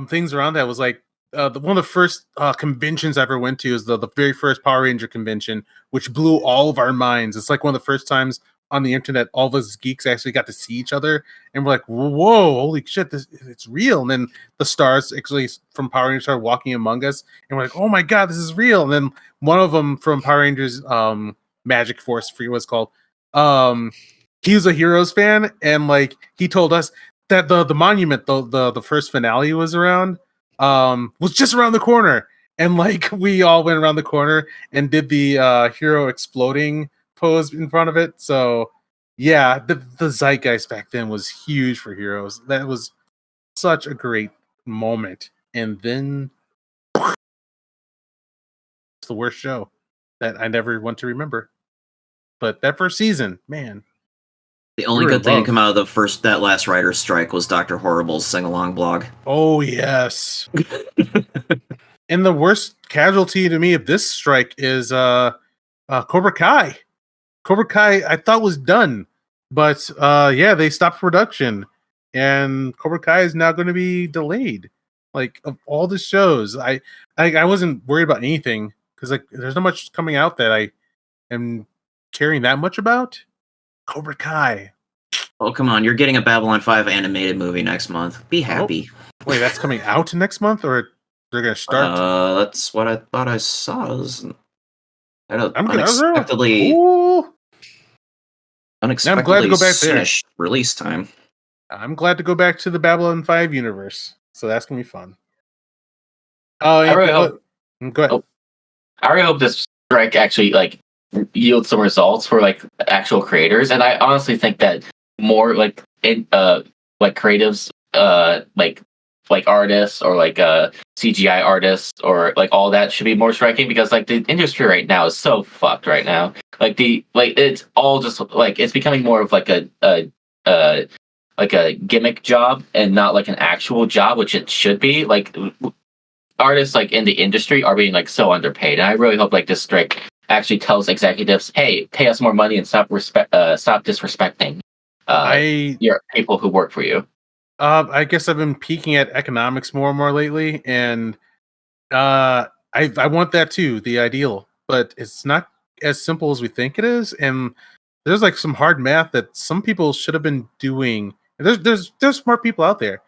things around that was like one of the first conventions I ever went to is the very first Power Ranger convention, which blew all of our minds. It's like one of the first times on the internet all of us geeks actually got to see each other, and we're like, whoa, holy shit, it's real. And then the stars actually from Power Rangers started walking among us, and we're like, oh my God, this is real. And then one of them from Power Rangers Magic Force, I forget what it's called, he was a Heroes fan, and like he told us that the monument, the first finale was just around the corner. And like we all went around the corner and did the hero exploding pose in front of it. So yeah, the zeitgeist back then was huge for Heroes. That was such a great moment. And then it's the worst show that I never want to remember. But that first season, man. The only good thing to come out of that last writer's strike was Dr. Horrible's sing-along blog. Oh yes. And the worst casualty to me of this strike is Cobra Kai. Cobra Kai, I thought was done, but they stopped production, and Cobra Kai is now going to be delayed. Like of all the shows, I wasn't worried about anything because like there's not much coming out that I am caring that much about. Cobra Kai. Oh come on, you're getting a Babylon 5 animated movie next month. Be happy. Oh, wait, that's coming out next month, or they're going to start? That's what I thought I saw. I'm unexpectedly. I'm glad to go back there. Release time. I'm glad to go back to the Babylon 5 universe. So that's gonna be fun. I really hope. Go ahead. I really hope this strike actually like yields some results for like actual creators, and I honestly think that more like creatives, like artists or like CGI artists or like all that should be more striking, because like the industry right now is so fucked right now. Like it's all just like it's becoming more of like a gimmick job and not like an actual job, which it should be. Like artists like in the industry are being like so underpaid, and I really hope like this strike actually tells executives, hey, pay us more money and stop disrespecting your people who work for you. I guess I've been peeking at economics more and more lately, and I want that too, the ideal, but it's not as simple as we think it is, and there's like some hard math that some people should have been doing. There's smart people out there.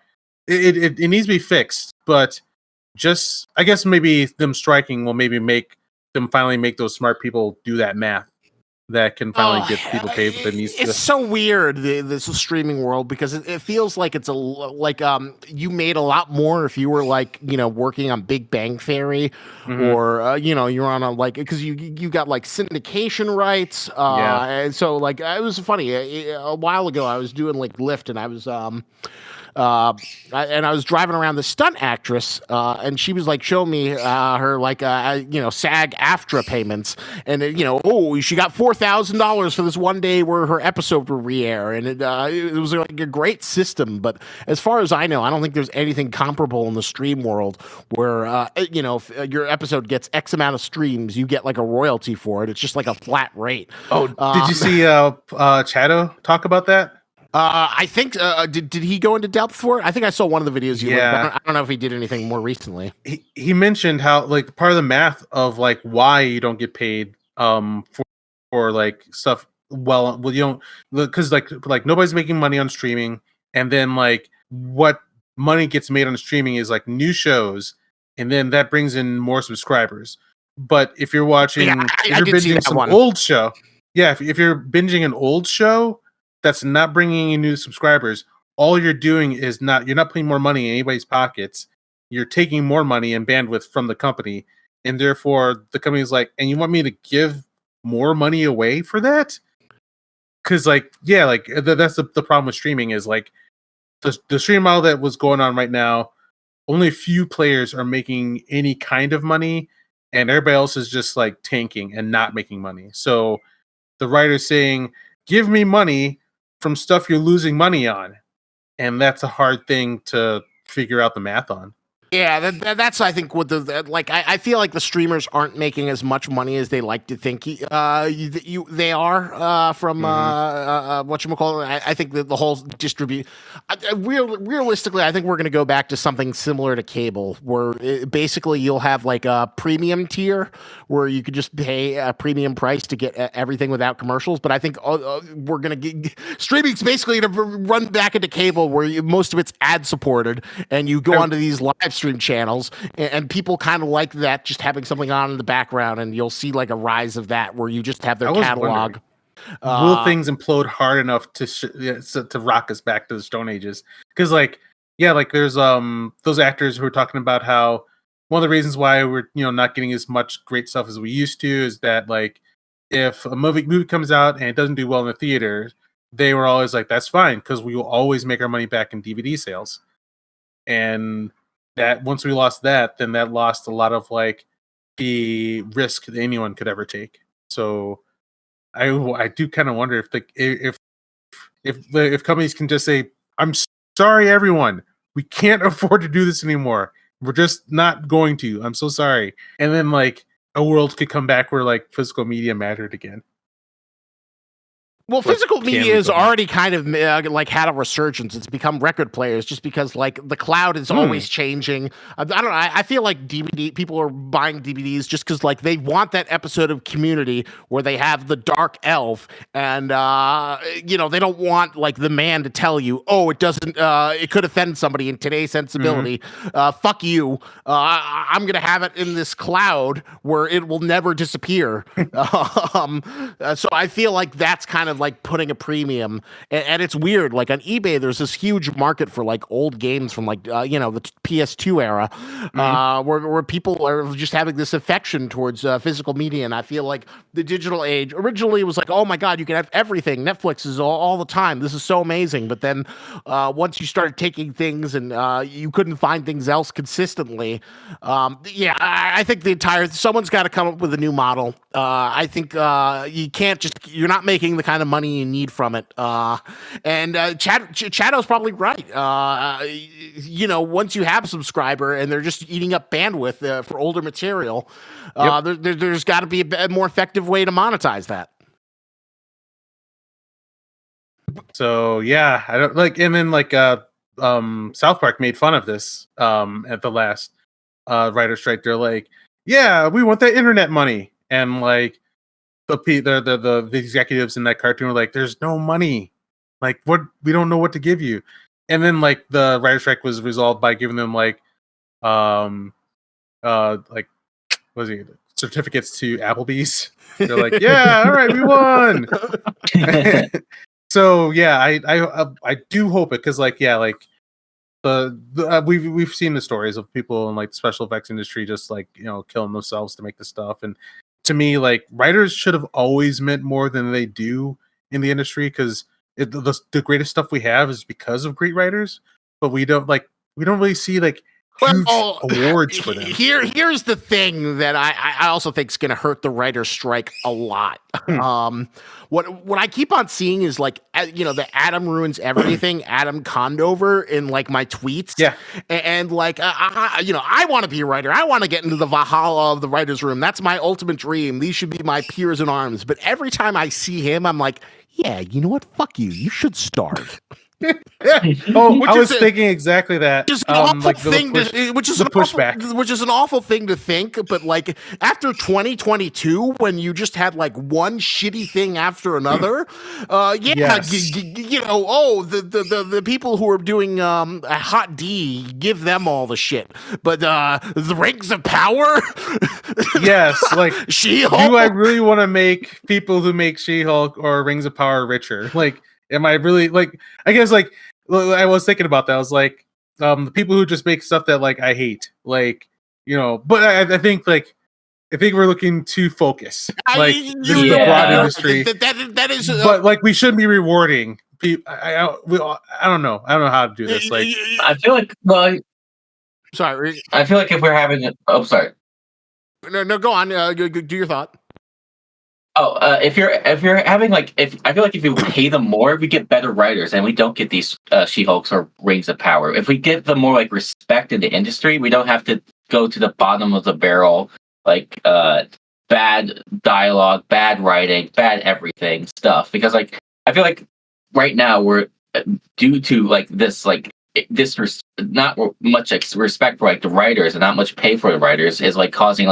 It needs to be fixed, but just I guess maybe them striking will maybe make them finally make those smart people do that math. that can finally get people paid what they need to. It's so weird, this streaming world, because it feels like it's you made a lot more if you were like, working on Big Bang Theory, or you're on a because you got like syndication rights, and so like it was funny. A while ago I was doing like Lyft, and I was I was driving around the stunt actress, and she was like showing me her SAG AFTRA payments, and she got $4,000 for this one day where her episode would re-air, and it was like a great system. But as far as I know, I don't think there's anything comparable in the stream world where if your episode gets X amount of streams, you get like a royalty for it. It's just like a flat rate. Oh, did you see Chado talk about that? I think did he go into depth for it? I think I saw one of the videos. I don't know if he did anything more recently. He mentioned how like part of the math of like why you don't get paid for like stuff. Well, you don't, because like nobody's making money on streaming, and then like what money gets made on streaming is like new shows, and then that brings in more subscribers. But if you're watching, if you're binging some old show, if you're binging an old show that's not bringing in new subscribers, all you're doing is you're not putting more money in anybody's pockets. You're taking more money and bandwidth from the company, and therefore the company is like, and you want me to give more money away for that? Because that's the problem with streaming is like the stream model that was going on right now. Only a few players are making any kind of money, and everybody else is just like tanking and not making money. So the writer's saying, "Give me money from stuff you're losing money on," and that's a hard thing to figure out the math on. Yeah, that's I think what I feel like the streamers aren't making as much money as they like to think they are from whatchamacallit. I think that the whole realistically, I think we're going to go back to something similar to cable, where basically you'll have like a premium tier where you could just pay a premium price to get everything without commercials. But I think we're going to get streaming's basically to run back into cable, where most of it's ad supported, and you go onto these live stream channels, and people kind of like that, just having something on in the background, and you'll see like a rise of that where you just have their catalog. Will things implode hard enough to rock us back to the Stone Ages? Because there's those actors who are talking about how one of the reasons why we're not getting as much great stuff as we used to is that like if a movie comes out and it doesn't do well in the theater, they were always like, that's fine because we will always make our money back in DVD sales. And that once we lost that, then that lost a lot of like the risk that anyone could ever take. So I do kind of wonder if companies can just say, "I'm sorry, everyone, we can't afford to do this anymore. We're just not going to. I'm so sorry," and then like a world could come back where like physical media mattered again. Well, physical media has already kind of like had a resurgence. It's become record players just because like the cloud is always changing. I don't know. I feel like people are buying DVDs just because like they want that episode of Community where they have the dark elf, and they don't want like the man to tell you, oh, it doesn't, it could offend somebody in today's sensibility. Fuck you. I'm gonna have it in this cloud where it will never disappear. So I feel like that's kind of like putting a premium, and it's weird. Like on eBay, there's this huge market for like old games from like the PS2 era, where people are just having this affection towards physical media. And I feel like the digital age originally was like, oh my god, you can have everything. Netflix is all the time. This is so amazing. But then once you started taking things and you couldn't find things else consistently, I think someone's got to come up with a new model. I think you're not making the kind of money you need from it. Chadow's probably right. Once you have a subscriber and they're just eating up bandwidth for older material, there's got to be a more effective way to monetize that. So yeah, I don't like, and then like South Park made fun of this at the last writer strike. They're like, yeah, we want that internet money, and like the executives in that cartoon were like, there's no money, like what, we don't know what to give you. And then like the writer strike was resolved by giving them like what was it, certificates to Applebee's. They're like, yeah, all right, we won. So yeah, I do hope it, because like, yeah, like we've seen the stories of people in like the special effects industry just like, you know, killing themselves to make the stuff. And to me, like, writers should have always meant more than they do in the industry, because the greatest stuff we have is because of great writers, but we don't really see like huge awards for them. Here's the thing that I also think is going to hurt the writer's strike a lot. What I keep on seeing is like, you know, the Adam ruins everything, Adam Condover in like my tweets. Yeah. And like, you know, I want to be a writer. I want to get into the Valhalla of the writer's room. That's my ultimate dream. These should be my peers in arms. But every time I see him, I'm like, yeah, you know what? Fuck you. You should starve. I was thinking exactly that. Just an awful like thing, which is an awful thing to think. But like after 2022, when you just had like one shitty thing after another, Yes. you know, the people who are doing a Hot D, give them all the shit. But the Rings of Power, yes, like She-Hulk. Do I really want to make people who make She-Hulk or Rings of Power richer? Like, am I really like? I guess like I was thinking about that. I was like, the people who just make stuff that like I hate, like, you know. But I think we're looking too focused. Like this is the broad industry. That is, but like we shouldn't be rewarding people. I don't know. I don't know how to do this. Like I feel like sorry. I feel like if we're having sorry. No, go on. Do your thought. Oh, if you're having like, I feel like if you pay them more, we get better writers, and we don't get these She-Hulks or Rings of Power. If we give them more like respect in the industry, we don't have to go to the bottom of the barrel, like bad dialogue, bad writing, bad everything stuff. Because like I feel like right now we're due to like this not much respect for like the writers and not much pay for the writers is like causing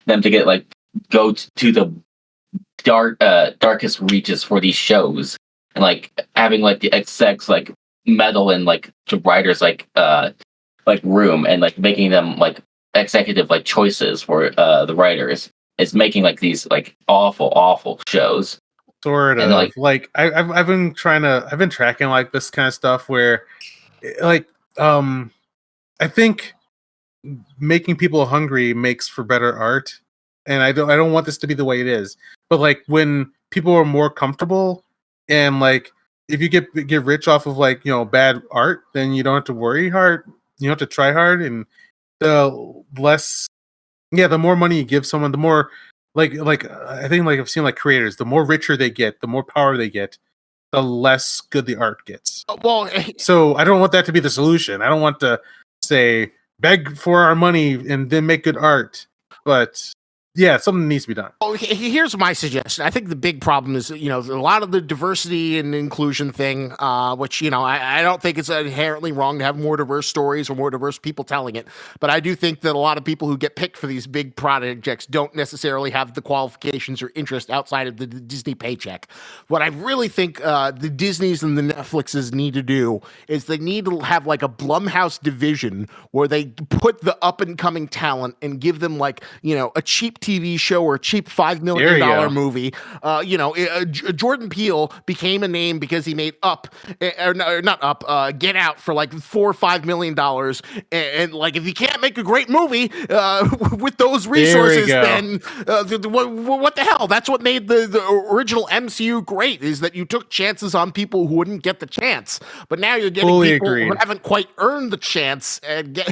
them to get like go to the darkest reaches for these shows, and like having like the execs like meddle in like the writers like room, and like making them like executive like choices for the writers is making like these like awful shows. Sort of, and like I've been tracking like this kind of stuff where like I think making people hungry makes for better art. And I don't want this to be the way it is. But like when people are more comfortable, and like if you get rich off of like, you know, bad art, then you don't have to worry hard. You don't have to try hard, and the more money you give someone, the more like I think like I've seen like creators, the more richer they get, the more power they get, the less good the art gets. Well, so I don't want that to be the solution. I don't want to say beg for our money and then make good art, but yeah, something needs to be done. Oh, here's my suggestion. I think the big problem is, you know, a lot of the diversity and inclusion thing, which, you know, I don't think it's inherently wrong to have more diverse stories or more diverse people telling it. But I do think that a lot of people who get picked for these big projects don't necessarily have the qualifications or interest outside of the Disney paycheck. What I really think the Disneys and the Netflixes need to do is they need to have like a Blumhouse division where they put the up and coming talent and give them like, you know, a cheap TV show or a cheap $5 million movie. You know, Jordan Peele became a name because he made Get Out for like $4 or $5 million. And like, if you can't make a great movie with those resources, then what the hell? That's what made the original MCU great, is that you took chances on people who wouldn't get the chance. But now you're getting people who haven't quite earned the chance, and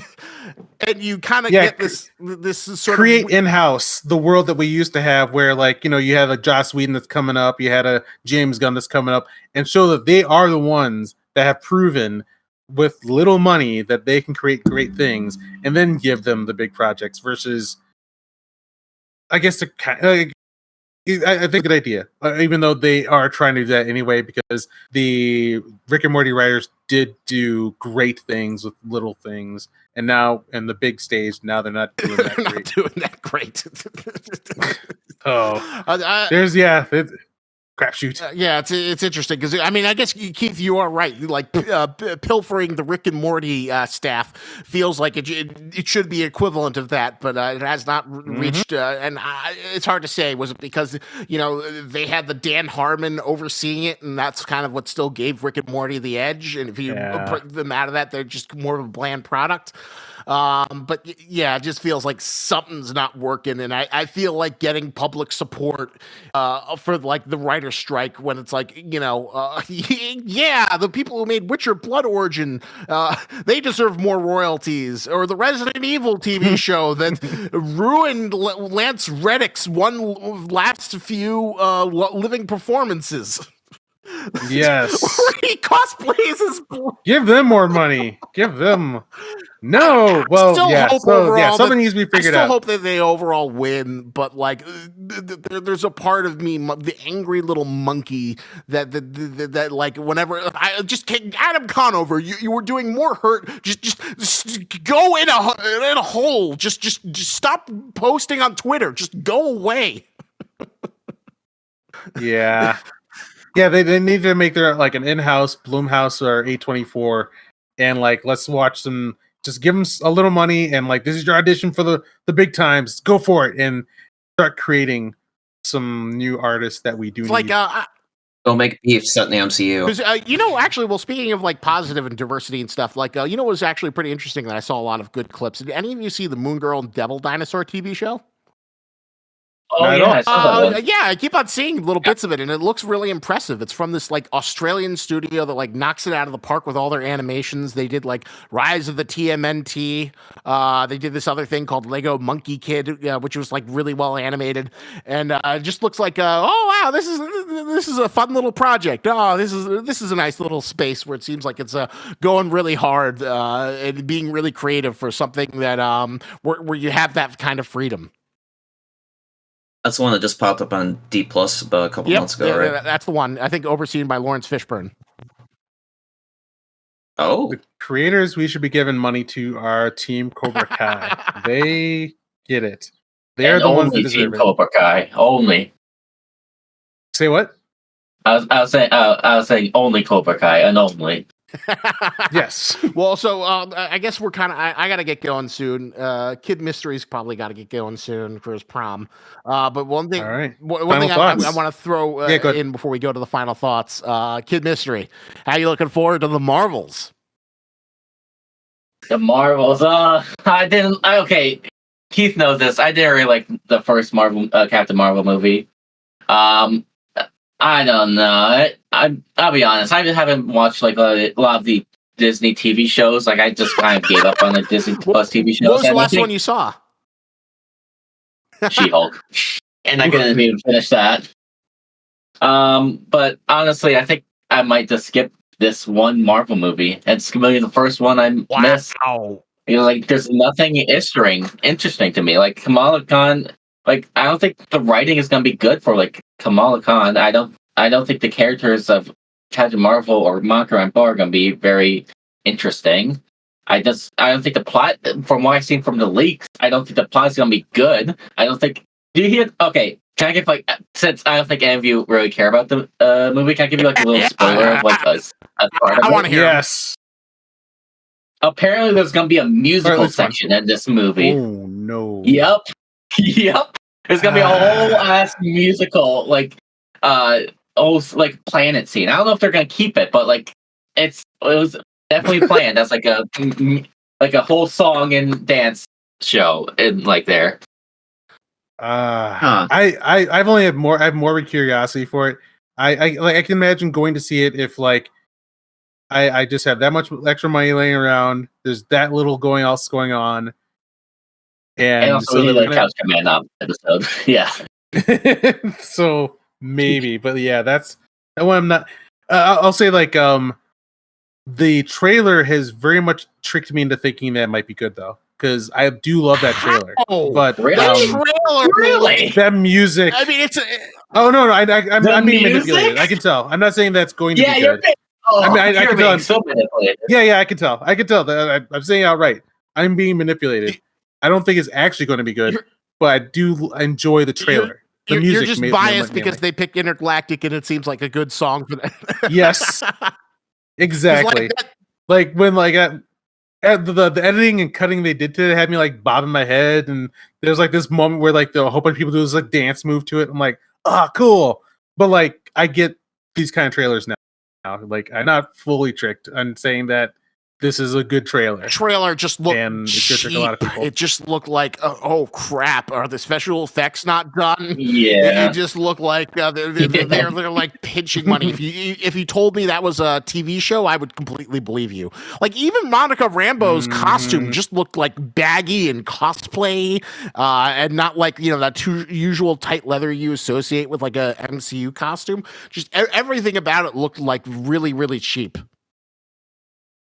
you kind of get this sort create of in-house the world that we used to have, where like, you know, you had a Joss Whedon that's coming up, you had a James Gunn that's coming up, and show that they are the ones that have proven with little money that they can create great things, and then give them the big projects. Versus, I guess I think good idea, even though they are trying to do that anyway, because the Rick and Morty writers did do great things with little things, and now in the big stage, now they're not doing that great. great. Oh, crapshoot. Yeah, it's interesting because I mean, I guess Keith, you are right. Like pilfering the Rick and Morty staff feels like it should be equivalent of that, but it has not reached. And it's hard to say. Was it because they had the Dan Harmon overseeing it, and that's kind of what still gave Rick and Morty the edge? And if you put them out of that, they're just more of a bland product. But yeah, it just feels like something's not working, and I feel like getting public support for like the writer strike when it's like the people who made Witcher Blood Origin they deserve more royalties, or the Resident Evil TV show that ruined Lance Reddick's last few living performances. Yes. Where he cosplays as Give them more money. Give them. No. Well, something needs to be figured out. I still hope that they overall win, but like, there's a part of me, the angry little monkey that like whenever I just Adam Conover, you were doing more hurt. Just go in a hole. Just stop posting on Twitter. Just go away. Yeah. Yeah, they need to make their like an in-house Blumhouse or A24, and like let's watch them. Just give them a little money, and like this is your audition for the big times. Go for it, and start creating some new artists that we do need. Like go make beef set in the MCU. Because actually, well, speaking of like positive and diversity and stuff, like it was actually pretty interesting that I saw a lot of good clips. Did any of you see the Moon Girl and Devil Dinosaur TV show? Oh yeah, I keep on seeing little bits of it, and it looks really impressive. It's from this like Australian studio that like knocks it out of the park with all their animations. They did like Rise of the TMNT. They did this other thing called Lego Monkey Kid, which was like really well animated, and it just looks like oh wow, this is a fun little project. Oh, this is a nice little space where it seems like it's going really hard and being really creative for something that where you have that kind of freedom. That's the one that just popped up on D Plus about a couple months ago, right? That's the one. I think overseen by Lawrence Fishburne. Oh, the creators we should be giving money to are Team Cobra Kai. They get it. They're the ones that deserve it. Cobra Kai only. Say what? I was saying only Cobra Kai and only. Yes. Well, so I guess we're kind of. I got to get going soon. Kid Mystery's probably got to get going soon for his prom. But one thing, all right. One thing I want to throw in before we go to the final thoughts. Kid Mystery, how you looking forward to the Marvels? The Marvels. Okay. Keith knows this. I didn't really like the first Marvel Captain Marvel movie. I don't know. I'll be honest. I haven't watched like a lot of the Disney TV shows. Like I just kind of gave up on the Disney Plus TV shows. What was the last one you saw? She-Hulk, and I couldn't even finish that. But honestly, I think I might just skip this one Marvel movie. And it's gonna be the first one I missed. Like there's nothing interesting to me. Like Kamala Khan. Like I don't think the writing is gonna be good for like Kamala Khan. I don't think the characters of Captain Marvel or Monica Rambeau are gonna be very interesting. I don't think the plot, from what I've seen from the leaks, I don't think the plot is gonna be good. I don't think. Do you hear? Okay, can I give like, since I don't think any of you really care about the movie, can I give you like a little spoiler of like a part of it? I want to hear. Yes. Apparently, there's gonna be a musical section in this movie. Oh no. Yep. There's gonna be a whole ass musical, like planet scene. I don't know if they're gonna keep it, but like it was definitely planned as like a whole song and dance show in like there. I have more curiosity for it. I can imagine going to see it if like I just have that much extra money laying around. There's that little else going on. And also really like Couch Command episode. Yeah. So maybe, but yeah, that's one I'm not. I'll say like the trailer has very much tricked me into thinking that it might be good though, because I do love that trailer. But really, that music. I mean, it's. Oh no, I'm being manipulated. I can tell. I'm not saying that's going to be good. I can tell. So manipulated. Yeah, I can tell. That I'm saying it outright. I'm being manipulated. I don't think it's actually going to be good, but I do enjoy the trailer. the you're music. just biased because they picked Intergalactic and it seems like a good song for that. Yes, exactly. Like when at the editing and cutting they did to it had me like bobbing my head, and there's like this moment where like a whole bunch of people do this like dance move to it. I'm like, cool. But like I get these kind of trailers now. Like I'm not fully tricked on saying that this is a good trailer. Trailer just looked cheap. A lot of people. It just looked like, oh crap, are the special effects not done? Yeah, it just looked like they're like pinching money. If you told me that was a TV show, I would completely believe you. Like even Monica Rambeau's costume just looked like baggy and cosplay, and not like that usual tight leather you associate with like a MCU costume. Just everything about it looked like really, really cheap.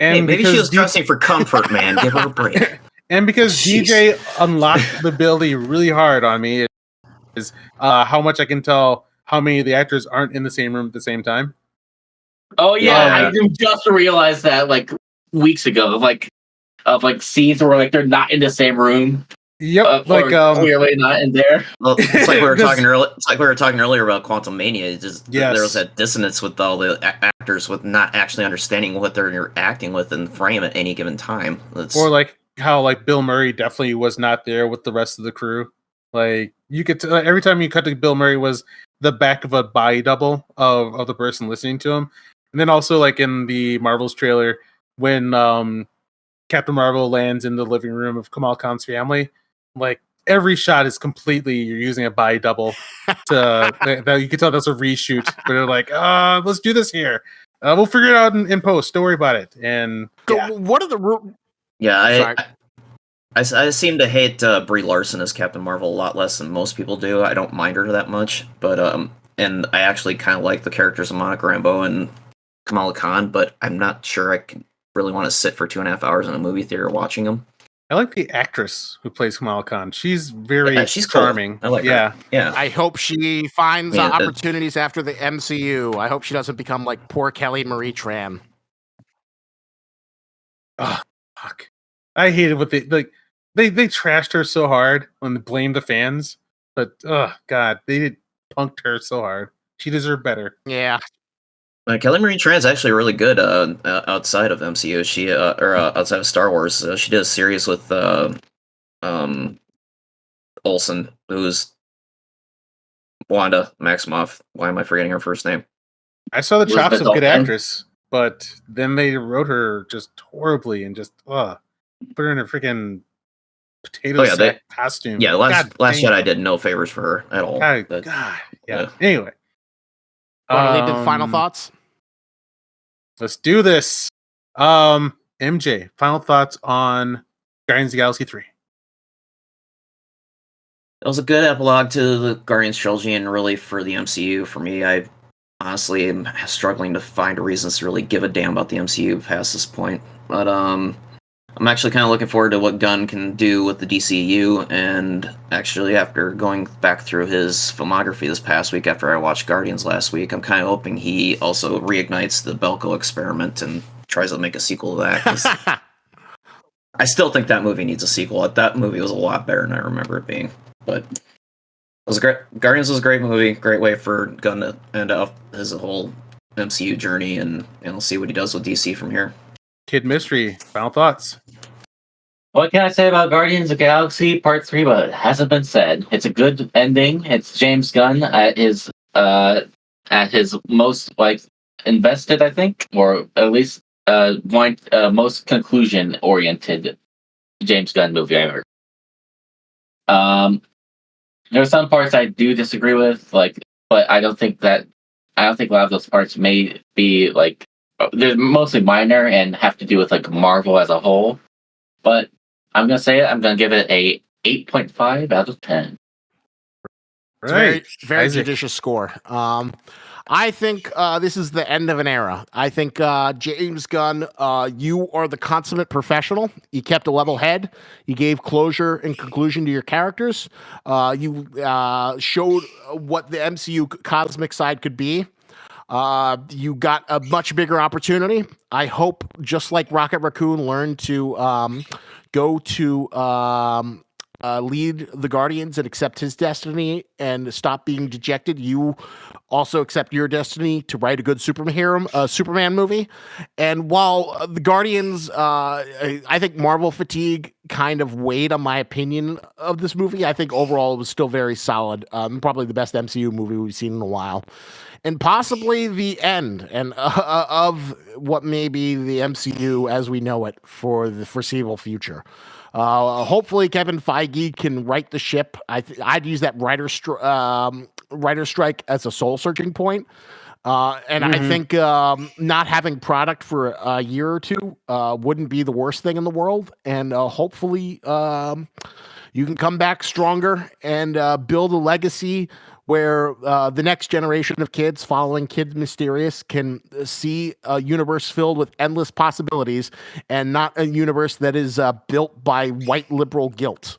And hey, maybe she was dressing for comfort, man. Give her a break. And because DJ unlocked the ability really hard on me is how much I can tell how many of the actors aren't in the same room at the same time. Oh yeah, I just realized that like weeks ago, of scenes where like they're not in the same room. Yep, clearly not in there. Well, it's like we were talking earlier. It's like we were talking earlier about Quantum Mania. There was that dissonance with all the actors with not actually understanding what they're acting with in the frame at any given time. Or like how like Bill Murray definitely was not there with the rest of the crew. Like you could every time you cut to Bill Murray was the back of a body double of the person listening to him. And then also like in the Marvel's trailer when Captain Marvel lands in the living room of Kamal Khan's family. Like every shot is completely you're using a body double to that you can tell that's a reshoot. But they're like, let's do this here. We'll figure it out in post. Don't worry about it. And what are the I seem to hate Brie Larson as Captain Marvel a lot less than most people do. I don't mind her that much, but and I actually kind of like the characters of Monica Rambeau and Kamala Khan, but I'm not sure I can really want to sit for 2.5 hours in a movie theater watching them. I like the actress who plays Kamala Khan. She's very she's charming. Cool. I like her. Yeah. I hope she finds opportunities after the MCU. I hope she doesn't become like poor Kelly Marie Tran. Oh, fuck. I hated what they trashed her so hard when they blamed the fans. But God, they punked her so hard. She deserved better. Yeah. Kelly Marie Tran is actually really good outside of MCU. She or outside of Star Wars. She did a series with Olsen, who's Wanda Maximoff. Why am I forgetting her first name? I saw the chops of good actress, but then they wrote her just horribly and just put her in a freaking potato sack costume. Yeah, Last Jedi did no favors for her at all. God, yeah. Anyway. Final thoughts? Let's do this. MJ, final thoughts on Guardians of the Galaxy 3. It was a good epilogue to the Guardians trilogy and really for the MCU. For me, I honestly am struggling to find reasons to really give a damn about the MCU past this point. But I'm actually kind of looking forward to what Gunn can do with the DCU, and actually after going back through his filmography this past week after I watched Guardians last week, I'm kind of hoping he also reignites the Belko experiment and tries to make a sequel to that. 'Cause I still think that movie needs a sequel. That movie was a lot better than I remember it being. But it was great. Guardians was a great movie, great way for Gunn to end up his whole MCU journey, and see what he does with DC from here. Kid Mystery, final thoughts. What can I say about Guardians of the Galaxy Part 3, but it hasn't been said? It's a good ending. It's James Gunn at his most invested, I think, or at least most conclusion oriented James Gunn movie ever. There are some parts I do disagree with, but I don't think a lot of those parts may be they're mostly minor and have to do with Marvel as a whole. But I'm gonna say it. I'm gonna give it a 8.5 out of 10. Right, very judicious score. I think this is the end of an era. I think James Gunn, you are the consummate professional. You kept a level head. You gave closure and conclusion to your characters. You showed what the MCU cosmic side could be. You got a much bigger opportunity. I hope, just like Rocket Raccoon learned to go to lead the Guardians and accept his destiny and stop being dejected, you also accept your destiny to write a good Superman movie. And while the Guardians, I think Marvel fatigue kind of weighed on my opinion of this movie, I think overall it was still very solid. Probably the best MCU movie we've seen in a while. And possibly the end and of what may be the MCU as we know it for the foreseeable future. Hopefully, Kevin Feige can right the ship. I'd use that writer strike as a soul-searching point. And I think not having product for a year or two wouldn't be the worst thing in the world. And hopefully you can come back stronger and build a legacy where the next generation of kids following Kid Mysterious can see a universe filled with endless possibilities and not a universe that is built by white liberal guilt.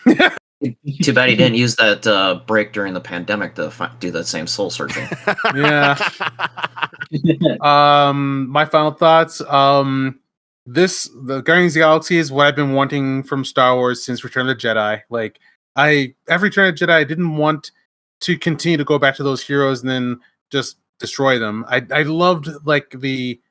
Too bad he didn't use that break during the pandemic to do that same soul searching. Yeah. My final thoughts. The Guardians of the Galaxy is what I've been wanting from Star Wars since Return of the Jedi. Like, every Return of the Jedi, I didn't want to continue to go back to those heroes and then just destroy them. I loved like the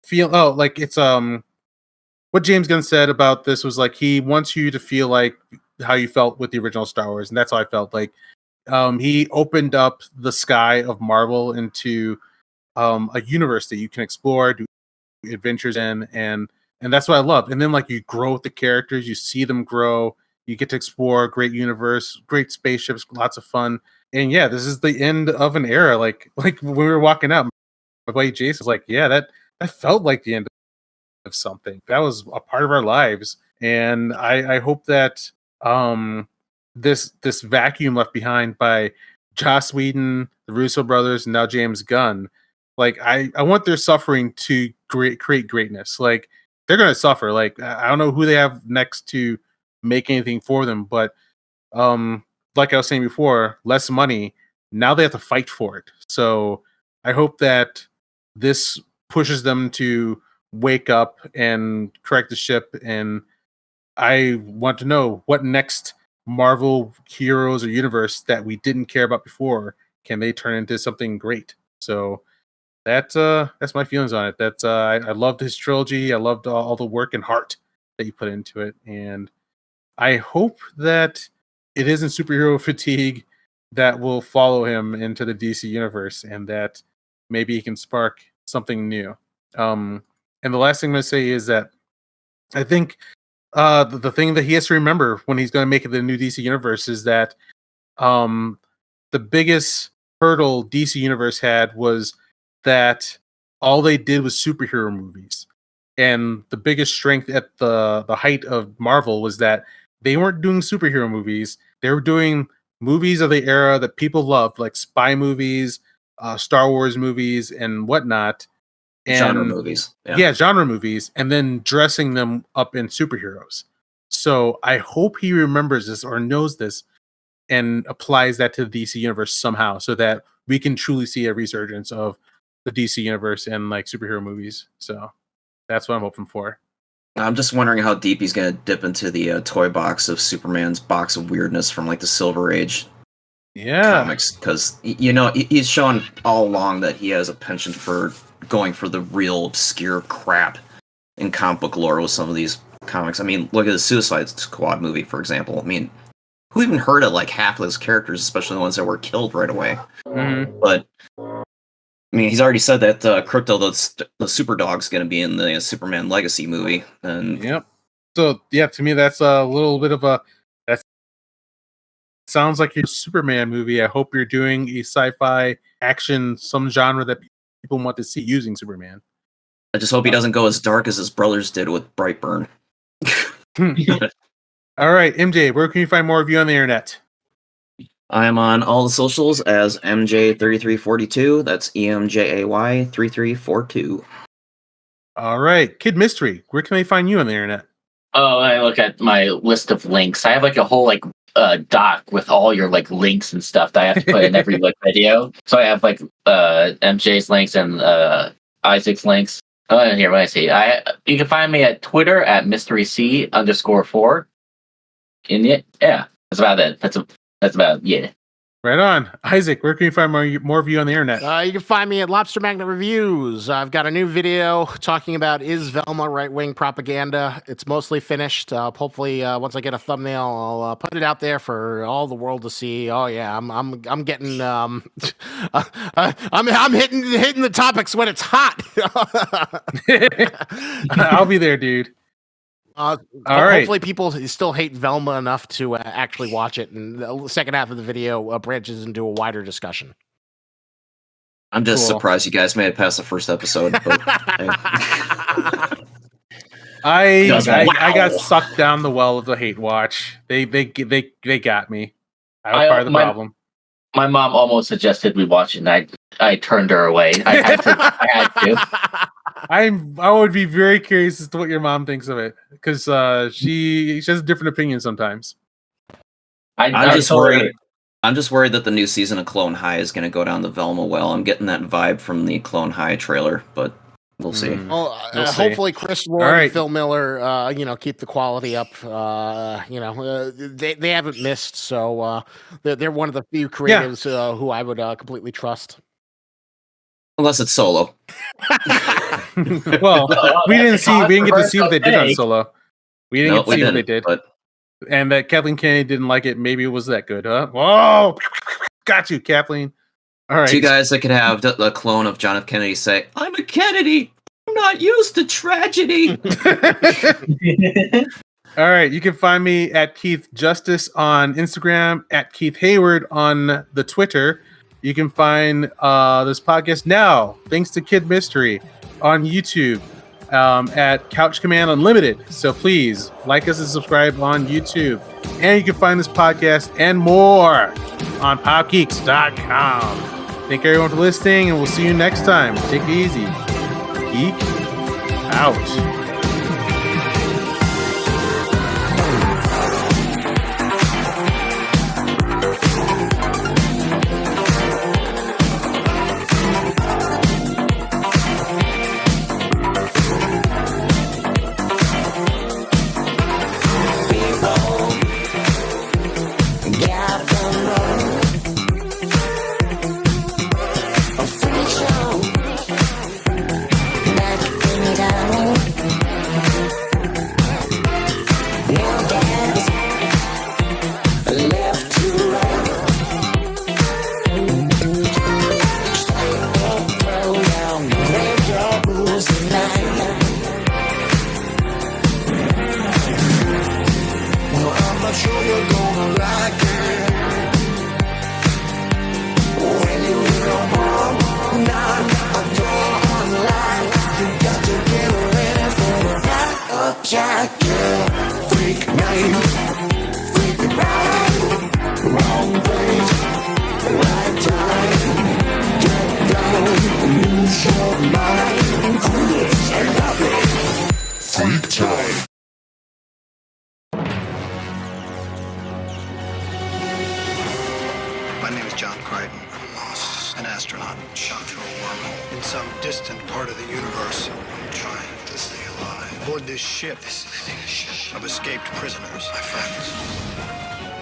feel. Oh, like it's what James Gunn said about this was like he wants you to feel like how you felt with the original Star Wars, and that's how I felt. Like he opened up the sky of Marvel into a universe that you can explore, do adventures in, and that's what I love. And then like you grow with the characters, you see them grow. You get to explore, great universe, great spaceships, lots of fun. And yeah, this is the end of an era. Like when we were walking out, my buddy Jason was like, yeah, that felt like the end of something. That was a part of our lives. And I hope that this vacuum left behind by Joss Whedon, the Russo brothers, and now James Gunn, like I want their suffering to create greatness. Like they're gonna suffer. Like I don't know who they have next to make anything for them, but like I was saying before, less money, now they have to fight for it. So I hope that this pushes them to wake up and correct the ship. And I want to know what next Marvel heroes or universe that we didn't care about before can they turn into something great. So that's my feelings on it. That's I loved his trilogy. I loved all the work and heart that you put into it, and I hope that it isn't superhero fatigue that will follow him into the DC universe, and that maybe he can spark something new. And the last thing I'm going to say is that I think the thing that he has to remember when he's going to make it the new DC universe is that the biggest hurdle DC universe had was that all they did was superhero movies. And the biggest strength at the height of Marvel was that they weren't doing superhero movies. They were doing movies of the era that people loved, like spy movies, Star Wars movies, and whatnot. And, genre movies. Yeah, genre movies, and then dressing them up in superheroes. So I hope he remembers this or knows this and applies that to the DC universe somehow so that we can truly see a resurgence of the DC universe and like superhero movies. So that's what I'm hoping for. I'm just wondering how deep he's going to dip into the toy box of Superman's box of weirdness from like the Silver Age comics, because he's shown all along that he has a penchant for going for the real obscure crap in comic book lore with some of these comics. I mean, look at the Suicide Squad movie, for example. I mean, who even heard of like half of those characters, especially the ones that were killed right away? Mm-hmm. But I mean, he's already said that Crypto, the super dog's going to be in the Superman Legacy movie. And yep. So yeah, to me, that's a little bit of that sounds like your Superman movie. I hope you're doing a sci-fi action, some genre that people want to see using Superman. I just hope he doesn't go as dark as his brothers did with Brightburn. All right, MJ, where can you find more of you on the internet? I'm on all the socials as MJ3342. That's EMJAY3342. All right, Kid Mystery, where can they find you on the internet? Oh, I look at my list of links. I have like a whole like doc with all your like links and stuff that I have to put in every like video. So I have like MJ's links and Isaac's links. Oh, here, what I see. You can find me at Twitter at mysteryc_4. And yeah, that's about it. That's about yeah. Right on. Isaac, where can you find more of you on the internet? You can find me at Lobster Magnet Reviews. I've got a new video talking about is Velma right-wing propaganda. It's mostly finished. Hopefully, once I get a thumbnail, I'll put it out there for all the world to see. Oh yeah, I'm getting I'm hitting the topics when it's hot. I'll be there, dude. All right. Hopefully people still hate Velma enough to actually watch it, and the second half of the video branches into a wider discussion. I'm just surprised you guys made it past the first episode. But, I got sucked down the well of the hate watch. They got me. I was part of the problem. My mom almost suggested we watch it, and I turned her away. I had to. I would be very curious as to what your mom thinks of it, because she has a different opinion sometimes. I'm just worried that the new season of Clone High is going to go down the Velma well. I'm getting that vibe from the Clone High trailer, but we'll see. Well, hopefully Chris Lord and Phil Miller, keep the quality up. They haven't missed, so they're one of the few creatives who I would completely trust. Unless it's Solo. Well, we didn't get to see what they did on Solo. We didn't get to see what they did. And that Kathleen Kennedy didn't like it. Maybe it was that good, huh? Whoa! Got you, Kathleen. All right. Two guys that could have the clone of John F. Kennedy say, "I'm a Kennedy. I'm not used to tragedy." All right. You can find me at Keith Justice on Instagram, at Keith Hayward on the Twitter. You can find this podcast now, thanks to Kid Mystery, on YouTube at Couch Command Unlimited. So please like us and subscribe on YouTube. And you can find this podcast and more on popgeeks.com. Thank everyone for listening, and we'll see you next time. Take it easy. Geek out. My name is John Crichton. I'm lost, an astronaut shot through a wormhole in some distant part of the universe. I'm trying to stay alive. Aboard this ship, of escaped prisoners, my friends.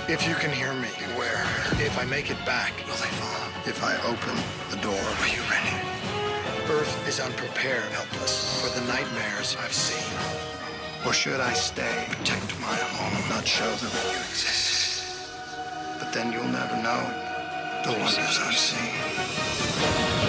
If you can hear me, beware. If I make it back, will they follow? If I open the door, are you ready? Earth is unprepared, helpless for the nightmares I've seen. Or should I stay, protect my home, not show them you exist? But then you'll never know the wonders I've seen.